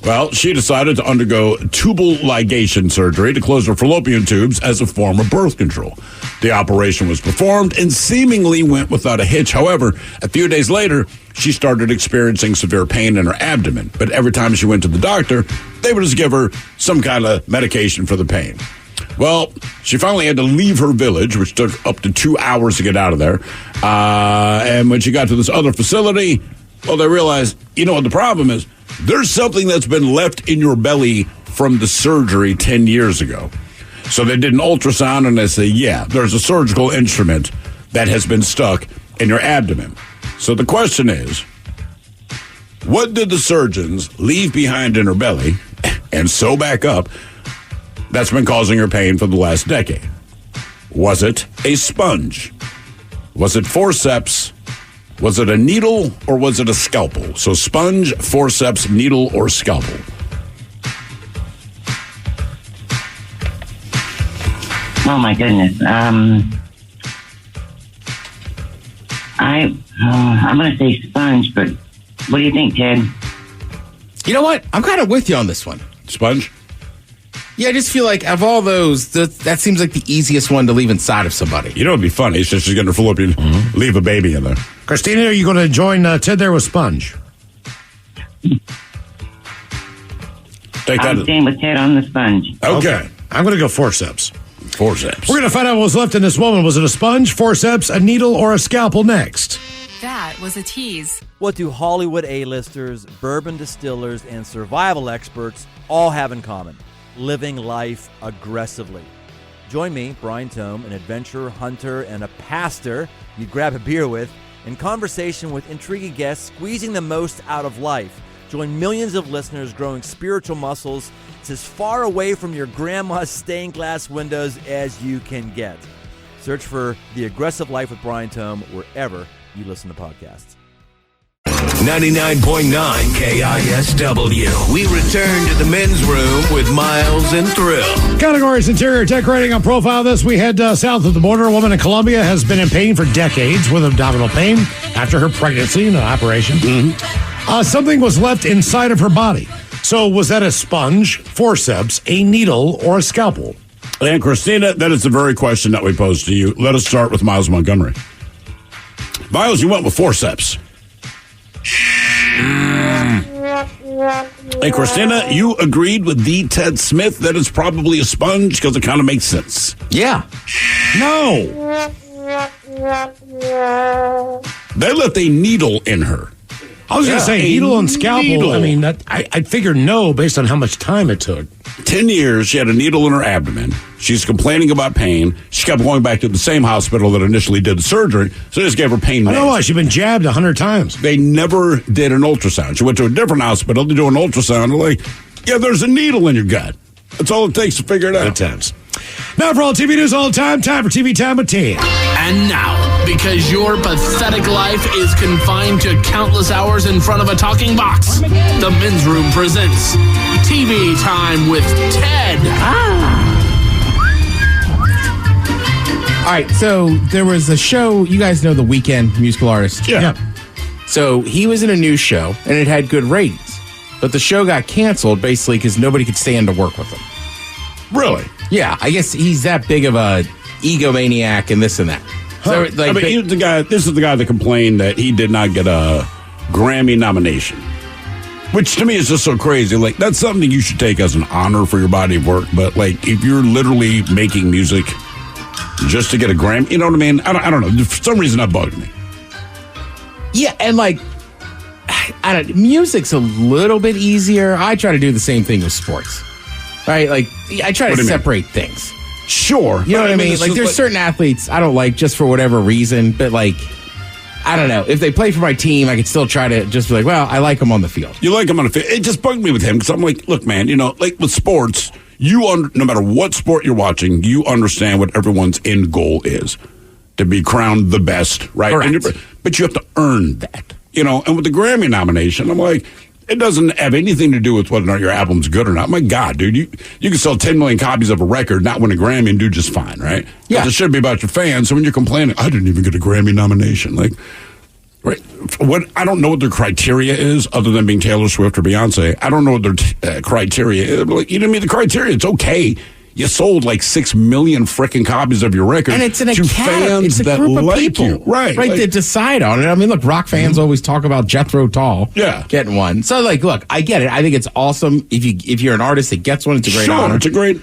Well, she decided to undergo tubal ligation surgery to close her fallopian tubes as a form of birth control. The operation was performed and seemingly went without a hitch. However, a few days later, she started experiencing severe pain in her abdomen. But every time she went to the doctor, they would just give her some kind of medication for the pain. Well, she finally had to leave her village, which took up to 2 hours to get out of there. And when she got to this other facility, well, they realized, what the problem is? There's something that's been left in your belly from the surgery 10 years ago. So they did an ultrasound and they say, yeah, there's a surgical instrument that has been stuck in your abdomen. So the question is, what did the surgeons leave behind in her belly and sew back up that's been causing her pain for the last decade? Was it a sponge? Was it forceps? Was it a needle or was it a scalpel? So sponge, forceps, needle, or scalpel? Oh my goodness. I'm going to say sponge, but what do you think, Ted? You know what? I'm kind of with you on this one. Sponge? Yeah, I just feel like of all those, that seems like the easiest one to leave inside of somebody. You know what would be funny? It's just she's going to fallopian, leave a baby in there. Christina, are you going to join Ted there with sponge? I'm staying with Ted on the sponge. Okay. I'm going to go forceps. Forceps. We're going to find out what was left in this woman. Was it a sponge, forceps, a needle, or a scalpel next? That was a tease. What do Hollywood A-listers, bourbon distillers, and survival experts all have in common? Living life aggressively. Join me, Brian Tome, an adventurer, hunter, and a pastor you'd grab a beer with, in conversation with intriguing guests, squeezing the most out of life. Join millions of listeners growing spiritual muscles. It's as far away from your grandma's stained glass windows as you can get. Search for The Aggressive Life with Brian Tome wherever you listen to podcasts. 99.9 KISW. We return to the men's room with Miles and Thrill. Categories: interior decorating. On profile this, we head south of the border. A woman in Colombia has been in pain for decades with abdominal pain after her pregnancy and an operation. Something was left inside of her body. So was that a sponge, forceps, a needle, or a scalpel? And Christina, that is the very question that we posed to you. Let us start with Miles Montgomery. Miles, you went with forceps. Hey, Christina, you agreed with the Ted Smith that it's probably a sponge because it kind of makes sense. Yeah. No. They left a needle in her. I was going to say needle and scalpel. Needle. I mean, I'd figure no based on how much time it took. 10 years, she had a needle in her abdomen. She's complaining about pain. She kept going back to the same hospital that initially did the surgery, so they just gave her pain meds. I know why. She's been jabbed 100 times. They never did an ultrasound. She went to a different hospital to do an ultrasound. They're like, yeah, there's a needle in your gut. That's all it takes to figure it out. Good times. Now for all TV news all the time for TV Time with 10. And now, because your pathetic life is confined to countless hours in front of a talking box, the Men's Room presents TV Time with Ted. All right, so there was a show, you guys know The Weeknd, musical artist. Yeah. So he was in a news show, and it had good ratings. But the show got canceled, basically, because nobody could stand to work with him. Really? Yeah, I guess he's that big of a egomaniac and this and that. So, like, I mean, he was the guy. This is the guy that complained that he did not get a Grammy nomination, which to me is just so crazy. Like, that's something you should take as an honor for your body of work. But like, if you're literally making music just to get a Grammy, you know what I mean? I don't know. For some reason, that bugged me. Yeah, and like, music's a little bit easier. I try to do the same thing with sports, right? Like, I try to separate things. Sure. You know what I mean? Like, there's certain athletes I don't like just for whatever reason, but like, I don't know. If they play for my team, I could still try to just be like, well, I like them on the field. You like them on the field. It just bugged me with him because I'm like, look, man, you know, like with sports, no matter what sport you're watching, you understand what everyone's end goal is, to be crowned the best, right? But you have to earn that, you know. And with the Grammy nomination, I'm like, it doesn't have anything to do with whether or not your album's good or not. My God, dude, you can sell 10 million copies of a record, not win a Grammy, and do just fine, right? Yeah. It should be about your fans. So when you're complaining, I didn't even get a Grammy nomination. Like, right? I don't know what their criteria is, other than being Taylor Swift or Beyonce. I don't know what their criteria is. Like, you didn't meet the criteria. It's okay. You sold like 6 million freaking copies of your record, and it's an to fans it's a that group of like people, you, right? That decide on it. I mean, look, rock fans always talk about Jethro Tull, getting one. So, like, look, I get it. I think it's awesome if you're an artist that gets one. It's a great honor. It's a great,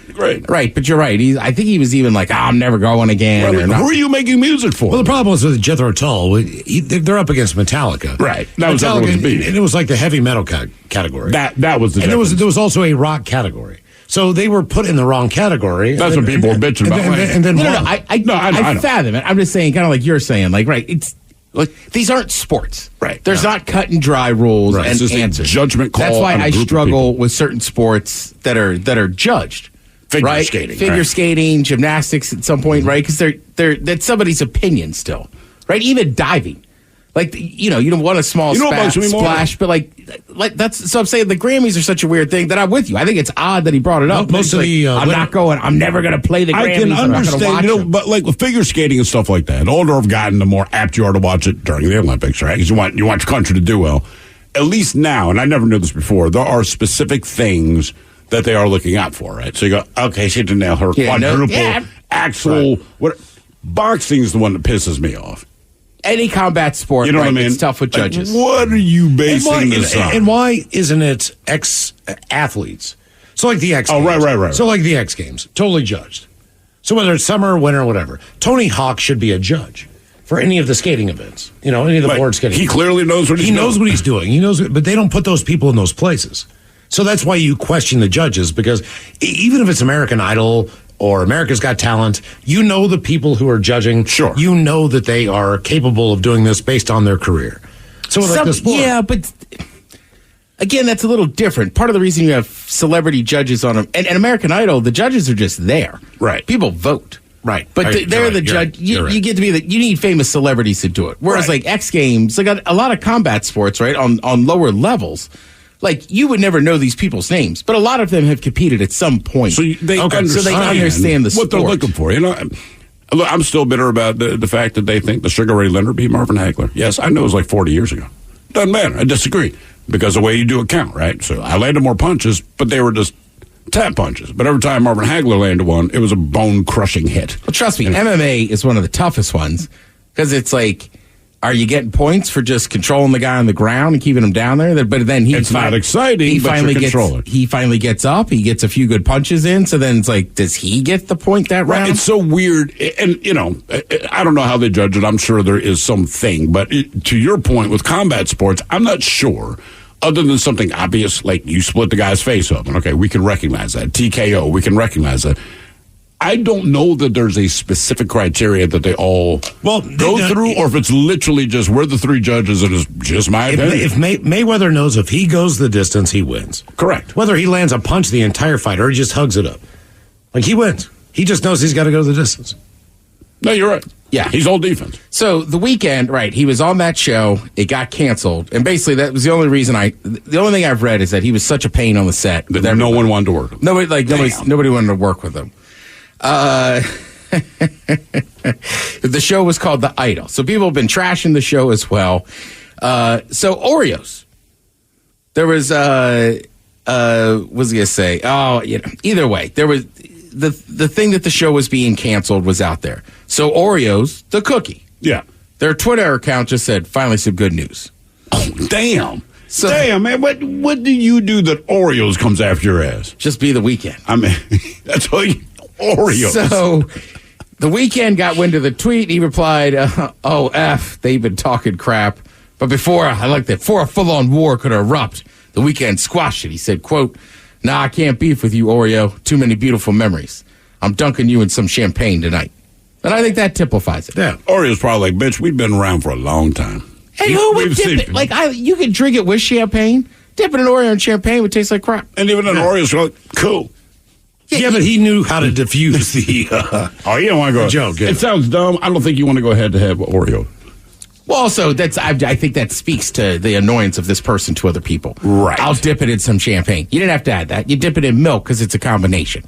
right. But you're right. I think he was even like, I'm never going again. Well, who are you making music for? Well, the problem was with Jethro Tull. They're up against Metallica, right? That was everyone's beat, and it was like the heavy metal category. That was the. And there was also a rock category. So they were put in the wrong category. That's what people were bitching about. I fathom it. I'm just saying, kind of like you're saying, like, right, it's like these aren't sports. Right. There's not cut and dry rules and answers. Judgment call. That's why I struggle with certain sports that are judged. Figure skating. Figure skating, gymnastics at some point, right? Because that's somebody's opinion still. Right? Even diving. Like, you don't want a small splash, but like that's, so I'm saying the Grammys are such a weird thing that I'm with you. I think it's odd that he brought it up. Most of I'm never going to play the Grammys. I can understand, but like with figure skating and stuff like that, the older I've gotten, the more apt you are to watch it during the Olympics, right? Because you want your country to do well. At least now, and I never knew this before, there are specific things that they are looking out for, right? So you go, okay, she didn't nail her quadruple, axle. What? Boxing is the one that pisses me off. Any combat sport, you know what I mean? It's tough with judges. What are you basing this on? And why isn't it ex-athletes? So like the X Games. Right. So like the X Games, totally judged. So whether it's summer, winter, whatever, Tony Hawk should be a judge for any of the skating events. Any of the board skating. He clearly knows what he's doing. He knows what he's doing. He knows, but they don't put those people in those places. So that's why you question the judges, because even if it's American Idol or America's Got Talent, you know the people who are judging. Sure. You know that they are capable of doing this based on their career. So like the sport. Yeah, but again, that's a little different. Part of the reason you have celebrity judges on them, and American Idol, the judges are just there. Right. People vote. Right. But Right, they're you're the right, judge. you're right. You get to be you need famous celebrities to do it. Whereas Right. like X Games, like a lot of combat sports, right, on lower levels, like you would never know these people's names, but a lot of them have competed at some point. So they understand, so they understand the what sport. they're looking for. You know, look, I'm still bitter about the fact that they think the Sugar Ray Leonard beat Marvin Hagler. Yes, I know it was like 40 years ago. Doesn't matter. I disagree because the way you do it count, right? So I landed more punches, but they were just tap punches. But every time Marvin Hagler landed one, it was a bone-crushing hit. Well, trust me, MMA is one of the toughest ones because it's like, are you getting points for just controlling the guy on the ground and keeping him down there? But then it's not exciting. He but finally you're gets. controlling. He finally gets up. He gets a few good punches in. So then it's like, does he get the point that round? Right, it's so weird, and you know, I don't know how they judge it. I'm sure there is something, but to your point with combat sports, I'm not sure. Other than something obvious, like you split the guy's face open, okay, we can recognize that. TKO, we can recognize that. I don't know that there's a specific criteria that they all go through, or if it's literally just we're the three judges and it's just my opinion. If Mayweather knows if he goes the distance, he wins. Correct. Whether he lands a punch the entire fight or he just hugs it up, like he wins. He just knows he's got to go the distance. No, you're right. Yeah. He's all defense. So the weekend, right, he was on that show. It got canceled. And basically that was the only reason the only thing I've read is that he was such a pain on the set. That no one wanted to work with him. Nobody wanted to work with him. The show was called The Idol. So people have been trashing the show as well. So Oreos. There was, what was I going to say? Oh, you know, either way, there was the thing that the show was being canceled was out there. So Oreos, the cookie. Yeah. Their Twitter account just said, finally some good news. Oh, damn. So, damn, man, what do you do that Oreos comes after your ass? Just be the weekend. I mean, that's all you, Oreos. So the weekend got wind of the tweet. He replied, oh, F, they've been talking crap. But before a full-on war could erupt, the weekend squashed it. He said, quote, nah, I can't beef with you, Oreo. Too many beautiful memories. I'm dunking you in some champagne tonight. And I think that typifies it. Yeah. Oreo's probably like, bitch, we've been around for a long time. Hey, who would dip it? Like, you can drink it with champagne. Dipping an Oreo in champagne would taste like crap. And even an Oreo's like, cool. Yeah, but he knew how to diffuse the oh, you don't want to go joke. It sounds dumb. I don't think you want to go head to head with Oreo. Well, also, I think that speaks to the annoyance of this person to other people. Right. I'll dip it in some champagne. You didn't have to add that. You dip it in milk because it's a combination.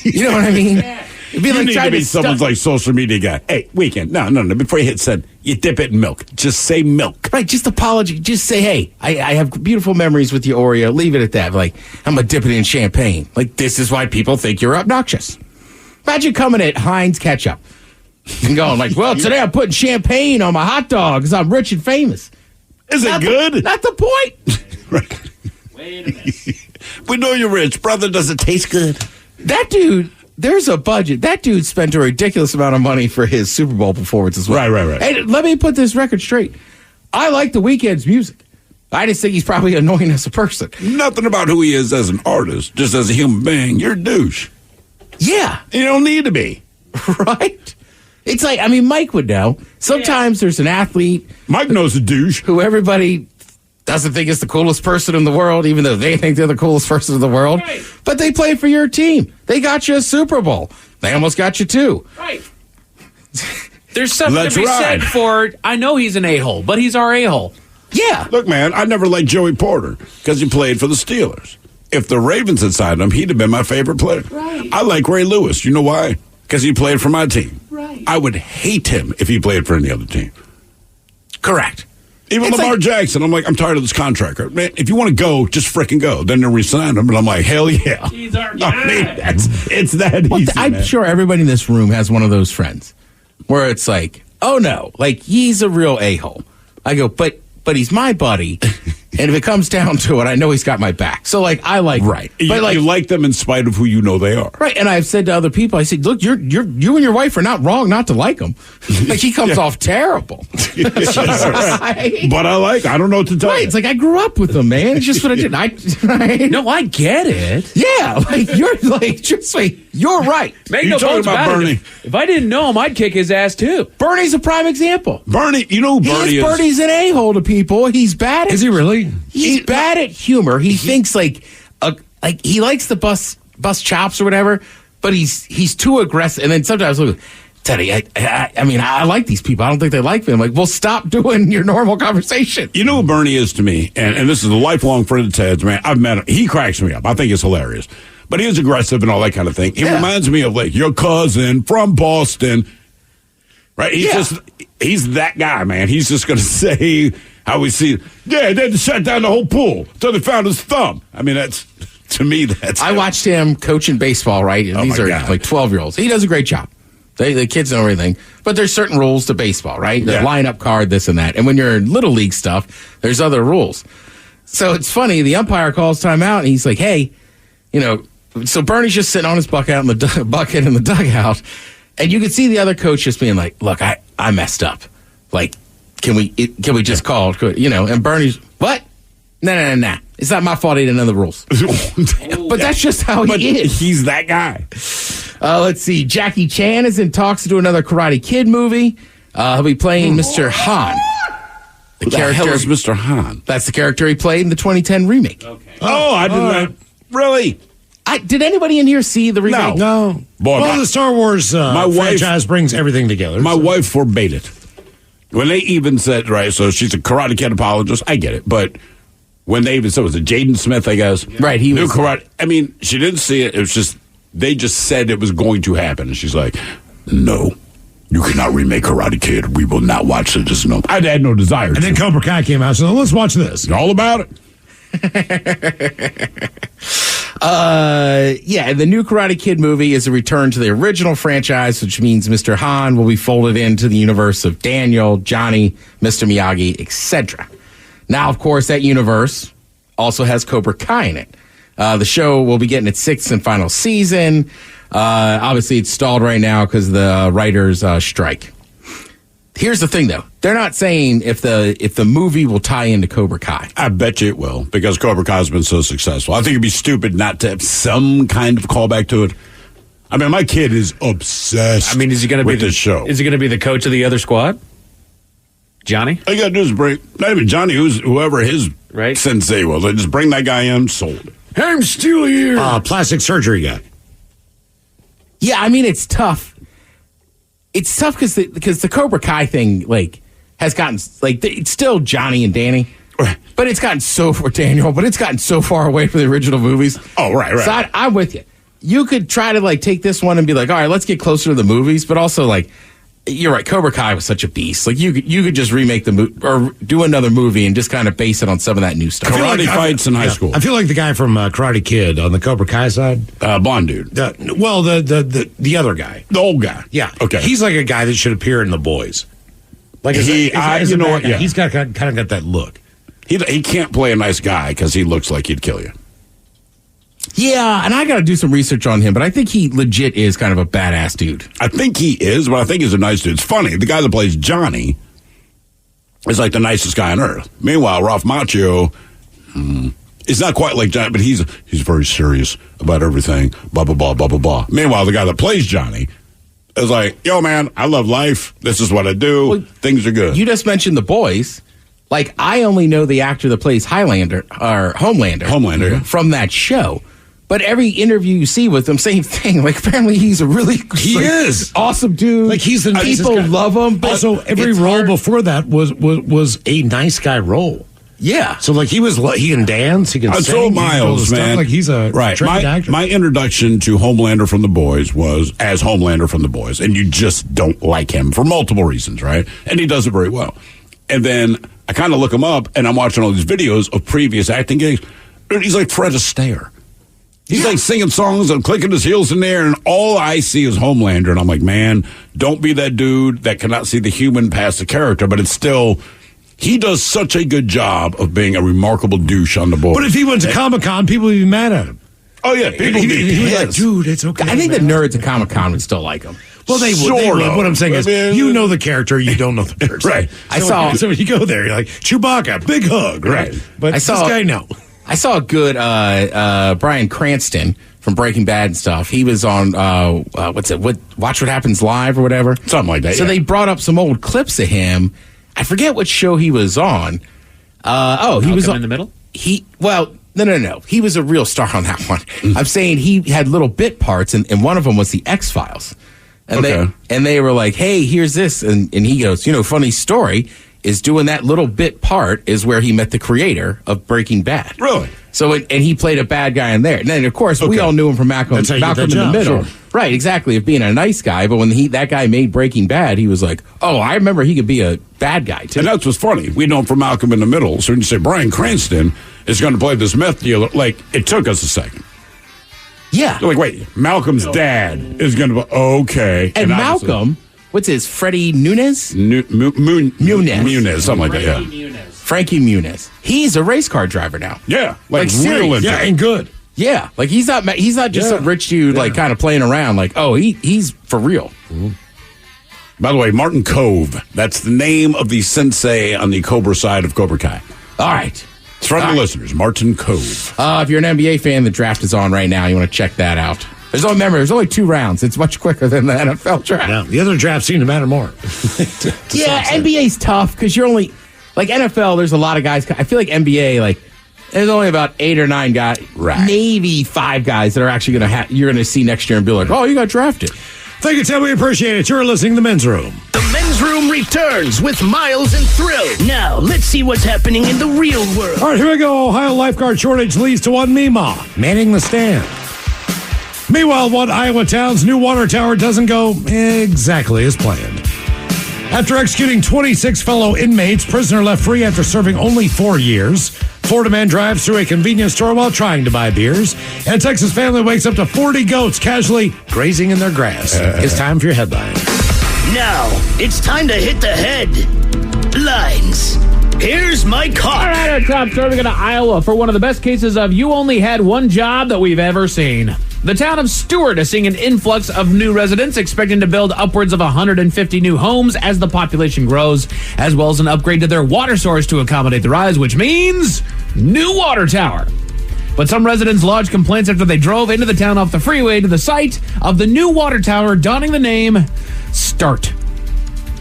You know what I mean? It'd be you like need trying to be to someone's like social media guy. Hey, weekend. No. Before you hit send, you dip it in milk. Just say milk. Right, just apology. Just say, hey, I have beautiful memories with you, Oreo. Leave it at that. Like, I'm going to dip it in champagne. Like, this is why people think you're obnoxious. Imagine coming at Heinz ketchup and going like, well, today I'm putting champagne on my hot dog because I'm rich and famous. Is it good? Not the point. Right. Wait a minute. We know you're rich. Brother, does it taste good? That dude... There's a budget. That dude spent a ridiculous amount of money for his Super Bowl performance as well. Right. Hey, let me put this record straight. I like The Weeknd's music. I just think he's probably annoying as a person. Nothing about who he is as an artist, just as a human being. You're a douche. Yeah. You don't need to be. Right? It's like, I mean, Mike would know. Sometimes there's an athlete. Mike knows a douche. Who everybody doesn't think is the coolest person in the world, even though they think they're the coolest person in the world. Right. But they play for your team. They got you a Super Bowl. They almost got you two. Right. There's something Let's to be ride. said for, I know he's an a-hole, but he's our a-hole. Yeah. Look, man, I never liked Joey Porter because he played for the Steelers. If the Ravens had signed him, he'd have been my favorite player. Right. I like Ray Lewis. You know why? Because he played for my team. Right. I would hate him if he played for any other team. Correct. Even It's Lamar like- Jackson, I'm like, I'm tired of this contract. Man, if you want to go, just freaking go. Then they resign him, and I'm like, hell yeah. He's our I guy. mean, it's that Well, easy, I'm man. sure everybody in this room has one of those friends where it's like, oh no, like he's a real a-hole. I go, but he's my buddy, And if it comes down to it, I know he's got my back. So, like, I like... Right. But you like them in spite of who you know they are. Right. And I've said to other people, I said, look, you and your wife are not wrong not to like him. Like, he comes off terrible. But I don't know what to tell you. It's like, I grew up with him, man. It's just what I did. No, I get it. Yeah. Like, you're like, just like, you're right. Make no bones about Bernie. If I didn't know him, I'd kick his ass, too. Bernie's a prime example. Bernie, you know who Bernie is? Bernie's an a-hole to people. He's bad at... Is he really? He's bad at humor. He thinks like he likes the bus chops or whatever, but he's too aggressive. And then sometimes, look, Teddy, I mean, I like these people. I don't think they like me. I'm like, well, stop doing your normal conversation. You know who Bernie is to me, and this is a lifelong friend of Ted's, man. I've met him. He cracks me up. I think it's hilarious. But he is aggressive and all that kind of thing. He reminds me of, like, your cousin from Boston. Right? He's that guy, man. He's just going to say how we see, they had to shut down the whole pool until they found his thumb. I mean, to me, that's... I watched him coaching baseball, right? And these are like 12-year-olds. He does a great job. The kids know everything. But there's certain rules to baseball, right? The lineup card, this and that. And when you're in Little League stuff, there's other rules. So it's funny. The umpire calls timeout, and he's like, hey, so Bernie's just sitting on his bucket in the dugout. And you could see the other coach just being like, look, I messed up. Like, can we just call? And Bernie's, what? Nah. It's not my fault he didn't know the rules. But that's just how he is. He's that guy. Let's see. Jackie Chan is in talks to do another Karate Kid movie. He'll be playing Mr. Han. Who the hell is Mr. Han? That's the character he played in the 2010 remake. Okay. Oh, I did not. Really? Did anybody in here see the remake? No. Boy, the Star Wars franchise brings everything together. My wife forbade it. When they even said, right, so she's a Karate Kid apologist, I get it. But when they even said, was it Jaden Smith, I guess? Right, he was. Karate. I mean, she didn't see it. It was just, they just said it was going to happen. And she's like, no, you cannot remake Karate Kid. We will not watch it. Just no. I had no desire to. And then Cobra Kai came out, so let's watch this. All about it. The new Karate Kid movie is a return to the original franchise, which means Mr. Han will be folded into the universe of Daniel, Johnny, Mr. Miyagi, etc. Now, of course, that universe also has Cobra Kai in it. The show will be getting its 6th and final season. Obviously, it's stalled right now because the writers strike. Here's the thing, though. They're not saying if the movie will tie into Cobra Kai. I bet you it will, because Cobra Kai has been so successful. I think it'd be stupid not to have some kind of callback to it. I mean, my kid is obsessed. I mean, is he going to be this show? Is he going to be the coach of the other squad? Johnny? All you got to do is bring, not even Johnny, whoever his sensei was. They just bring that guy in, sold. I'm still here. Plastic surgery guy. Yeah, I mean, it's tough. It's tough because the Cobra Kai thing, like, has gotten, like, it's still Johnny and Danny. But it's gotten so far, Daniel, but it's gotten so far away from the original movies. Oh, right. So I'm with you. You could try to, like, take this one and be like, all right, let's get closer to the movies. But also, like, you're right, Cobra Kai was such a beast. Like, you could just remake the movie or do another movie and just kind of base it on some of that new stuff. Karate fights in high school. I feel like the guy from Karate Kid on the Cobra Kai side. Blonde dude. The other guy. The old guy. Yeah. Okay. He's like a guy that should appear in The Boys. Like, you know what? Yeah. He's kind of got that look. He can't play a nice guy because he looks like he'd kill you. Yeah, and I got to do some research on him, but I think he legit is kind of a badass dude. I think he is, but I think he's a nice dude. It's funny. The guy that plays Johnny is like the nicest guy on earth. Meanwhile, Ralph Macchio is not quite like Johnny, but he's very serious about everything, blah, blah, blah, blah, blah, blah. Meanwhile, the guy that plays Johnny is like, yo, man, I love life. This is what I do. Well, things are good. You just mentioned The Boys. Like, I only know the actor that plays Homelander, yeah. from that show. But every interview you see with him, same thing. Like, apparently he's a really awesome dude. Like, he's the nicest people guy. love him. But also, every role before that was a nice guy role. Yeah. So, like, he can dance, he can sing. So Miles, man. Like, he's a trained actor. My introduction to Homelander from The Boys was as Homelander from The Boys, and you just don't like him for multiple reasons, right? And he does it very well. And then I kind of look him up, and I'm watching all these videos of previous acting gigs. He's like Fred Astaire. He's like singing songs and clicking his heels in there, and all I see is Homelander. And I'm like, man, don't be that dude that cannot see the human past the character, but it's still, He does such a good job of being a remarkable douche on the board. But if he went to Comic-Con, people would be mad at him. Oh, yeah. People would be he was like, dude, it's okay. I think man. the nerds at Comic-Con would still like him. Well, they would. What I'm saying is, you know the character, you don't know the person. Right. So when you go there, you're like, Chewbacca, big hug. Right. But this guy, no. I saw a good Bryan Cranston from Breaking Bad and stuff. He was on Watch What Happens Live or whatever. Something like that. So they brought up some old clips of him. I forget what show he was on. He was in the middle? No. He was a real star on that one. I'm saying he had little bit parts, and one of them was the X-Files. And they were like, hey, here's this. And he goes, funny story is doing that little bit part is where he met the creator of Breaking Bad. Really? So, and he played a bad guy in there. And then, of course, we all knew him from Malcolm in the Middle. Sure. Right, exactly, of being a nice guy. But when that guy made Breaking Bad, he was like, oh, I remember he could be a bad guy, too. And that's what's funny. We know him from Malcolm in the Middle. So when you say Bryan Cranston is going to play this meth dealer, like, it took us a second. Yeah. They're like, wait, Malcolm's dad is going to be, okay. And Malcolm, what's his, Freddie Nunez? Muniz, something like that, yeah. Frankie Muniz. He's a race car driver now. Yeah, like real yeah, and good. Yeah, like he's not just a rich dude like kind of playing around. Like, oh, he's for real. Mm-hmm. By the way, Martin Cove. That's the name of the sensei on the Cobra side of Cobra Kai. All right. It's from the listeners, Martin Cove. If you're an NBA fan, the draft is on right now. You want to check that out. There's only 2 rounds. It's much quicker than the NFL draft. Yeah, the other drafts seem to matter more. NBA's tough because you're only like NFL. There's a lot of guys. I feel like NBA, like there's only about 8 or 9 guys, maybe 5 guys that are actually you're gonna see next year and be like, oh, you got drafted. Thank you, Tim. We appreciate it. You're listening to The Men's Room. The Men's Room returns with Miles and Thrill. Now, let's see what's happening in the real world. All right, here we go. Ohio lifeguard shortage leads to one Meemaw manning the stand. Meanwhile, one Iowa town's new water tower doesn't go exactly as planned. After executing 26 fellow inmates, prisoner left free after serving only 4 years. Florida man drives through a convenience store while trying to buy beers. And a Texas family wakes up to 40 goats casually grazing in their grass. It's time for your headline. Now, it's time to hit the headlines. Here's my car. All right, our top story, we go to Iowa for one of the best cases of you only had one job that we've ever seen. The town of Stewart is seeing an influx of new residents, expecting to build upwards of 150 new homes as the population grows, as well as an upgrade to their water source to accommodate the rise, which means new water tower. But some residents lodged complaints after they drove into the town off the freeway to the site of the new water tower, donning the name Start.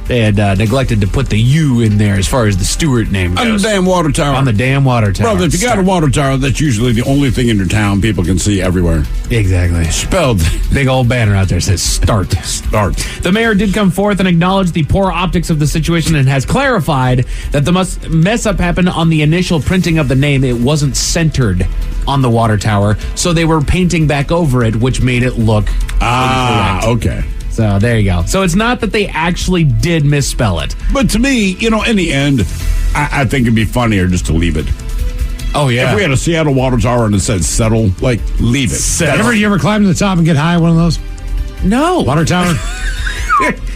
They had neglected to put the U in there as far as the Stewart name goes. On the damn water tower. On the damn water tower. Brother, if you got a water tower, that's usually the only thing in your town people can see everywhere. Exactly. Spelled. Big old banner out there says Start. Start. The mayor did come forth and acknowledge the poor optics of the situation and has clarified that the mess up happened on the initial printing of the name. It wasn't centered on the water tower, so they were painting back over it, which made it look incorrect. Okay. So there you go. So it's not that they actually did misspell it. But to me, in the end, I think it'd be funnier just to leave it. Oh, yeah. If we had a Seattle water tower and it said settle, leave it. You ever climb to the top and get high at one of those? No. Water tower?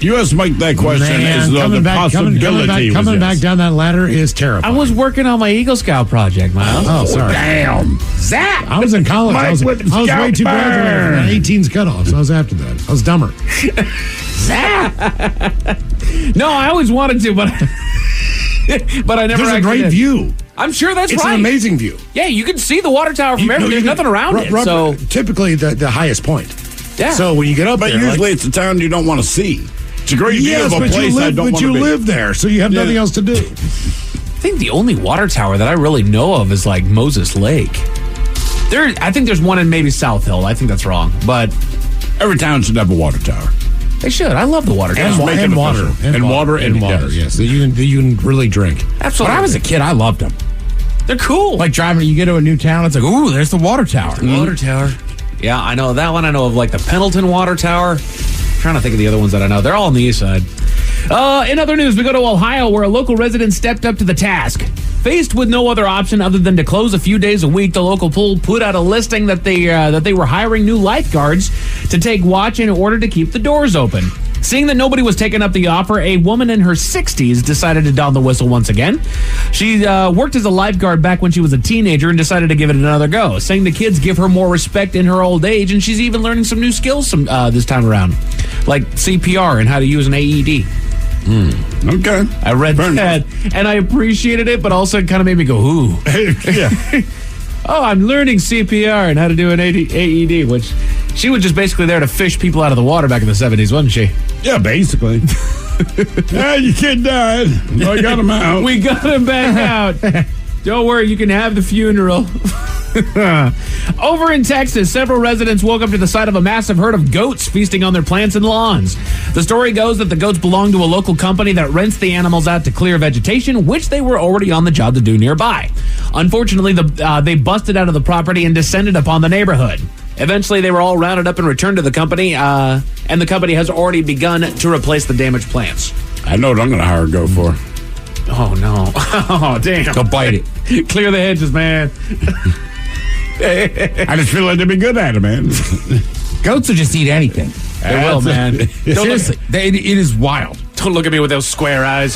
You ask Mike that question as though the possibility coming back down that ladder is terrifying. I was working on my Eagle Scout project, Miles. Oh, sorry. Damn. Zach! I was in college. I was way too graduated. 18's cutoff, so I was after that. I was dumber. Zach! No, I always wanted to, but I never. There's a great view. I'm sure that's it's right. It's an amazing view. Yeah, you can see the water tower from everywhere. There's nothing around it. So typically the highest point. Yeah. So when you get up there, usually it's a town you don't want to see. It's a great view of a place I don't want to be. But you live there, so you have nothing else to do. I think the only water tower that I really know of is like Moses Lake. I think there's one in maybe South Hill. I think that's wrong, but every town should have a water tower. They should. I love the water tower. And water. Yes, that you can really drink. Absolutely. When I was a kid, I loved them. They're cool. Like driving, you get to a new town, it's like, ooh, there's the water tower. Water tower. Yeah, I know that one. I know of like the Pendleton Water Tower. I'm trying to think of the other ones that I know. They're all on the east side. In other news, we go to Ohio, where a local resident stepped up to the task. Faced with no other option other than to close a few days a week, the local pool put out a listing that they were hiring new lifeguards to take watch in order to keep the doors open. Seeing that nobody was taking up the offer, a woman in her 60s decided to don the whistle once again. She worked as a lifeguard back when she was a teenager and decided to give it another go, saying the kids give her more respect in her old age, and she's even learning some new skills this time around, like CPR and how to use an AED. Okay. I read that, and I appreciated it, but also it kind of made me go, ooh. Yeah. Oh, I'm learning CPR and how to do an AED, which she was just basically there to fish people out of the water back in the 70s, wasn't she? Yeah, basically. Your kid died. I got him out. We got him back out. Don't worry, you can have the funeral. Over in Texas, several residents woke up to the sight of a massive herd of goats feasting on their plants and lawns. The story goes that the goats belong to a local company that rents the animals out to clear vegetation, which they were already on the job to do nearby. Unfortunately, they busted out of the property and descended upon the neighborhood. Eventually, they were all rounded up and returned to the company, and the company has already begun to replace the damaged plants. I know what I'm going to hire a goat for. Oh, no. Oh, damn. Go bite it. Clear the hedges, man. I just feel like they'd be good at it, man. Goats will just eat anything. They will, man. Seriously, it is wild. Don't look at me with those square eyes.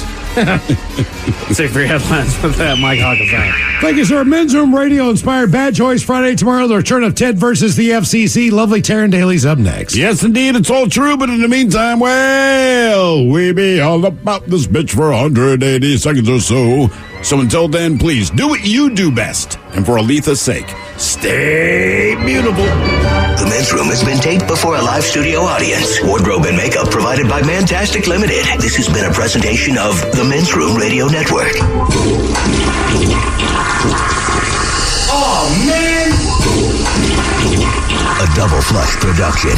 Say for your headlines with that Mike Hawkins out. Thank you, sir. Men's Room Radio inspired Bad Choice Friday. Tomorrow, the return of Ted versus the FCC. Lovely Taryn Daly's up next. Yes, indeed. It's all true. But in the meantime, well, we be all about this bitch for 180 seconds or so. So until then, please do what you do best. And for Aletha's sake, stay beautiful. The Men's Room has been taped before a live studio audience. Wardrobe and makeup provided by Mantastic Limited. This has been a presentation of the Men's Room Radio Network. Oh, man! A Double Flush production.